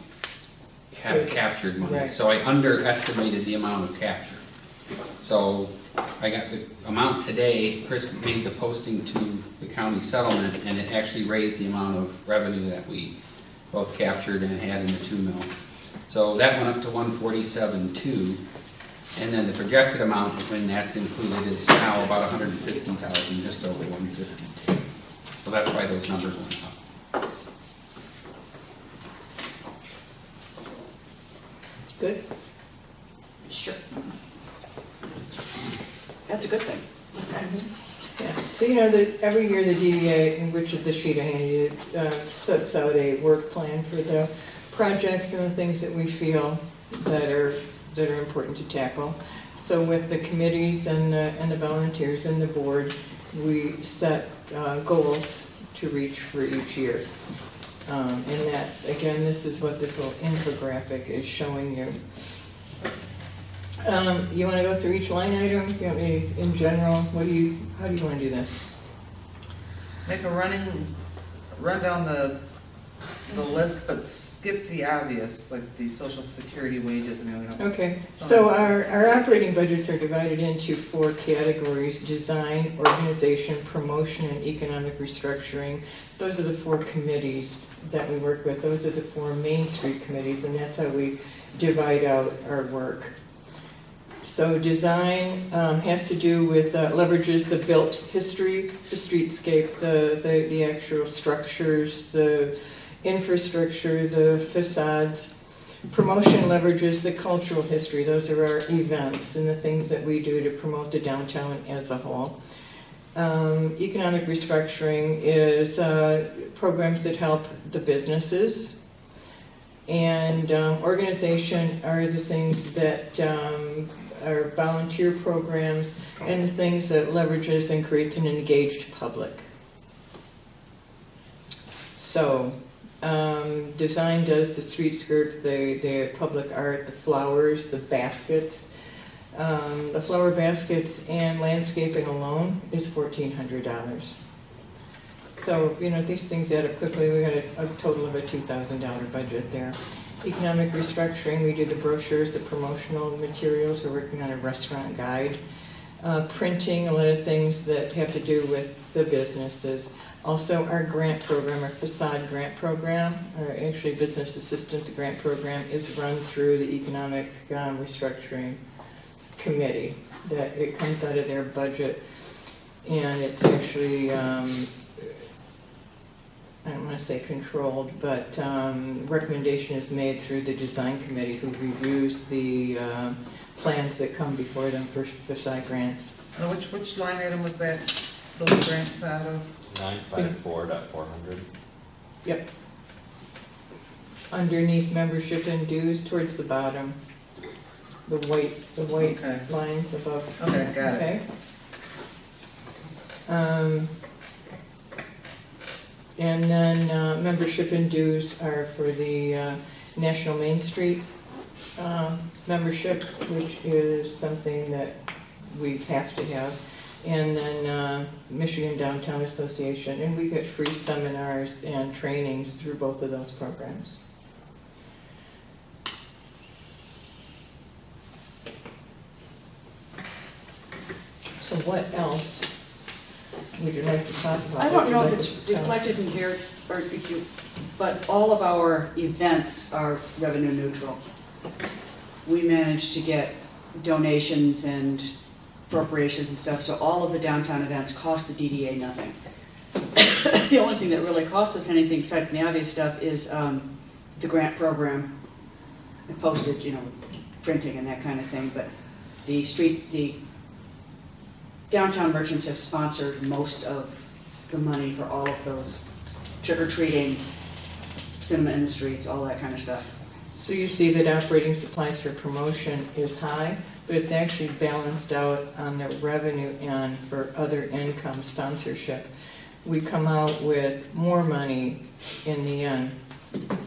have captured money. Right. So I underestimated the amount of capture. So I got the amount today, Chris made the posting to the county settlement, and it actually raised the amount of revenue that we both captured and had in the 2 mil. So that went up to 147.2, and then the projected amount, when that's included, is now about 150,000, just over 152. So that's why those numbers went up. Good? Sure. That's a good thing. Yeah, so you know that every year the DDA, in which of the sheet I handed you, sets out a work plan for the projects and the things that we feel that are important to tackle. So with the committees and the volunteers and the board, we set goals to reach for each year. And that, again, this is what this little infographic is showing you. You want to go through each line item? You want me, in general, how do you want to do this? Make a run down the list, but skip the obvious, like the social security wages and everything. Okay, so our operating budgets are divided into 4 categories: design, organization, promotion, and economic restructuring. Those are the 4 committees that we work with. Those are the 4 Main Street committees, and that's how we divide out our work. So design has to do with, leverages the built history, the streetscape, the actual structures, the infrastructure, the facades. Promotion leverages the cultural history. Those are our events and the things that we do to promote the downtown as a whole. Economic restructuring is programs that help the businesses. And organization are the things that are volunteer programs and the things that leverages and creates an engaged public. So design does the streetscape, the public art, the flowers, the baskets. The flower baskets and landscaping alone is $1,400. So, you know, these things add up quickly. We got a total of a $2,000 budget there. Economic restructuring, we do the brochures, the promotional materials. We're working on a restaurant guide. Printing, a lot of things that have to do with the businesses. Also, our grant program, our facade grant program, or actually business assistance grant program, is run through the economic restructuring committee. That it comes out of their budget, and it's actually I don't want to say controlled, but recommendation is made through the design committee, who reviews the plans that come before them for facade grants. Now, which line item was that, those grants out of? 954.400. Yep. Underneath membership and dues, towards the bottom, the white Okay. lines above. Okay, got it. Okay. And then membership and dues are for the National Main Street membership, which is something that we have to have. And then Michigan Downtown Association, and we get free seminars and trainings through both of those programs. So what else would you like to talk about? I don't know if it's reflected in here, or if you, but all of our events are revenue neutral. We managed to get donations and appropriations and stuff, so all of the downtown events cost the DDA nothing. The only thing that really costs us anything, aside from the obvious stuff, is the grant program, the postage, you know, printing and that kind of thing, but the downtown merchants have sponsored most of the money for all of those trick-or-treating, cinema in the streets, all that kind of stuff. So you see that operating supplies for promotion is high, but it's actually balanced out on the revenue end for other income sponsorship. We come out with more money in the end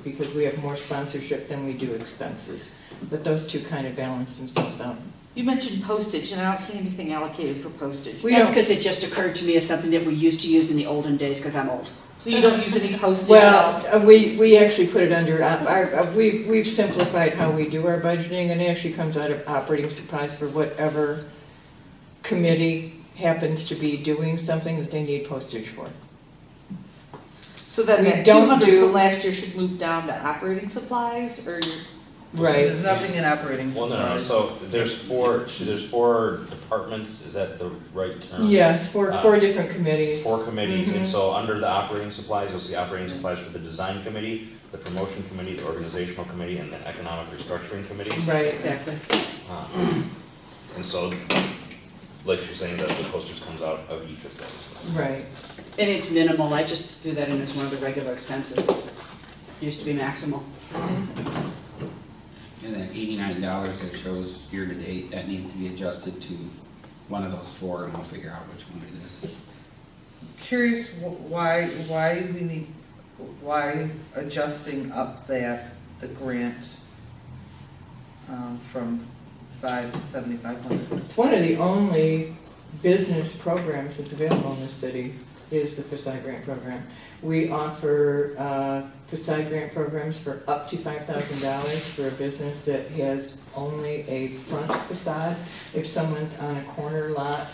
because we have more sponsorship than we do expenses. But those two kind of balance themselves out. You mentioned postage, and I don't see anything allocated for postage. We That's don't. because it just occurred to me as something that we used to use in the olden days, because I'm old. So you don't use any postage? Well, we actually put it under, we've simplified how we do our budgeting, and it actually comes out of operating supplies for whatever committee happens to be doing something that they need postage for. So then We that don't 200 do- from last year should move down to operating supplies, or you're? Right. There's nothing in operating Well, supplies. so there's four departments, is that the right term? Yes, four different committees. 4 committees, and Mhm. so under the operating supplies, you'll see operating supplies for the design committee, the promotion committee, the organizational committee, and the economic restructuring committee. Right. Exactly. And so, like you're saying, the postage comes out of each of those. Right. And it's minimal, I just do that in as one of the regular expenses. Used to be maximal. And that $89 that shows year-to-date, that needs to be adjusted to one of those 4, and I'll figure out which one it is. Curious why adjusting up the grant from 5 to 7,500? It's one of the only business programs that's available in this city is the facade grant program. We offer facade grant programs for up to $5,000 for a business that has only a front facade. If someone's on a corner lot,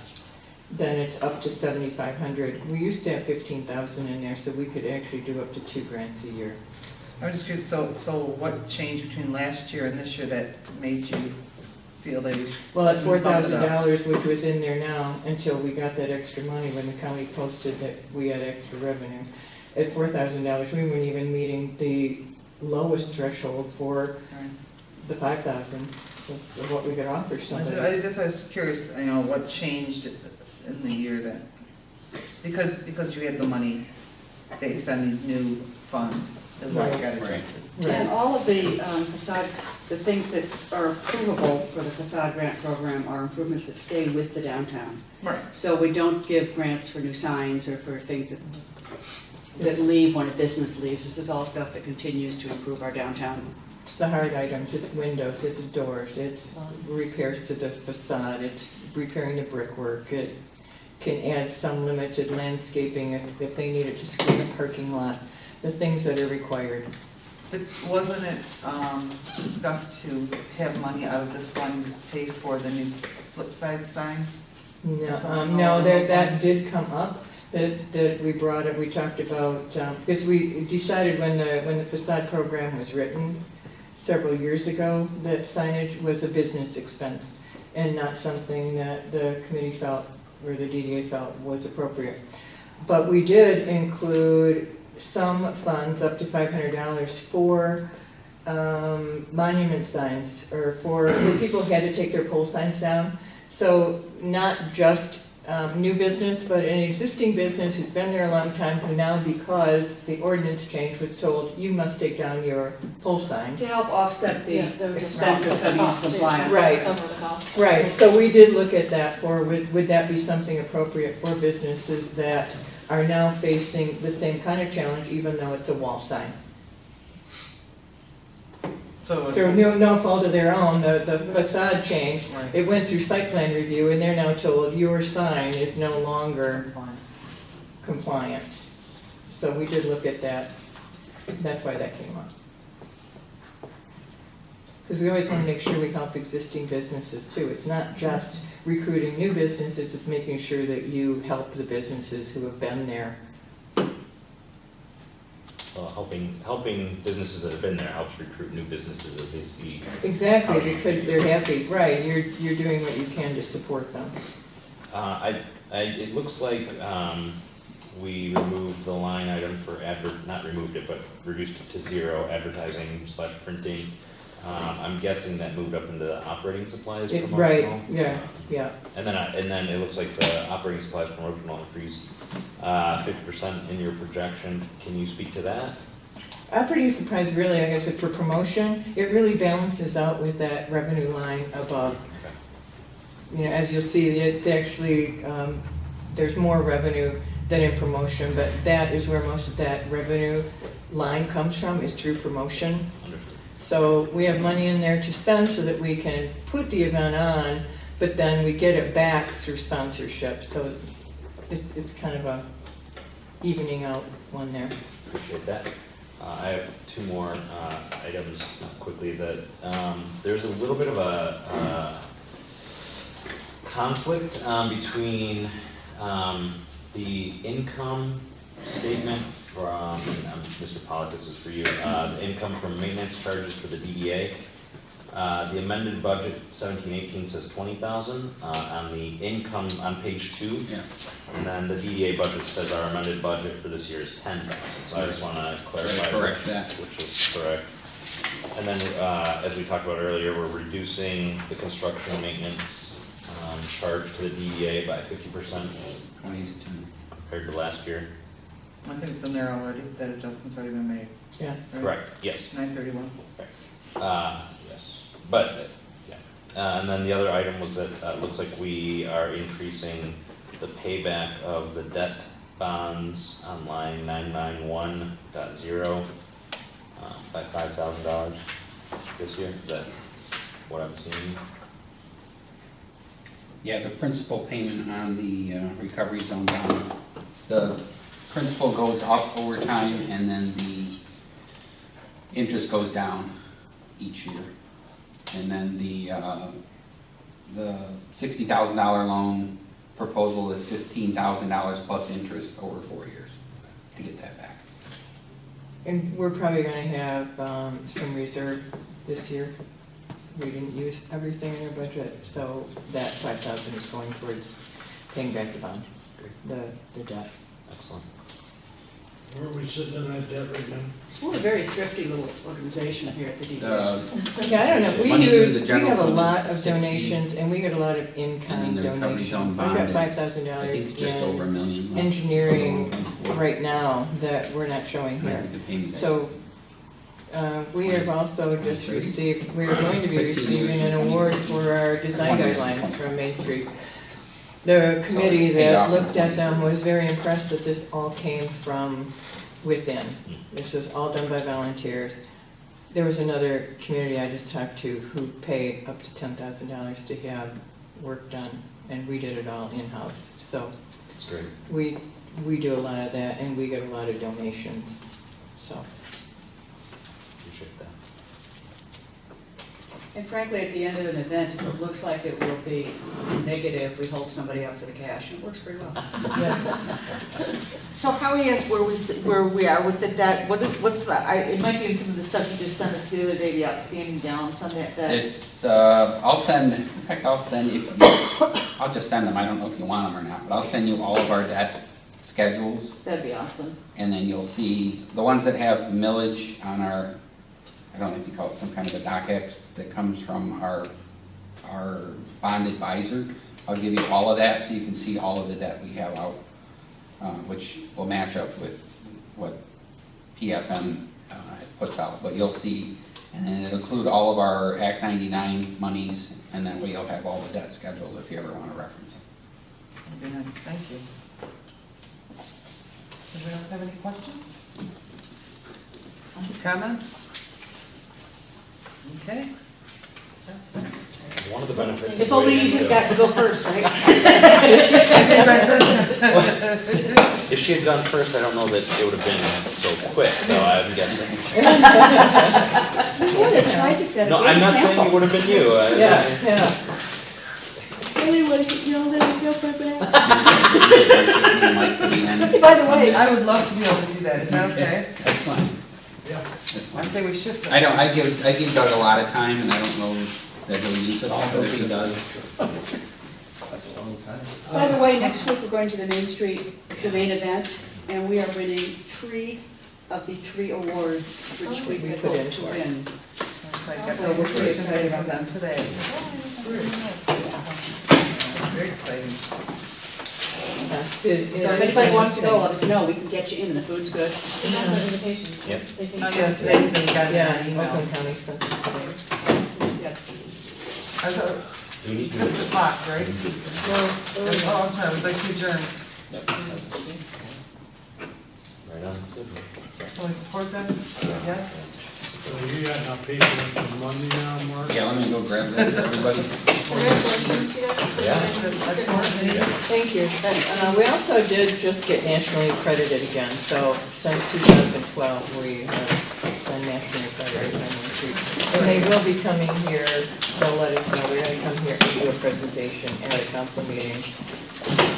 then it's up to $7,500. We used to have $15,000 in there, so we could actually do up to 2 grants a year. I'm just curious, so what changed between last year and this year that made you feel that we? Well, at bump it up? $4,000, which was in there now, until we got that extra money when the county posted that we had extra revenue. At $4,000, we weren't even meeting the lowest threshold for Right. the 5,000 of what we could offer somebody. I was curious, what changed in the year that, because you had the money based on these new funds, is why it got Right. adjusted. And Right. all of the facade, the things that are approvable for the facade grant program are improvements that stay with the downtown. Right. So we don't give grants for new signs or for things that Yes. leave when a business leaves. This is all stuff that continues to improve our downtown. It's the hard items, it's windows, it's doors, it's repairs to the facade, it's repairing the brickwork. It can add some limited landscaping if they need it to screen a parking lot, the things that are required. But wasn't it discussed to have money out of this fund pay for the new flip side sign? No, that did come up, that we brought it, we talked about, because we decided when the facade program was written several years ago, that signage was a business expense and not something that the committee felt, or the DDA felt was appropriate. But we did include some funds, up to $500, for monument signs, or for when people had to take their pole signs down. So not just new business, but an existing business who's been there a long time, who now, because the ordinance change, was told, you must take down your pole sign. To help offset the Yeah, they were just expense of offset the coming into cost, too. compliance. Right. Cover the cost. Right, so we did look at that for, would that be something appropriate for businesses that are now facing the same kind of challenge, even though it's a wall sign? So Through no fault of their own, the facade changed. Right. It went through site plan review, and they're now told your sign is no longer compliant. So we did look at that. That's why that came up. Because we always want to make sure we help existing businesses too. It's not just recruiting new businesses, it's making sure that you help the businesses who have been there. Helping businesses that have been there helps recruit new businesses as they see. Exactly, because they're happy, right, you're doing what you can to support them. It looks like we removed the line item for not removed it, but reduced it to 0, advertising/printing. I'm guessing that moved up into the operating supplies promotional. Right, yeah. And then it looks like the operating supplies promotional increased 50% in your projection. Can you speak to that? I'm pretty surprised, really, like I said, for promotion, it really balances out with that revenue line above. Okay. As you'll see, it actually, there's more revenue than in promotion, but that is where most of that revenue line comes from, is through promotion. Understood. So we have money in there to spend so that we can put the event on, but then we get it back through sponsorship. So it's kind of a evening out one there. Appreciate that. I have 2 more items quickly that there's a little bit of a conflict between the income statement from, Mr. Pollack, this is for you, the income from maintenance charges for the DDA. The amended budget 17-18 says 20,000 on the income on page 2. Yeah. And then the DDA budget says our amended budget for this year is 10,000. So I just want to clarify. Correct that. Which is correct. And then, as we talked about earlier, we're reducing the construction and maintenance charge to the DDA by 50% 20 to 10. compared to last year. I think it's in there already, that adjustment's already been made, Yes. Right. Correct, yes. 931. Yes, but, yeah. And then the other item was that it looks like we are increasing the payback of the debt bonds on line 991.0 by $5,000 this year. Is that what I'm seeing? Yeah, the principal payment on the recovery zone bond, the principal goes up over time and then the interest goes down each year. And then the $60,000 loan proposal is $15,000 plus interest over 4 years to get that back. And we're probably gonna have some reserve this year. We didn't use everything in our budget, so that 5,000 is going towards paying back the bond, the debt. Excellent. Where are we sitting on that debt right now? We're a very thrifty little organization here at the DDA. Yeah, I don't know, we Money through the we general have a fund lot is of 60, donations, and we get a lot of And in-kind then the recovery zone donations. I've bond got is, I think, $5,000 just over $1 in million. left. engineering 1.4. right now that we're not showing I here. think the payment's- So, we have also just 30. received, we are going to be 15 receiving years. an award for our design 20 years. guidelines from Main Street. The committee it's paid that off in looked at 20 them years. was very impressed that this all came from within. This was all done by volunteers. There was another community I just talked to who paid up to $10,000 to have work done, and we did it all in-house. So That's great. we do a lot of that, and we get a lot of donations, so. Appreciate that. And frankly, at the end of an event, if it looks like it will be negative, we hold somebody up for the cash, and it works pretty well. So Howie asked where we are with the debt, what's the, it might be in some of the stuff you just sent us the other day, the outstanding balance on that debt. It's, I'll send, in fact, I'll send, I'll just send them, I don't know if you want them or not, but I'll send you all of our debt schedules, That'd be awesome. and then you'll see, the ones that have millage on our, I don't know if you call it some kind of a DocX that comes from our bond advisor. I'll give you all of that so you can see all of the debt we have out, which will match up with what PFM puts out. But you'll see, and then it'll include all of our Act 99 monies, and then we'll have all the debt schedules if you ever want to reference them. That'd be nice, thank you. Does anyone else have any questions? Any comments? Okay. That's fine. One of the benefits. If of only waiting you until- got to go first, right? If she had gone first, I don't know that it would have been so quick, though, I'm guessing. You would have tried to set a No, good I'm not saying example. it would have been you. Yeah. Really want to get you all that go for that? Mike, at the end. By the way, I would love to be able to do that, is that okay? That's fine. Yeah. That's I fine. say we shift it. I give Doug a lot of time, and I don't know that he'll use it all, but if he does. by the way, next week we're going to the Main Street, the main event, and we are winning 3 of the 3 awards which we could hope to win. I got So we're pretty excited about them today. Very exciting. So if anybody wants to go, let us know, we can get you in, and the food's good. They have the invitation. Yep. They can- Oh, yeah, today they got Yeah, an email. Oakland County sent it today. Yes. I was, Do we need to- 6 o'clock, right? Well, Oh, I'm sorry, we'd like to adjourn. Right on, it's good. So we support them? Yes? So you got enough people for Monday now, Mark? Yeah, let me go grab that for everybody. Congratulations, you guys. Yeah. Excellent. Thank you. We also did just get nationally accredited again, so since 2012, we have been nationally accredited by Main Street. And they will be coming here, they'll let us know, they're gonna come here and do a presentation at a council meeting.